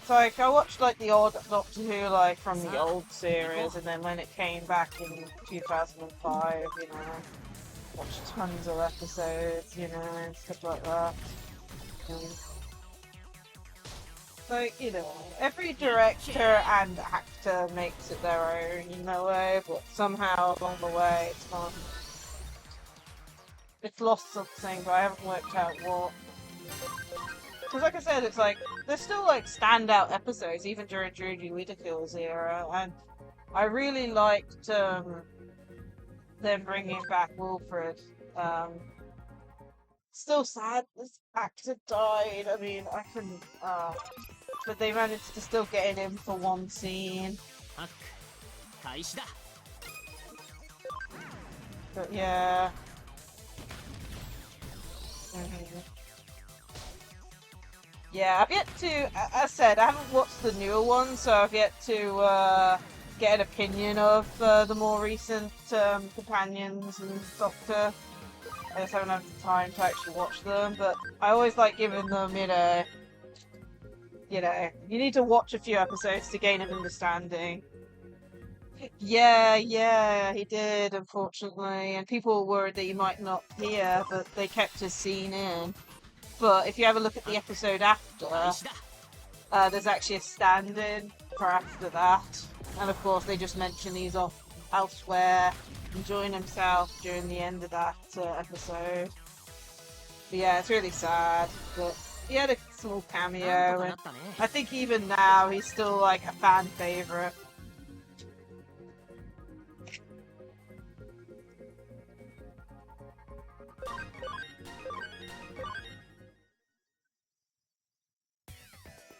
It's like, I watched like the old Doctor Who like from the old series, and then when it came back in 2005, you know, watched tons of episodes, you know, and stuff like that. Like, you know, every director and actor makes it their own in a way, but somehow along the way it's gone. It's lost something, but I haven't worked out what. Because like I said, it's like, there's still like standout episodes, even during Judy Whittaker's era, and I really liked them bringing back Wilfred. Still sad this actor died, I mean, I couldn't, but they managed to still get it in for one scene. ハック開始だ But yeah. Yeah, I've yet to, as I said, I haven't watched the newer ones, so I've yet to get an opinion of the more recent companions and Doctor. I just haven't had the time to actually watch them, but I always like giving them, you know, you need to watch a few episodes to gain an understanding. Yeah, he did, unfortunately, and people were worried that he might not hear, but they kept his scene in. But if you have a look at the episode after, 開始だ there's actually a stand-in for after that. And of course they just mention he's off elsewhere, enjoying himself during the end of that episode. But yeah, it's really sad, but he had a small なんと cameo, かな and ったね I think even now he's still like a fan favourite.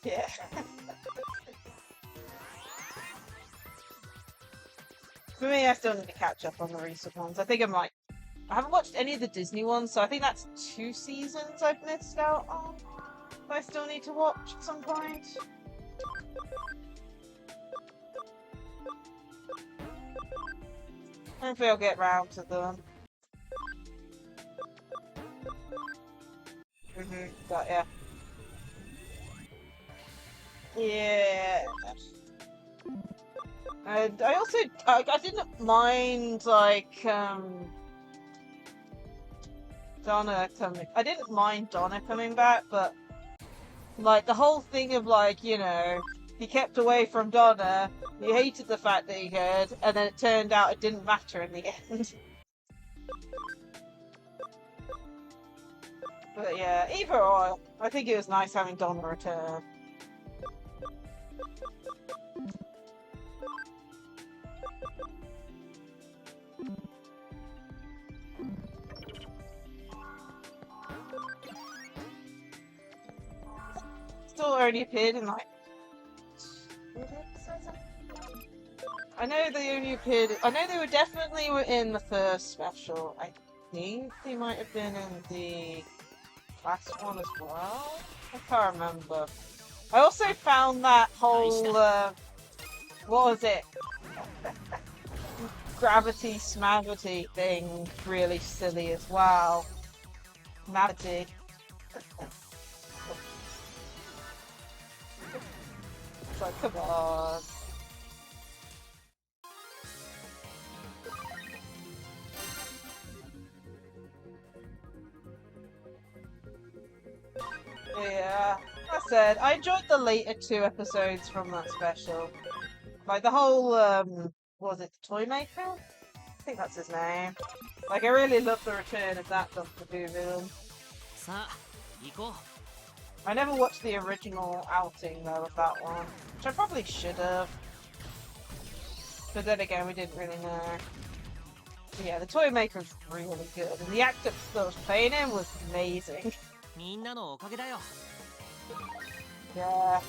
Yeah. For me, I still need to catch up on the recent ones. I think I haven't watched any of the Disney ones, so I think that's 2 seasons I've missed out on. I still need to watch at some point. Hopefully I'll get round to them. But yeah. Yeah. And I also, I didn't mind, like, Donna coming. I didn't mind Donna coming back, but, like, the whole thing of, like, you know, he kept away from Donna, he hated the fact that he could, and then it turned out it didn't matter in the end. But yeah, either or, I think it was nice having Donna return. Still only appeared in like 2 episodes. I know they only appeared. I know they were definitely in the first special. I think they might have been in the last one as well. I can't remember. I also found that whole what was it? Gravity smavity thing really silly as well. Mavity. It's like, come on. Yeah, I said, I enjoyed the later 2 episodes from that special. Like the whole, what was it, the Toy Maker? I think that's his name. Like, I really love the return of that Doctor Who villain. I never watched the original outing, though, of that one. Which I probably should have. But then again, we didn't really know. But yeah, the Toy Maker's really good. And the actor that was playing him was amazing. Yeah.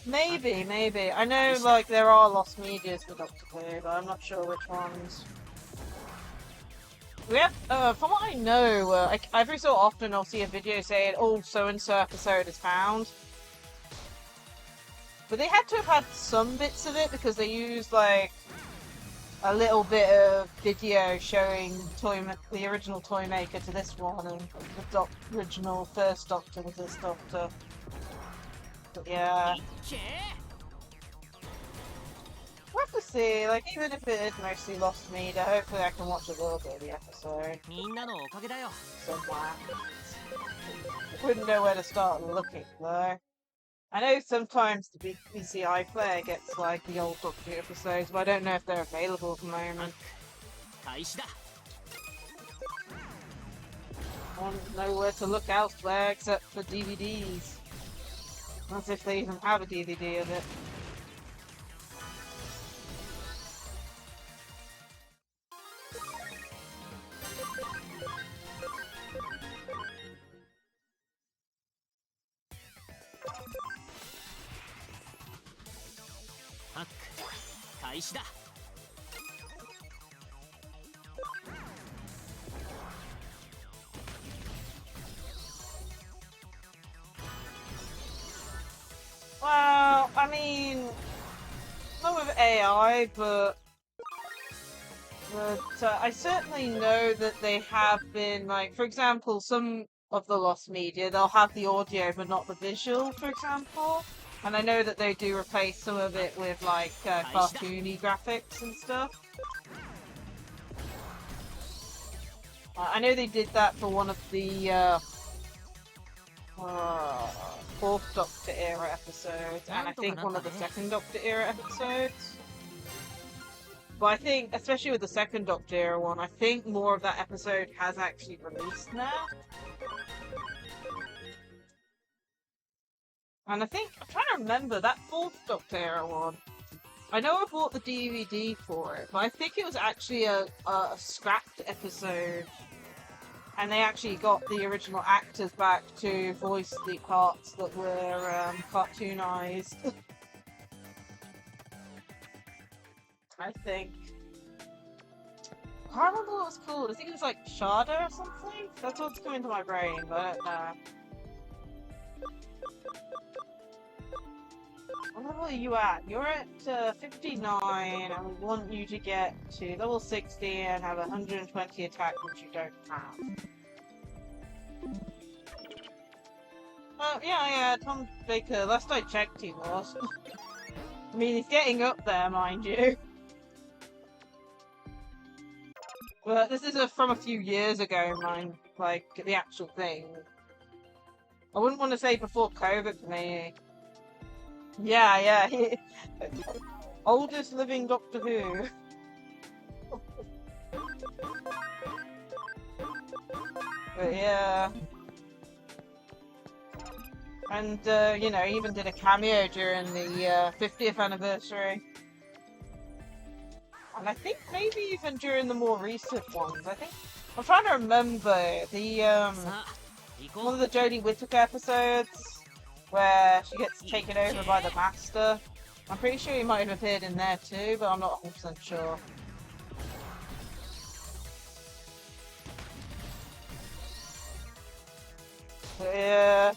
Maybe. I know, like, there are lost medias for Doctor Who, but I'm not sure which ones. We have, from what I know, like, every so often I'll see a video saying, oh, so-and-so episode is found. But they had to have had some bits of it because they used, like, a little bit of video showing the original Toy Maker to this one, and the original first Doctor with this Doctor. But yeah. We'll have to see, like, even if it is mostly lost media, hopefully I can watch a little bit of the episode. Somewhere. Wouldn't know where to start looking, though. I know sometimes the BBC iPlayer gets, like, the old Doctor Who episodes, but I don't know if they're available at the moment. I don't know where to look elsewhere except for DVDs. As if they even have a DVD of it. Well, I mean, not with AI, but I certainly know that they have been, like, for example, some of the lost media, they'll have the audio but not the visual, for example. And I know that they do replace some of it with, like, cartoony graphics and stuff. I know they did that for one of the, 4th Doctor era episodes, and I think one of the 2nd Doctor era episodes. But I think, especially with the 2nd Doctor era one, I think more of that episode has actually released now. And I think, I'm trying to remember, that 4th Doctor era one, I know I bought the DVD for it, but I think it was actually a scrapped episode. And they actually got the original actors back to voice the parts that were cartoonized. I think. I can't remember what it was called. I think it was like Sharda or something? That's what's coming to my brain, but I don't know. What level are you at? You're at 59, and we want you to get to level 60 and have 120 attack, which you don't have. Yeah, Tom Baker, last I checked he was. I mean, he's getting up there, mind you. But this is from a few years ago, mind, like, the actual thing. I wouldn't want to say before COVID for me. Yeah. Oldest living Doctor Who. But yeah. And, you know, he even did a cameo during the 50th anniversary. And I think maybe even during the more recent ones. I'm trying to remember the, one of the Jodie Whittaker episodes where she gets taken over by the Master. I'm pretty sure he might have appeared in there too, but I'm not 100% sure. But yeah.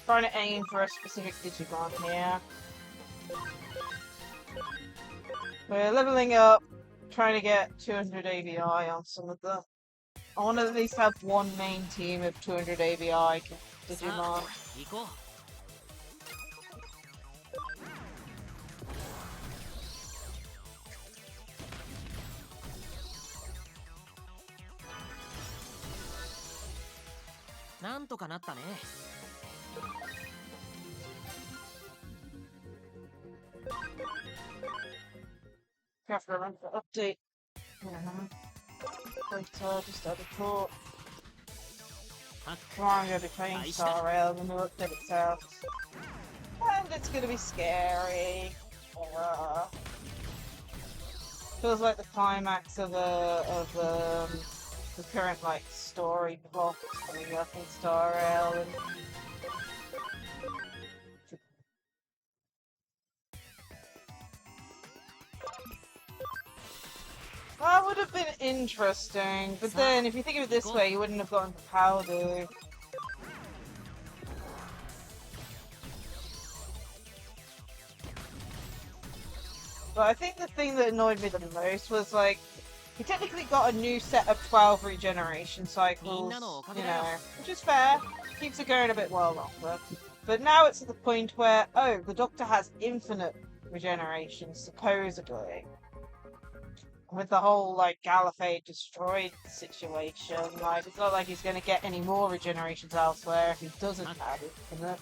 Trying to aim for a specific Digimon here. We're leveling up, trying to get 200 AVI on some of them. I want to at least have one main team of 200 AVI Digimon. You have to remember to update. Just out of thought. Tomorrow I'm going to be playing Star Rail when the update itself. And it's going to be scary. Feels like the climax of the current like story plot coming up in Star Rail. And that would have been interesting, but then if you think of it this way, you wouldn't have gotten the powder. But I think the thing that annoyed me the most was like, he technically got a new set of 12 regeneration cycles, you know, which is fair, keeps it going a bit well longer. But now it's at the point where, oh, the Doctor has infinite regeneration, supposedly. With the whole, like, Gallifrey destroyed situation, like, it's not like he's gonna get any more regenerations elsewhere if he doesn't have infinite.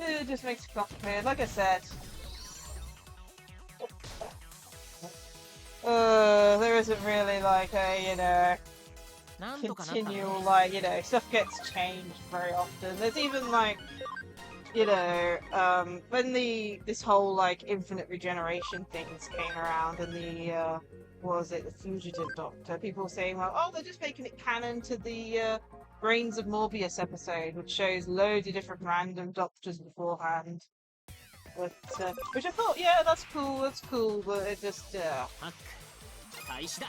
It just makes it complicated, like I said. There isn't really, like, a, you know, continual, like, you know, stuff gets changed very often. There's even, like, you know, when this whole, like, infinite regeneration things came around and the, what was it, the Fugitive Doctor, people were saying, like, oh, they're just making it canon to the, Brains of Morbius episode, which shows loads of different random doctors beforehand. But which I thought, yeah, that's cool, but it just ハック開始だ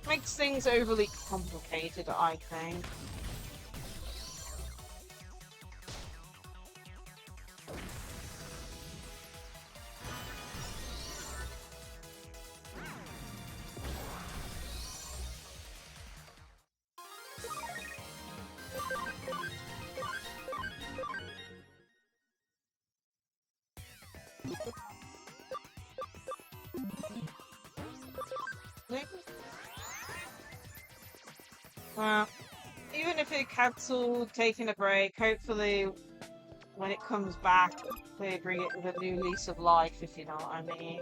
makes things overly complicated, I think. Well, even if it cancelled, taking a break, hopefully when it comes back, they bring it with a new lease of life, if you know what I mean.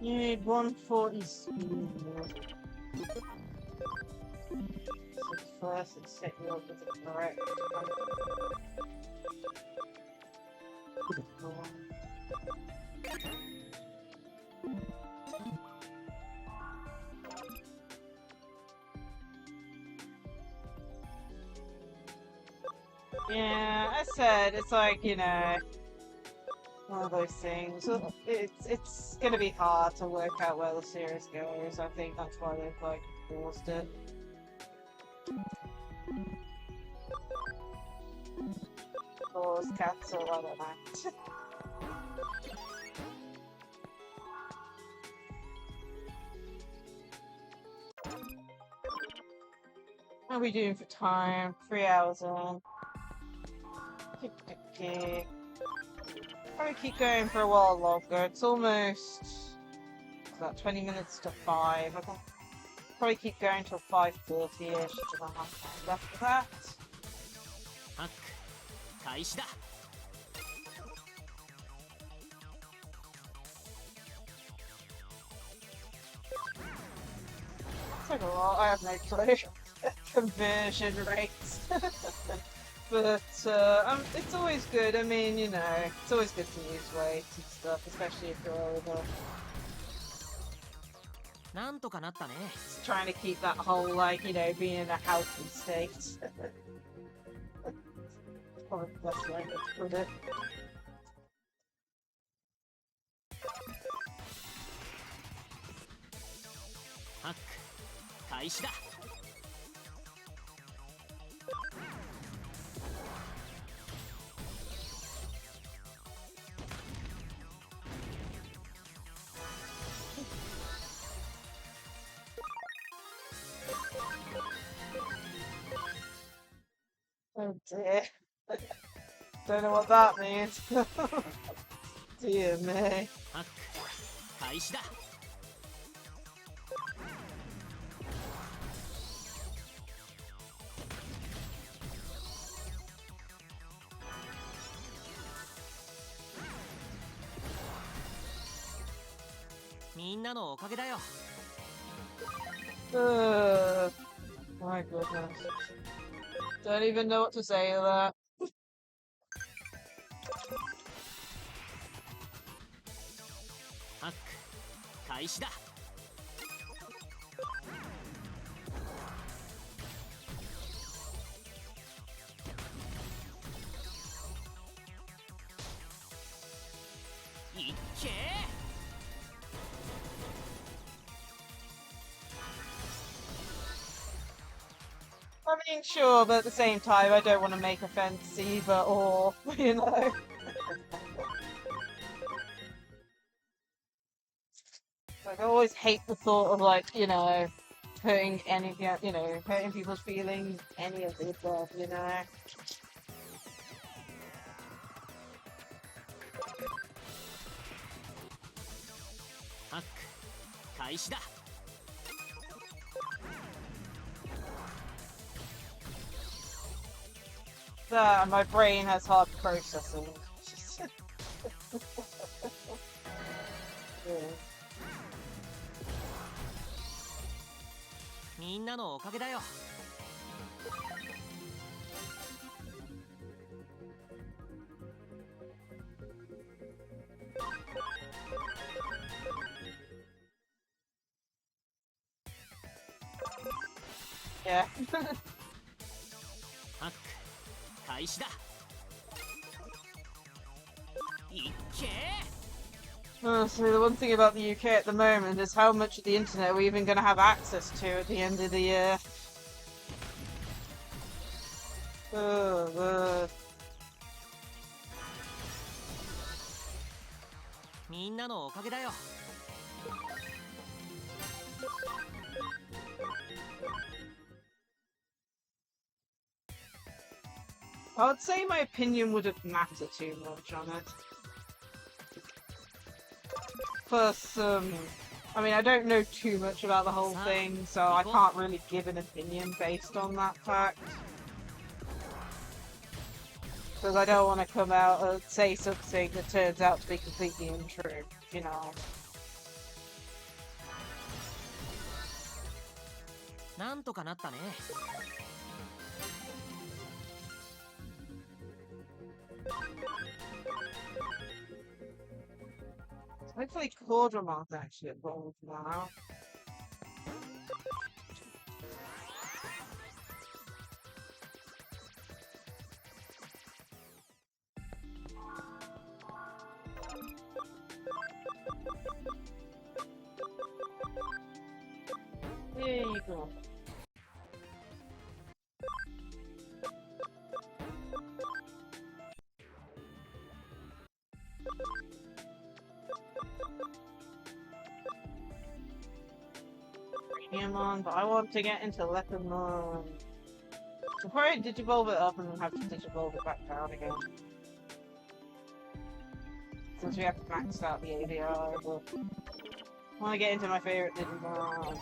You need 140 speed. So first, it's set you up with the correct. Yeah, I said it's like, you know, one of those things. It's gonna be hard to work out where the series goes. I think that's why they've like paused it. Pause, cancel, I don't know. How are we doing for time? 3 hours in. Tick. Probably keep going for a while longer. It's almost about 20 minutes to 5. I can probably keep going till 5:30ish. Till I have time left for that. ハック開始だ It's like a lot. I have no clue. Conversion rates. But it's always good. I mean, you know, it's always good to lose weight and stuff, especially if you're older. なんとかなったね Just trying to keep that whole, like, you know, being in a healthy state. Probably the best way to put it. ハック開始だ Oh dear. Don't know what that means. Dear me. ハック開始だ みんなのおかげだよ My goodness. Don't even know what to say to that. ハック開始だ いっけー I mean, sure, but at the same time, I don't want to make offense either, or, you know. Like, I always hate the thought of, like, you know, hurting any, you know, hurting people's feelings, any of the above, you know. ハック開始だ いっ My brain has hard processing. Yeah. みんなのおかげだよ。 Yeah. ハック開始だ。いっけー。 So the one thing about the UK at the moment is how much of the internet we're even going to have access to at the end of the year. Uh. みんなのおかげだよ。 I would say my opinion wouldn't matter too much on it. Plus, I mean, I don't know too much about the whole thing, so I can't really give an opinion based on that fact. Because I don't want to come out and say something that turns out to be completely untrue, you know. なんとかなったね。 Hopefully Cordramon's actually involved now. There you go. Digimon, but I want to get into Leopardmon. I'll probably digivolve it up and then have to digivolve it back down again. Since we have maxed out the AVI, but I want to get into my favorite Digimon.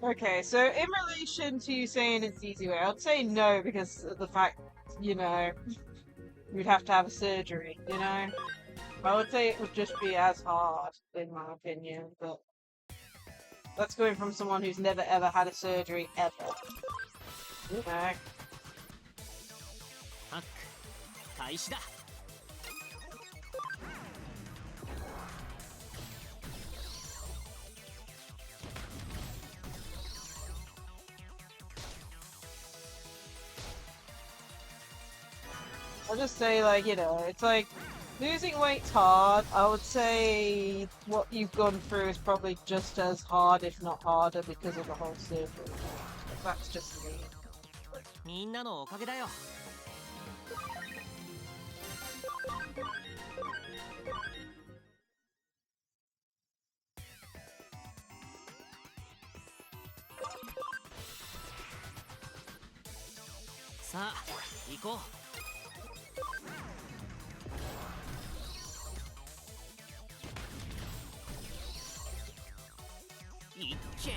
Okay, so in relation to you saying it's the easy way, I would say no because of the fact, you know, you'd have to have a surgery, you know? I would say it would just be as hard, in my opinion, but that's going from someone who's never ever had a surgery ever. You know? ハック開始だ。 I'll just say, like, you know, it's like, losing weight's hard. I would say what you've gone through is probably just as hard, if not harder, because of the whole surgery. That's just me. みんなのおかげだよ。 さあ、行こう。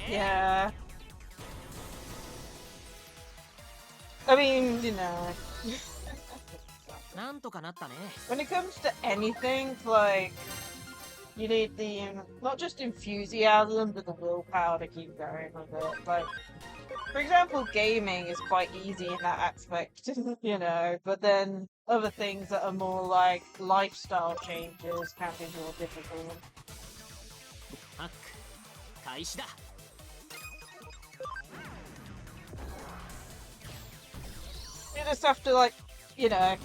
Yeah. I mean, you know. なんとかなったね。 When it comes to anything, like, you need the, not just enthusiasm, but the willpower to keep going with it. Like, for example, gaming is quite easy in that aspect, you know, but then other things that are more like lifestyle changes can be more difficult. ハック開始だ。 You just have to, like, you know,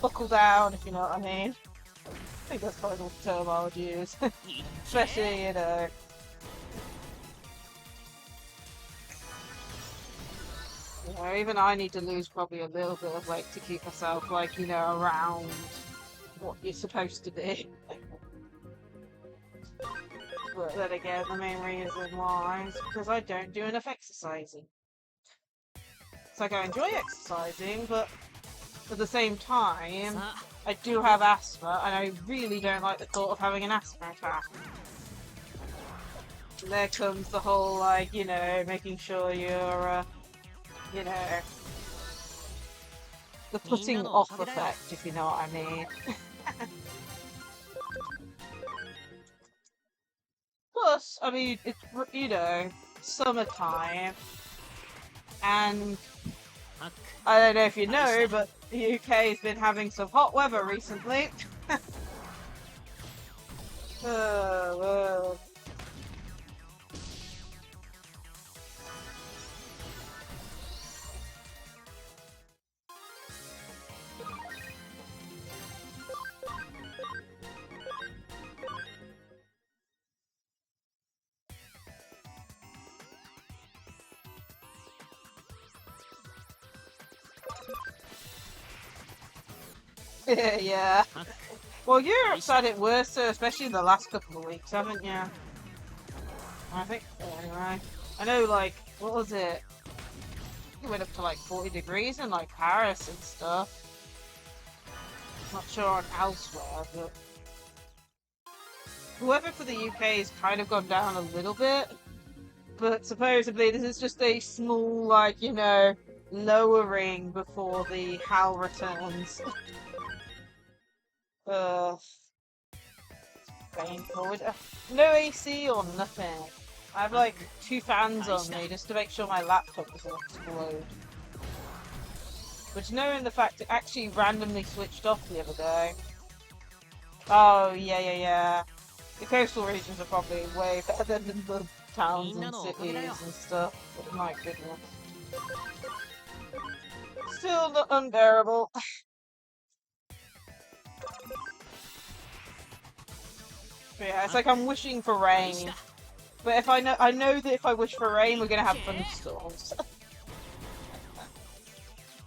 buckle down, if you know what I mean. think that's probably the term I would use. いっけ Especially, you know. You know, even I need to lose probably a little bit of weight to keep myself, like, you know, around what you're supposed to be. But then again, the main reason why is because I don't do enough exercising. It's like I enjoy exercising, but at the same time, さあ I do have asthma, and I really don't like the thought of having an asthma attack. And there comes the whole, like, you know, making sure you're, you know, the putting off effect, if you know what I mean. Plus, I mean, it's, you know, summertime, and ハック I don't know if you know, but the UK has been having some hot weather recently. Well. Yeah. ハック Well, Europe's had it worse, so especially in the last couple of weeks, haven't you? I think so, anyway. I know, like, what was it? It went up to like 40 degrees in like Paris and stuff. Not sure on elsewhere, but the weather for the UK has kind of gone down a little bit. But supposedly this is just a small, like, you know, lowering before the howl returns. Painful. No AC or nothing. I have like 2 fans on me just to make sure my laptop doesn't explode. Which, knowing the fact it actually randomly switched off the other day. Oh, yeah. The coastal regions are probably way better than the towns and cities and stuff. But my goodness. Still not unbearable. But yeah, it's like I'm wishing for rain. But if I know that if I wish for rain, we're gonna have thunderstorms.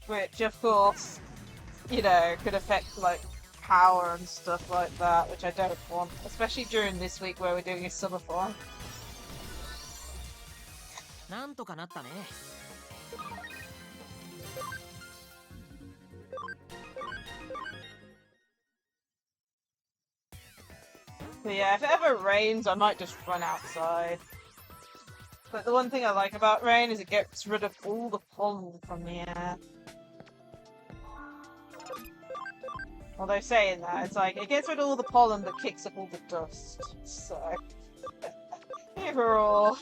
Which, of course, you know, could affect like power and stuff like that, which I don't want, especially during this week where we're doing a subathon. なんとかなったね But yeah, if it ever rains, I might just run outside. But the one thing I like about rain is it gets rid of all the pollen from the air. Although saying that, it's like, it gets rid of all the pollen but kicks up all the dust. So, overall.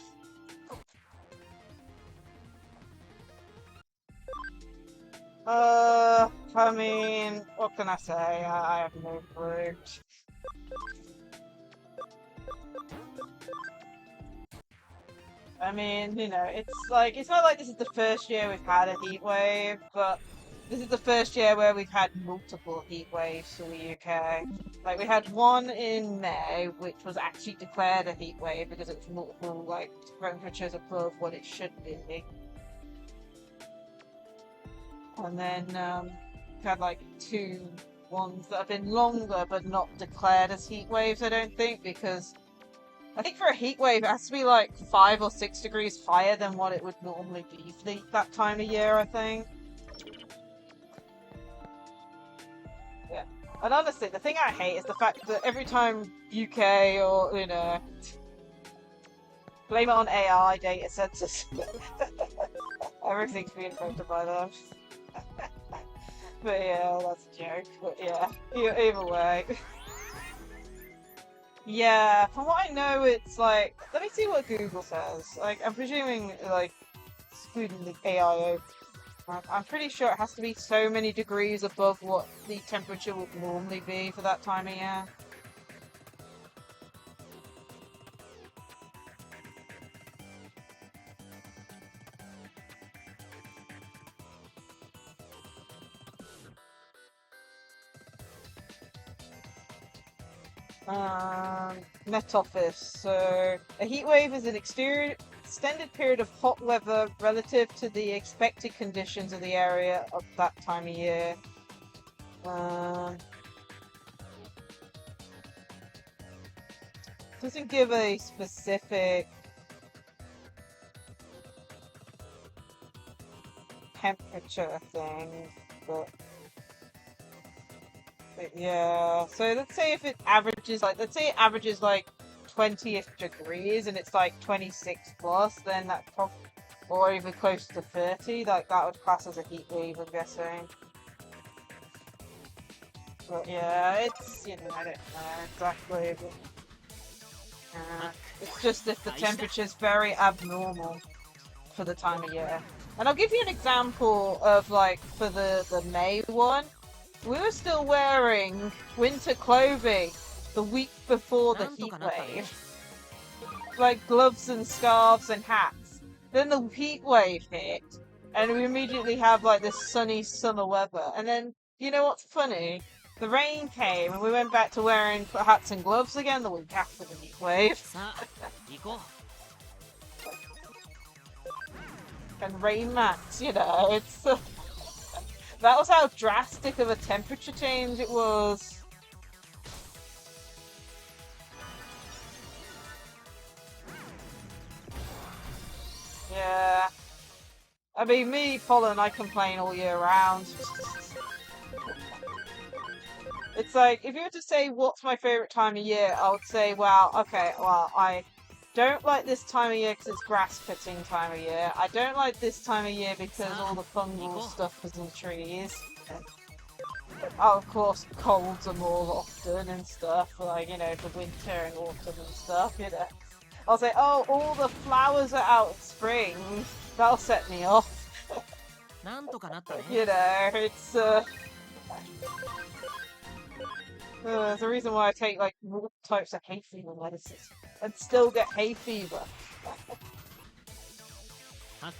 I mean, what can I say? I have no clue. I mean, you know, it's like, it's not like this is the first year we've had a heat wave, but this is the first year where we've had multiple heat waves in the UK. Like, we had one in May, which was actually declared a heat wave because it was multiple, like, temperatures above what it should be. And then, we've had, like, 2 ones that have been longer but not declared as heat waves, I don't think, because I think for a heat wave it has to be like 5 or 6 degrees higher than what it would normally be for that time of year, I think. Yeah. And honestly, the thing I hate is the fact that every time UK or, you know, blame it on AI data centers. Everything's being affected by them. But yeah, that's a joke. But yeah, either way. Yeah, from what I know, it's like, let me see what Google says. Like, I'm presuming, like, excluding the AI, I'm pretty sure it has to be so many degrees above what the temperature would normally be for that time of year. Net Office. So, a heat wave is an extended period of hot weather relative to the expected conditions of the area of that time of year. Doesn't give a specific temperature thing, but yeah. So let's say if it averages let's say it averages like 20-ish degrees and it's like 26 plus, then that or even close to 30, like that would class as a heat wave, I'm guessing. But yeah, it's, I don't know exactly, but it's just if the temperature's very abnormal for the time of year. And I'll give you an example of, like, for the May one, we were still wearing winter clothing the week before the heat wave. Like gloves and scarves and hats. Then the heat wave hit, and we immediately have like this sunny summer weather. And then, you know what's funny? The rain came, and we went back to wearing hats and gloves again the week after the heat wave. And rain mats, it's... that was how drastic of a temperature change it was. Yeah. I mean, me, Pollen, I complain all year round. It's like, if you were to say what's my favourite time of year, I would say, I don't like this time of year because it's grass cutting time of year. I don't like this time of year because all the fungal stuff is in trees. Oh, of course, colds are more often and stuff, like, for winter and autumn and stuff, I'll say, oh, all the flowers are out in spring. That'll set me off. It's, there's a reason why I take, like, all types of hay fever medicines and still get hay fever. But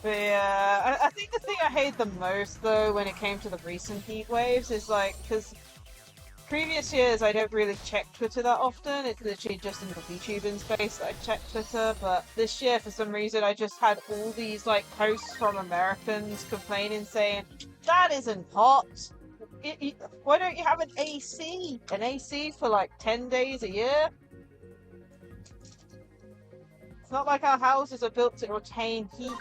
yeah, I think the thing I hate the most, though, when it came to the recent heat waves is, like, because previous years I don't really check Twitter that often. It's literally just in the VTubing space that I check Twitter. But this year, for some reason, I just had all these, like, posts from Americans complaining, saying, that isn't hot. Why don't you have an AC? An AC for, like, 10 days a year? It's not like our houses are built to retain heat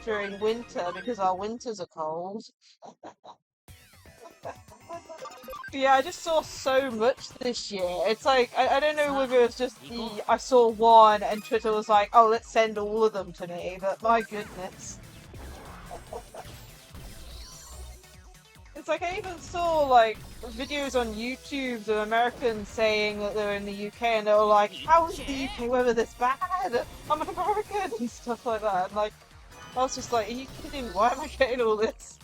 during winter because our winters are cold. Yeah, I just saw so much this year. It's like, I don't know whether it was just I saw one and Twitter was like, oh, let's send all of them to me, but my goodness. It's like, I even saw, like, videos on YouTube of Americans saying that they were in the UK and they were like, how is the UK weather this bad? I'm an American and stuff like that. And, like, I was just like, are you kidding? Why am I getting all this?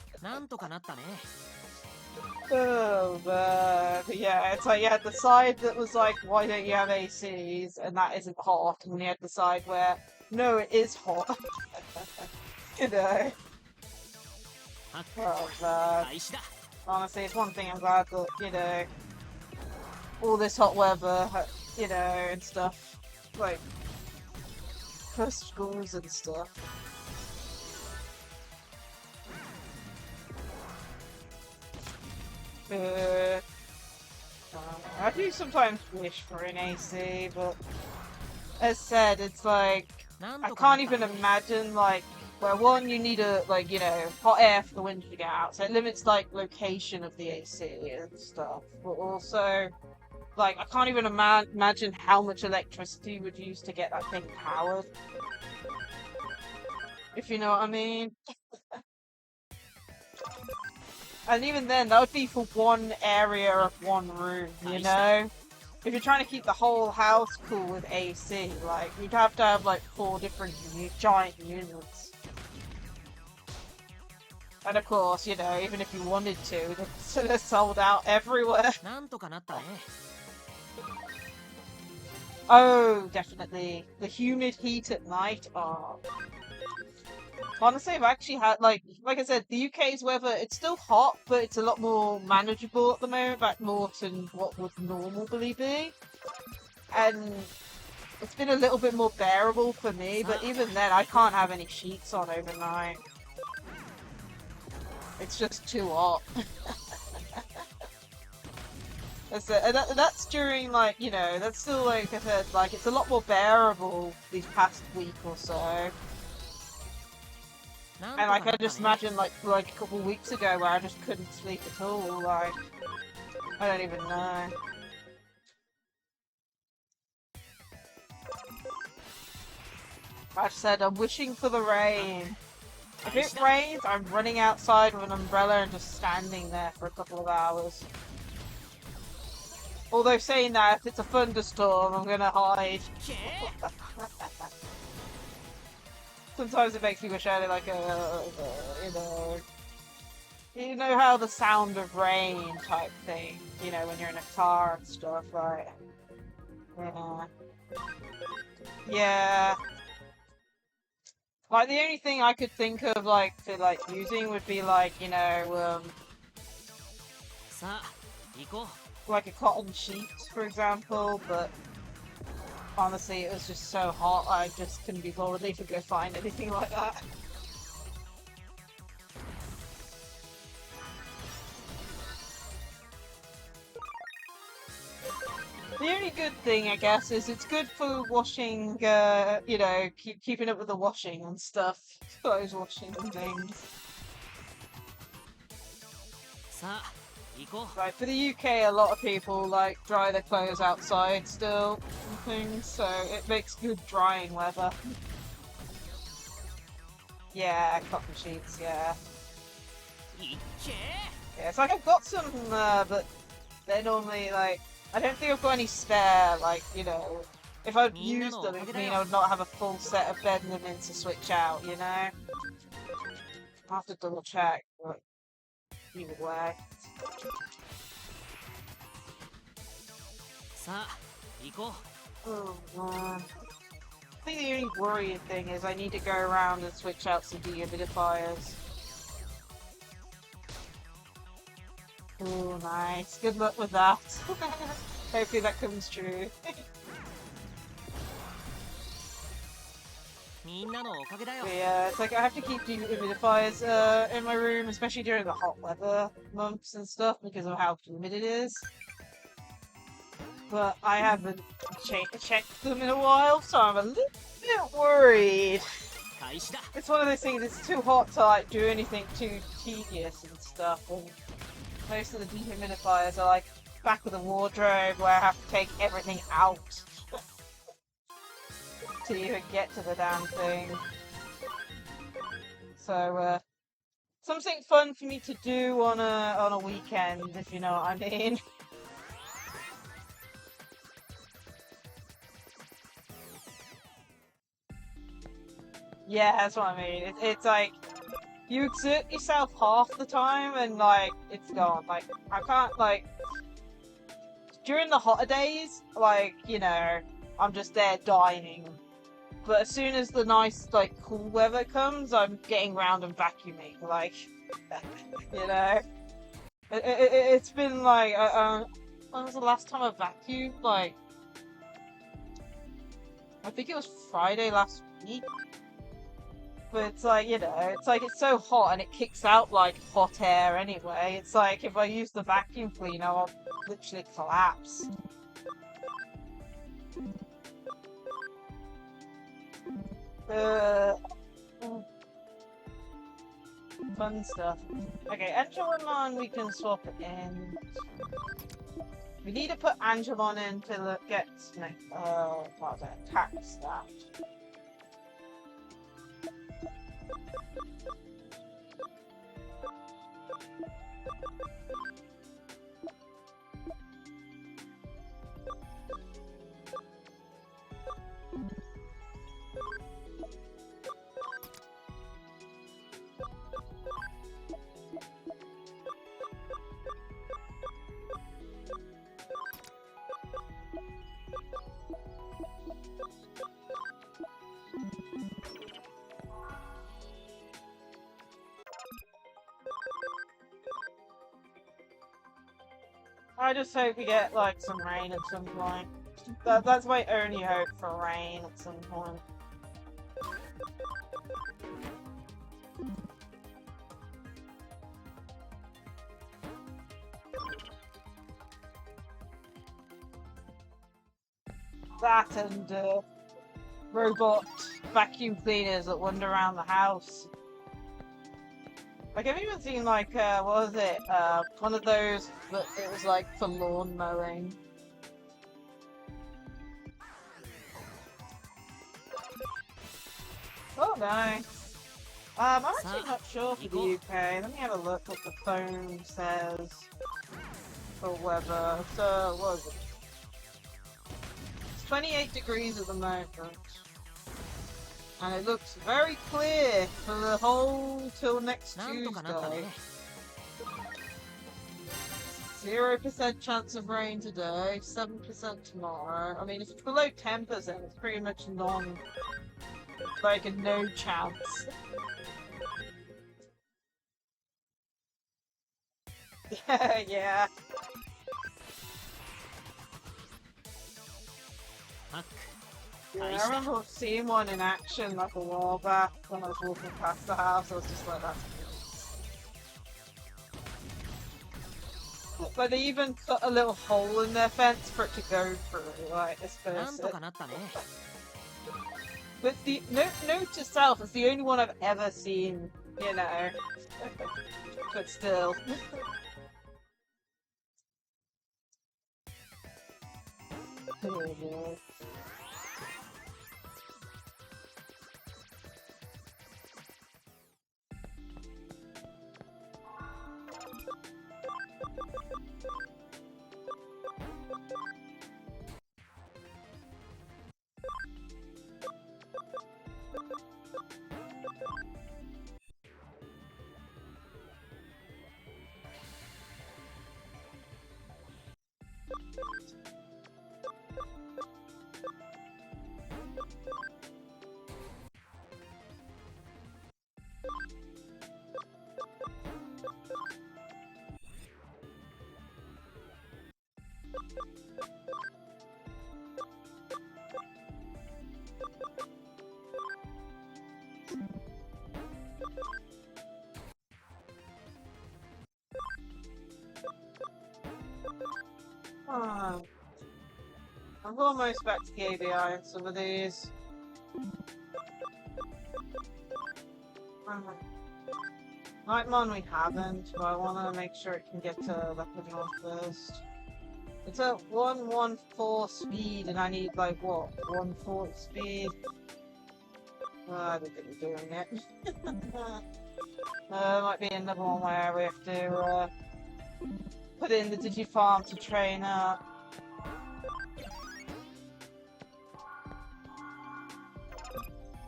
Oh, man. Yeah, it's like you had the side that was like, why don't you have ACs? And that isn't hot. And then you had the side where, no, it is hot. Oh, man. Honestly, it's one thing I'm glad that, all this hot weather, and stuff. Like, for schools and stuff. I do sometimes wish for an AC, but as said, it's like, I can't even imagine, like, where one, you need hot air for the winter to get out, so it limits, like, location of the AC and stuff, but also, like, I can't even imagine how much electricity you would use to get that thing powered. If you know what I mean. And even then, that would be for one area of one room, If you're trying to keep the whole house cool with AC, like, you'd have to have, like, 4 different giant units. And of course, even if you wanted to, they're sold out everywhere. Oh, definitely. The humid heat at night, Honestly, I've actually had like I said, the UK's weather, it's still hot, but it's a lot more manageable at the moment, back more to what would normally be. And it's been a little bit more bearable for me, but even then I can't have any sheets on overnight. It's just too hot. That's it. And that's during, like, you know, that's still, like I said, like, it's a lot more bearable these past week or so. And, like, I just imagine, like a couple weeks ago where I just couldn't sleep at all, like, I don't even know. I just said, I'm wishing for the rain. If it rains, I'm running outside with an umbrella and just standing there for a couple of hours. Although saying that, if it's a thunderstorm, I'm gonna hide. Sometimes it makes me wish I had like you know how the sound of rain type thing, you know, when you're in a car and stuff, right? Yeah. Yeah. Like, the only thing I could think of, like, for, like, using would be, like, you know, like a cotton sheet, for example, but honestly, it was just so hot, I just couldn't be bothered to go find anything like that. The only good thing, I guess, is it's good for washing, you know, keeping up with the washing and stuff. Clothes washing and things. Right, for the UK, a lot of people, like, dry their clothes outside still and things, so it makes good drying weather. Yeah, cotton sheets, yeah. Yeah, it's like I've got some, but they're normally, like, I don't think I've got any spare, like, you know, if I'd used them, it would mean I would not have a full set of bed linen to switch out, you know? I'll have to double check, but either way. Oh, man. I think the only worrying thing is I need to go around and switch out some dehumidifiers. Oh, nice. Good luck with that. Hopefully that comes true. But yeah, it's like I have to keep dehumidifiers in my room, especially during the hot weather months and stuff, because of how humid it is. But I haven't checked them in a while, so I'm a little bit worried. It's one of those things, it's too hot to like do anything too tedious and stuff, and most of the dehumidifiers are like back of the wardrobe where I have to take everything out to even get to the damn thing. So, something fun for me to do on a weekend, if you know what I mean. Yeah, that's what I mean. It's like, you exert yourself half the time and, like, it's gone. Like, I can't, like, during the hotter days, like, you know, I'm just there dining. But as soon as the nice, like, cool weather comes, I'm getting round and vacuuming, like, you know? It's been, like, when was the last time I vacuumed? Like, I think it was Friday last week. But it's like, you know, it's like it's so hot and it kicks out like hot air anyway. It's like if I use the vacuum cleaner, I'll literally collapse. Fun stuff. Okay, Angelomon we can swap it in. We need to put Angelomon in to get what was it? Attack stat. I just hope we get like some rain at some point. That's my only hope for rain at some point. That and robot vacuum cleaners that wander around the house. Like, have you even seen like what was it? One of those that it was like for lawn mowing. Oh nice. I'm actually not sure for the UK. Let me have a look what the phone says for weather. So what was it? It's 28 degrees at the moment. And it looks very clear for the whole till next Tuesday. 0% chance of rain today, 7% tomorrow. I mean, if it's below 10%, it's pretty much like a no chance. Yeah. Yeah, I remember seeing one in action like a while back when I was walking past the house. I was just like, that's cool. But they even cut a little hole in their fence for it to go through, like, disperse it. But the note to self is the only one I've ever seen, you know. But still. Oh, I'm almost back to the ABI in some of these. Nightmon we haven't, but I want to make sure it can get to Leopardon first. It's at 114 speed, and I need like what? 140 speed? I don't think we're doing it. Might be another one where we have to put in the Digifarm to train up.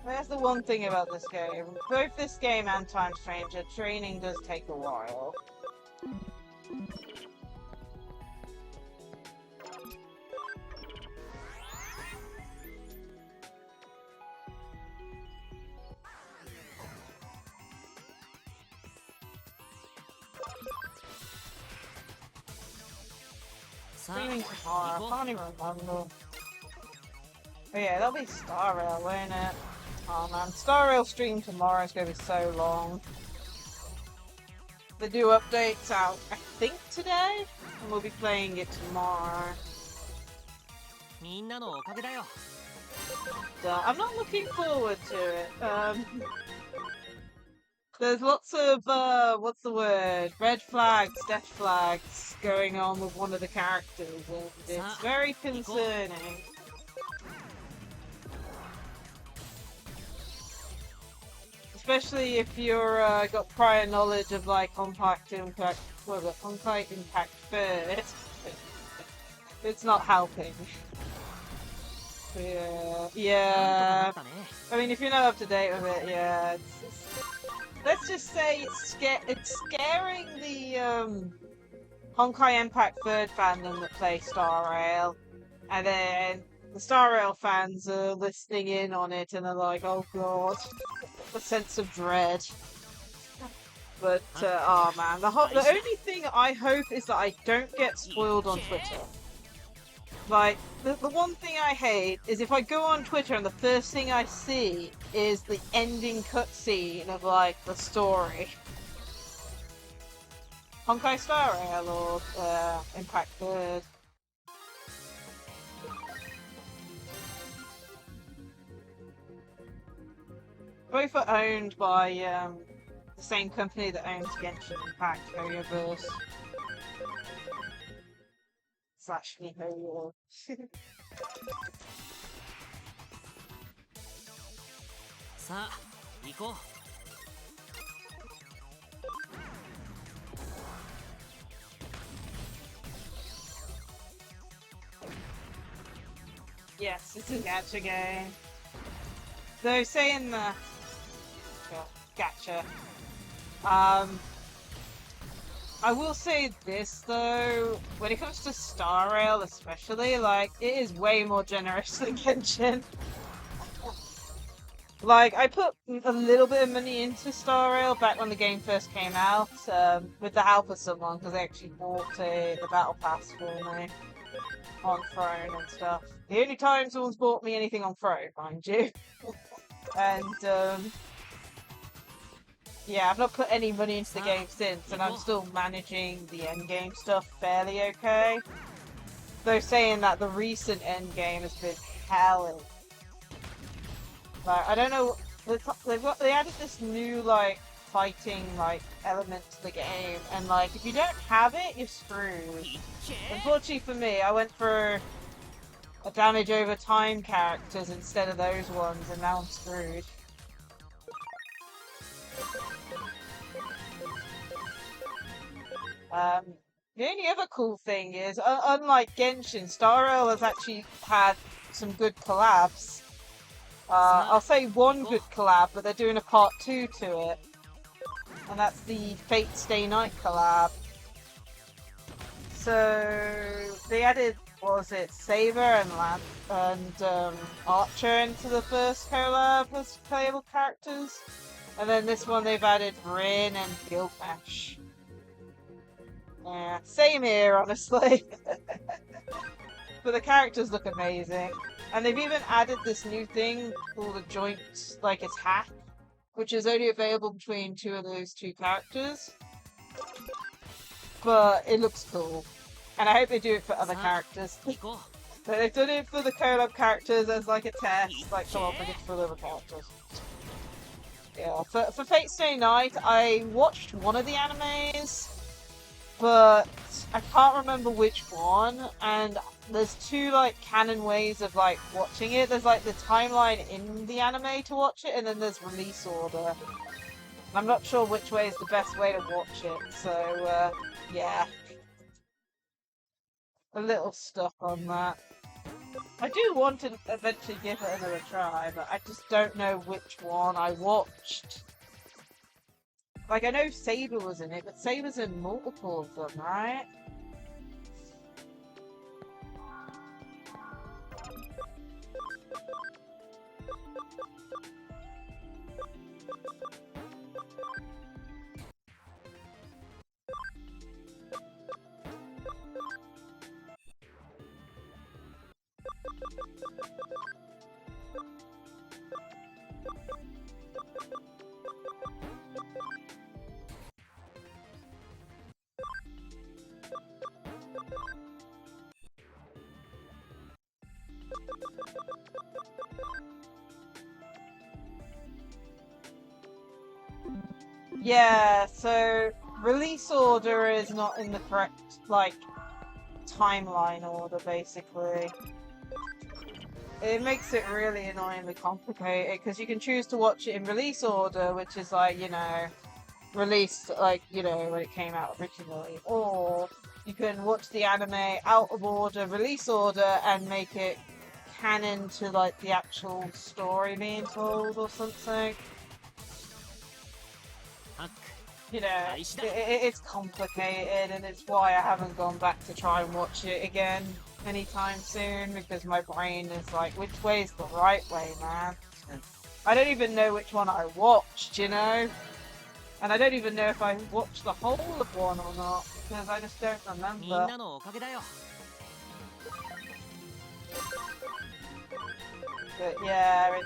That's the one thing about this game. Both this game and Time Stranger, training does take a while. Streaming tomorrow, I can't even remember. Oh yeah, that'll be Star Rail, won't it? Oh man, Star Rail stream tomorrow is going to be so long. The new update's out, I think, today? And we'll be playing it tomorrow. I'm not looking forward to it. There's lots of, what's the word? Red flags, death flags going on with one of the characters, and it's very concerning. Especially if you're got prior knowledge of like Honkai Impact first. It's not helping. Yeah. I mean, if you're not up to date with it, yeah. Let's just say it's scaring the Honkai Impact third fandom that play Star Rail, and then the Star Rail fans are listening in on it and they're like, oh god, a sense of dread. But oh man, the only thing I hope is that I don't get spoiled on Twitter. Like the one thing I hate is if I go on Twitter and the first thing I see is the ending cutscene of like the story. Honkai Star Rail or Impact Third. Both are owned by the same company that owns Genshin Impact, Hoyoverse. / MiHoYo. さあ行こう Yes, it's a gacha game. Though saying the gacha. I will say this though, when it comes to Star Rail especially, like, it is way more generous than Genshin. Like, I put a little bit of money into Star Rail back when the game first came out, with the help of someone, because they actually bought the Battle Pass for me on Throne and stuff. The only time someone's bought me anything on Throne, mind you. And, yeah, I've not put any money into the game since, and I'm still managing the endgame stuff fairly okay. Though saying that, the recent endgame has been hellish. Like, I don't know, they added this new, like, fighting, like, element to the game, and, like, if you don't have it, you're screwed. Unfortunately for me, I went for a damage over time characters instead of those ones, and now I'm screwed. The only other cool thing is, unlike Genshin, Star Rail has actually had some good collabs. I'll say one good collab, but they're doing a part 2 to it. And that's the Fate Stay Night collab. So, they added, what was it, Saber and Archer into the first collab as playable characters. And then this one they've added Rin and Gilgamesh. Yeah, same here, honestly. But the characters look amazing. And they've even added this new thing called a joint, like it's hack, which is only available between two of those two characters. But it looks cool. And I hope they do it for other characters. But they've done it for the collab characters as like a test, like come up with it for the other characters. Yeah, for Fate Stay Night, I watched one of the animes, but I can't remember which one, and there's two, like, canon ways of, like, watching it. There's, like, the timeline in the anime to watch it, and then there's release order. I'm not sure which way is the best way to watch it, so, yeah. A little stuck on that. I do want to eventually give it another try, but I just don't know which one I watched. Like, I know Saber was in it, but Saber's in multiple of them, right? Yeah, so release order is not in the correct, like, timeline order, basically. It makes it really annoyingly complicated, because you can choose to watch it in release order, which is like, you know, released, like, you know, when it came out originally. Or you can watch the anime out of order, release order, and make it canon to, like, the actual story being told or something. You know, it's complicated, and it's why I haven't gone back to try and watch it again anytime soon, because my brain is like, which way is the right way, man? I don't even know which one I watched, you know? And I don't even know if I watched the whole of one or not, because I just don't みん remember. なのおかげだよ But yeah,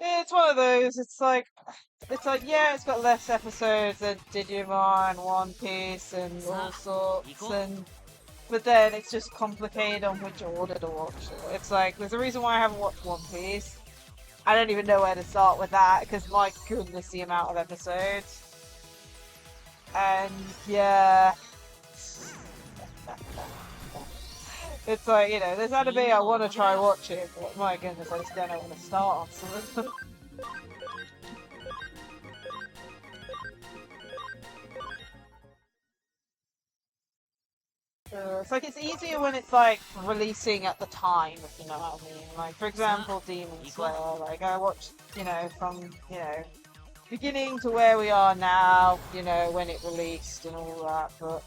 it's one of those. Yeah, it's got less episodes than Digimon, One Piece, and all sorts, but then it's just complicated on which order to watch it. It's like there's a reason why I haven't watched One Piece. I don't even know where to start with that because my goodness, the amount of episodes. And yeah. It's like, you know, there's anime I want to try watching, but my goodness, I just don't know where to start on some of them. It's like, it's easier when it's like releasing at the time, if you know what I mean. Like, for example, Demon Slayer, like, I watched, you know, from, you know, beginning to where we are now, you know, when it released and all that, but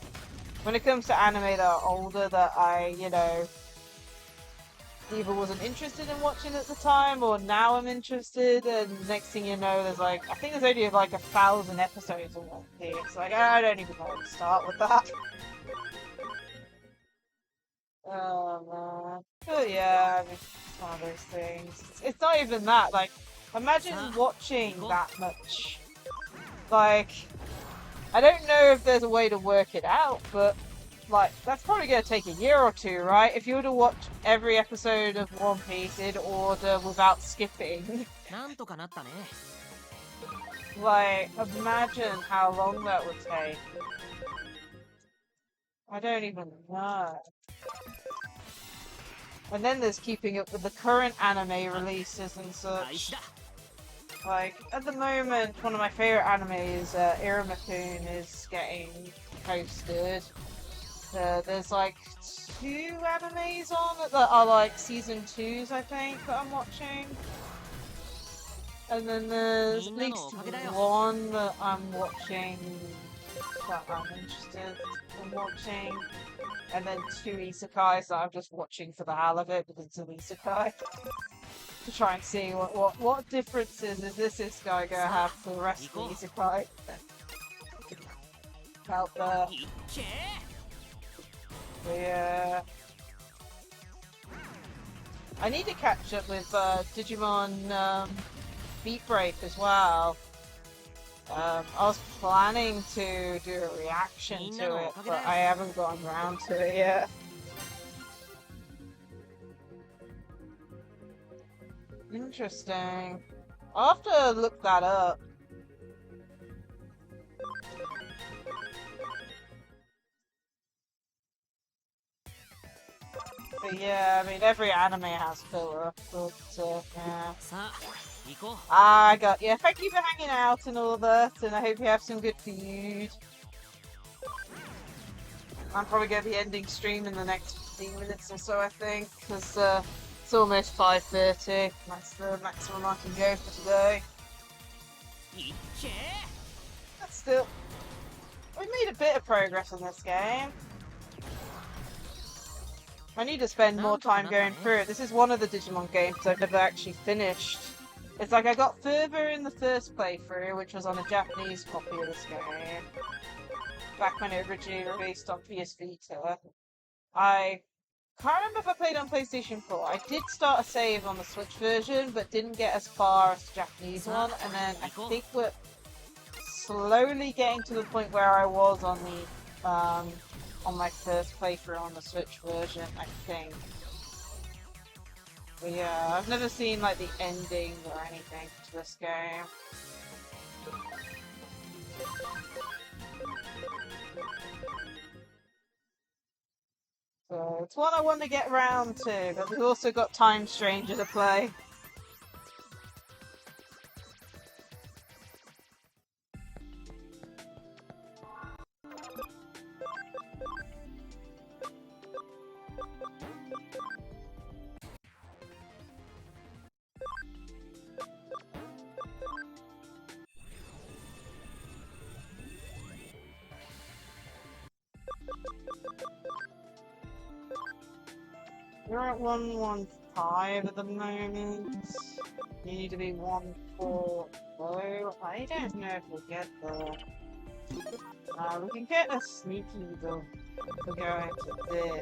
when it comes to anime that are older that I, you know, either wasn't interested in watching at the time or now I'm interested, and next thing you know there's like, I think there's only like 1,000 episodes of One Piece. Like, I don't even know where to start with that. Oh man. But yeah, I mean, it's one of those things. It's not even that, like, imagine watching that much. Like, I don't know if there's a way to work it out, but like, that's probably going to take a year or two, right? If you were to watch every episode of One Piece in order without skipping. なんとかなったね Like, imagine how long that would take. I don't even know. And then there's keeping up with the current anime releases and 開 such. 始だ Like, at the moment, one of my favorite animes, Iruma-kun, is getting posted. There's like 2 animes on that are like season 2s, I think, that I'm watching. And then there's at least one that I'm watching that I'm interested in watching. And then 2 isekais that I'm just watching for the hell of it because it's an isekai. To try and see what differences is this isekai gonna have for the rest of the isekai out there. いっけ Yeah. I need to catch up with Digimon Beat Break as well. I was planning to do a reaction to it, but I haven't gotten around to it yet. Interesting. I'll have to look that up. But yeah, I mean, every anime has filler, but yeah. さあ行こう I got you. Thank you for hanging out and all that, and I hope you have some good food. I'm probably going to be ending stream in the next 15 minutes or so, I think, because it's almost 5:30. That's the maximum I can go for today. いっけ But still, we've made a bit of progress in this game. I need to spend more time going through it. This is one of the Digimon games I've never actually finished. It's like I got further in the first playthrough, which was on a Japanese copy of this game. Back when it originally released on PS Vita. I can't remember if I played on PlayStation 4. I did start a save on the Switch version, but didn't get as far as the Japanese one. And then I think we're slowly getting to the point where I was on the on my first playthrough on the Switch version, I think. But yeah, I've never seen like the ending or anything to this game. So it's one I want to get around to, but we've also got Time Stranger to play. You're at 115. 1.5 at the moment. You need to be 1.4. I don't know if we'll get there. We can get a sneaky though. We'll go into this.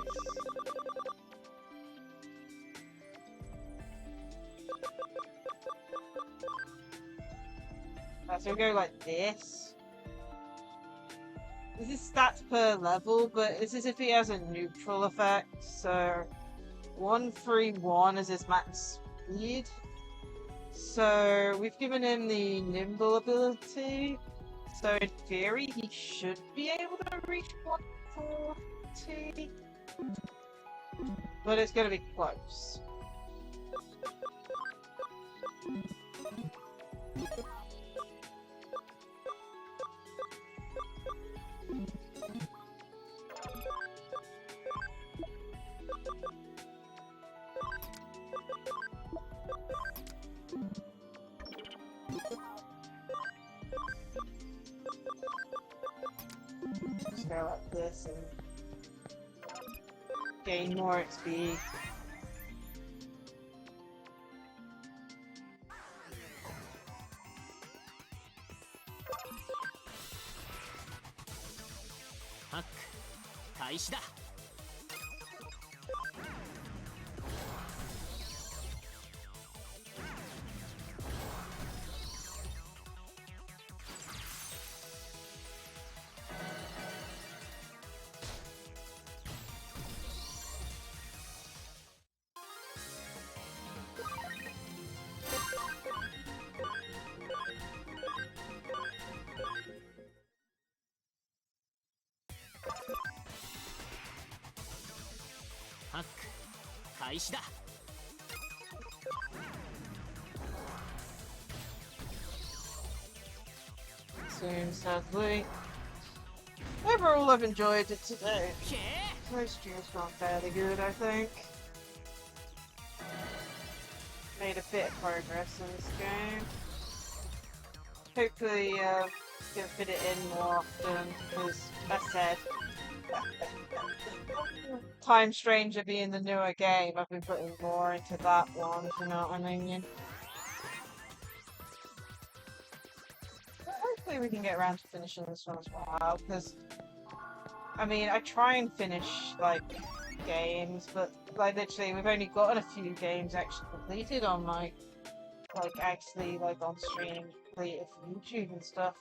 So we'll go like this. This is stats per level, but it's as if he has a neutral effect, so 131 is his max speed. So we've given him the nimble ability. So in theory, he should be able to reach 140. But it's going to be close. Just go like this and gain more XP. Hack 開始だ。ハック開始だ。Soon, sadly. Overall, I've enjoyed it today. け Most streams gone fairly good, I think. Made a bit of progress in this game. Hopefully, can fit it in more often, because, as I said, Time Stranger being the newer game, I've been putting more into that one, if you know what I mean. Hopefully we can get around to finishing this one as well, because, I mean, I try and finish, like, games, but, like, literally, we've only gotten a few games actually completed on, like, actually, like, on stream, completed for YouTube and stuff.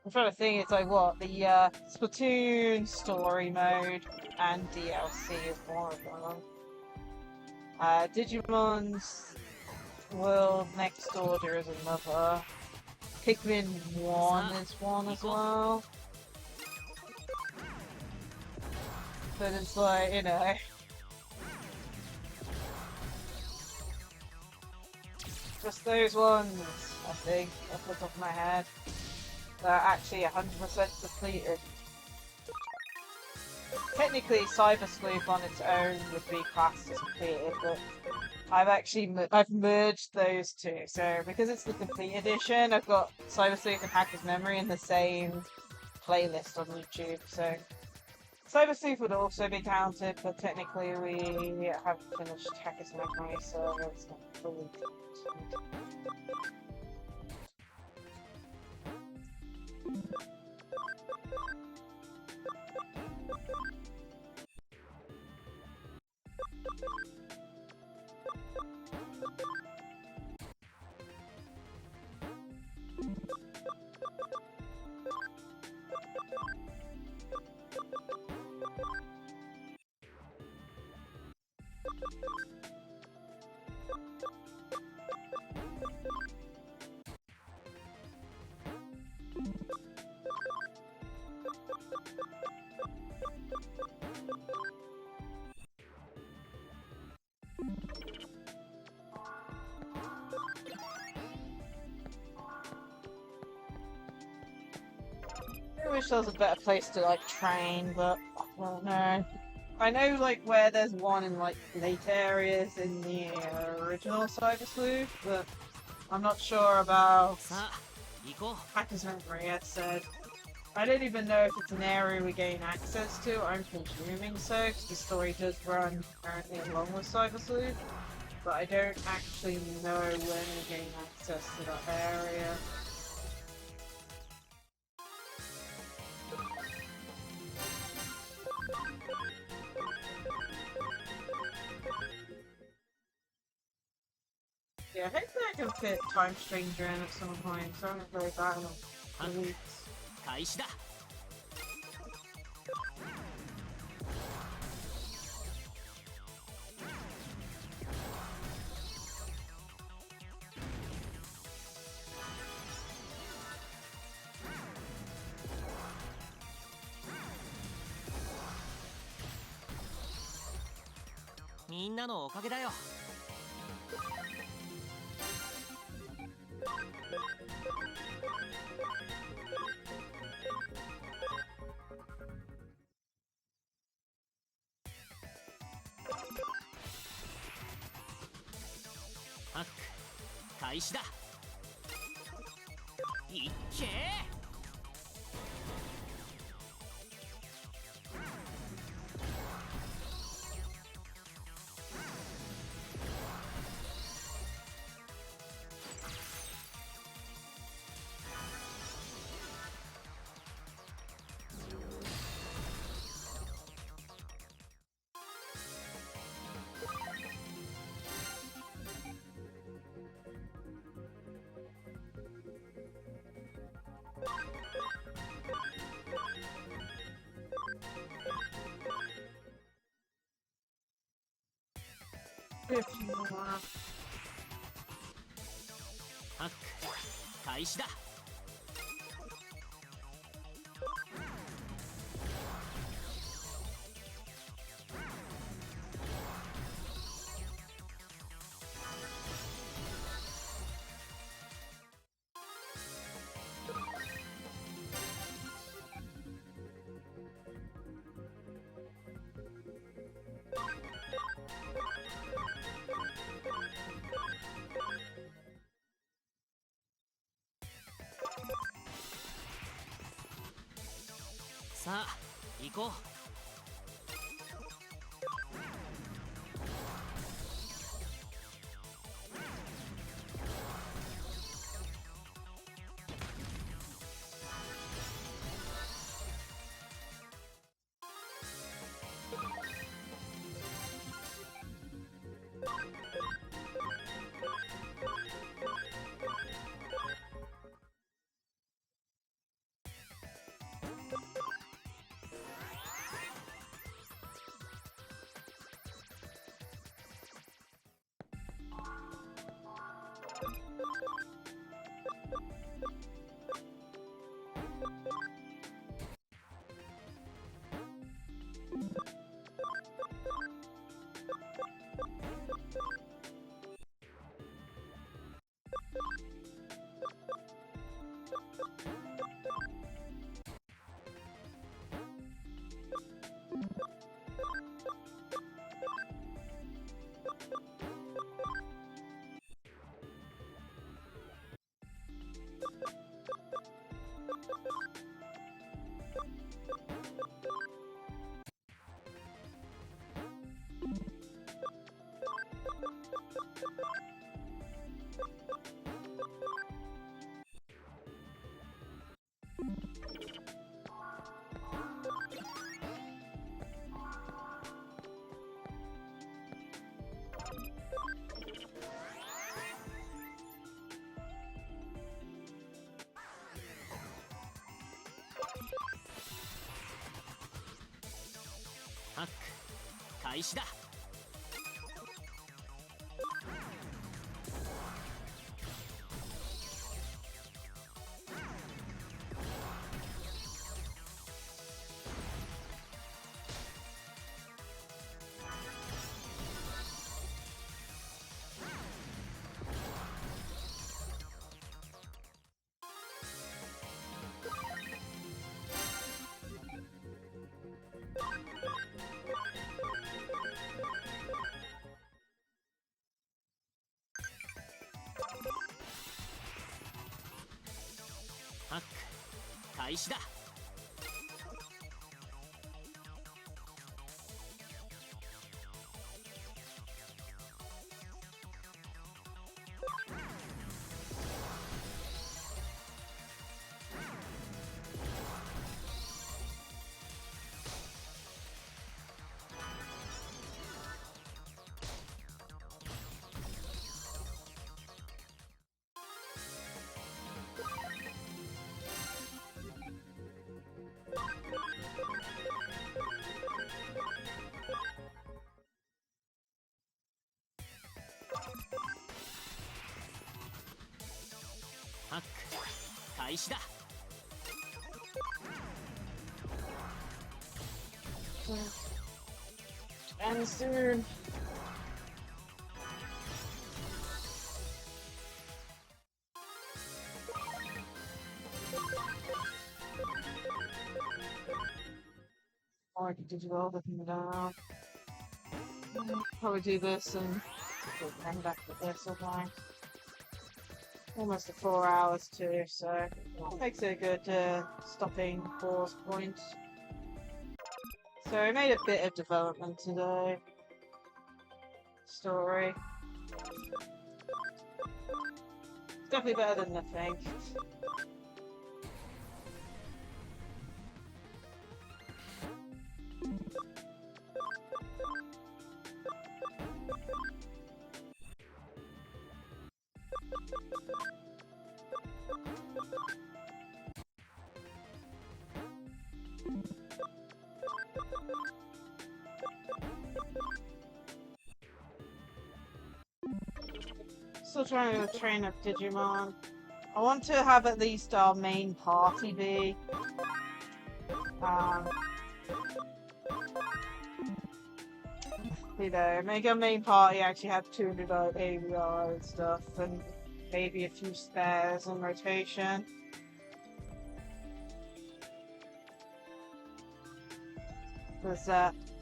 I'm trying to think, it's like, what, the, Splatoon story mode and DLC is one of them. Digimon's World Next Order is another. Pikmin 1 is one as well. But it's like, you know... Just those ones, I think, off the top of my head. That are actually 100% completed. Technically, Cyber Sleuth on its own would be classed as completed, but I've merged those two. So because it's the complete edition, I've got Cyber Sleuth and Hacker's Memory in the same playlist on YouTube. So Cyber Sleuth would also be counted, but technically we haven't finished Hacker's Memory, so it's not fully counted. I wish there was a better place to, like, train, but I don't know. I know, like, where there's one in, like, late areas in the original Cyber Sleuth, but I'm not sure about さあ行こう。 Hacker's Memory, I'd said. I don't even know if it's an area we gain access to. I'm presuming so, because the story does run apparently along with Cyber Sleuth. But I don't actually know when we gain access to that area. Yeah, hopefully I can fit Time Stranger in at some point, so I haven't played that in a weeks. 開始だ。みんなのおかげだよ。ハック開始だ。いっけー。If you wanna. ハック開始だ。さあ行こう。ハック開始だ。ハック開始だ。ハック開始だ。 And soon. Or I could digital looking down. Probably do this and end back with this or almost 4 hours too, so makes it a good stopping pause point. So I made a bit of development today. Story. Definitely better than nothing. Still trying to train up Digimon. I want to have at least our main party be. You know, make our main party actually have 200 ABR and stuff, and maybe a few spares in rotation. Because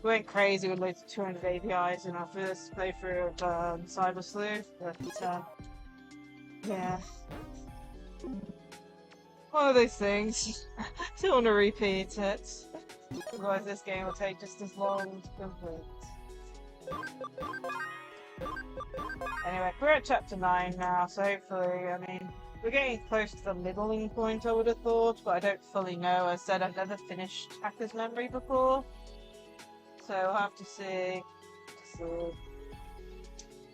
we went crazy with loads of 200 APIs in our first playthrough of Cyber Sleuth, but yeah. One of those things. Don't want to repeat it. Otherwise this game will take just as long to complete. Anyway, we're at chapter 9 now, so hopefully, I mean, we're getting close to the middling point I would have thought, but I don't fully know. As I said, I've never finished Hacker's Memory before. So we'll have to see.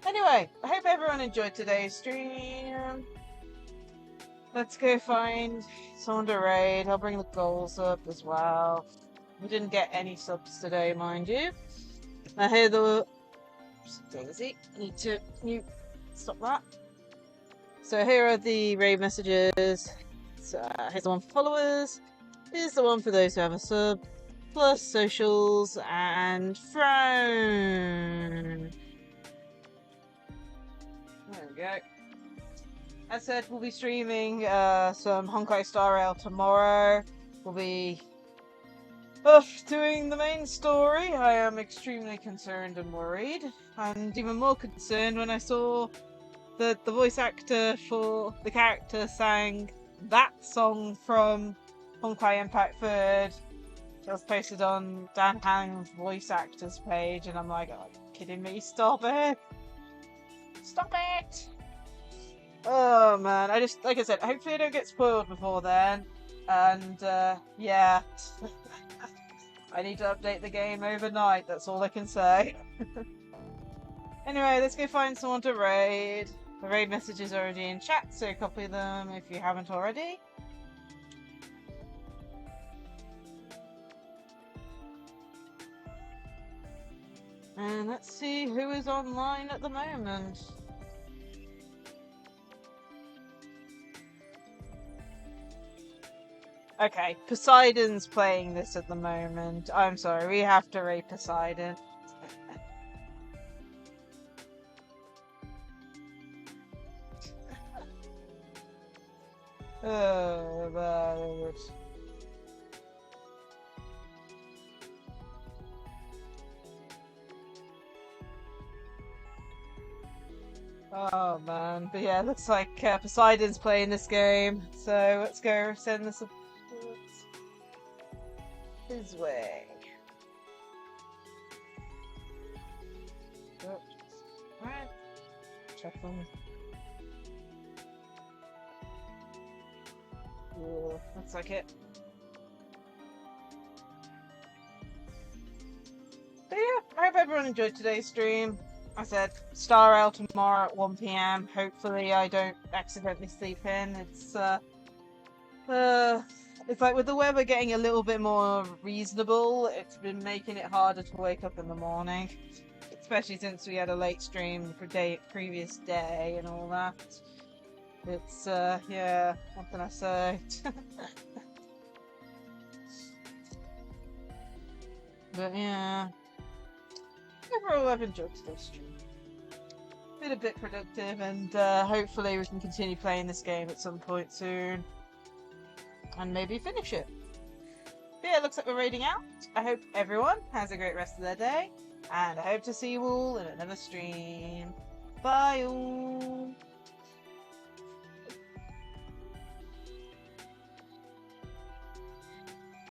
Anyway, I hope everyone enjoyed today's stream. Let's go find someone to raid. I'll bring the goals up as well. We didn't get any subs today, mind you. I hear the... Daisy, I need to mute. Stop that. So here are the raid messages. So, here's the one for followers. Here's the one for those who have a sub. Plus socials and phone. There we go. As said, we'll be streaming some Honkai Star Rail tomorrow. We'll be doing the main story. I am extremely concerned and worried, and even more concerned when I saw that the voice actor for the character sang that song from Honkai Impact 3rd. It was posted on Dan Hang's voice actors page, and I'm like, oh, are you kidding me? Stop it! Stop it! Oh man, I just, like I said, hopefully I don't get spoiled before then. And, yeah. I need to update the game overnight, that's all I can say. Anyway, let's go find someone to raid. The raid message is already in chat, so copy them if you haven't already. And let's see who is online at the moment. Okay, Poseidon's playing this at the moment. I'm sorry, we have to raid Poseidon. Oh, man. Oh man, but yeah, looks like Poseidon's playing this game, so let's go send the support his way. Oh, alright, check them. Ooh, looks like it. But yeah, I hope everyone enjoyed today's stream. I said Star Rail tomorrow at 1 PM. Hopefully I don't accidentally sleep in. It's like with the weather getting a little bit more reasonable, it's been making it harder to wake up in the morning. Especially since we had a late stream the previous day and all that. It's, yeah, what can I say? But yeah, overall I've enjoyed today's stream. Been a bit productive, and hopefully we can continue playing this game at some point soon. And maybe finish it. But yeah, it looks like we're raiding out. I hope everyone has a great rest of their day. And I hope to see you all in another stream. Bye all!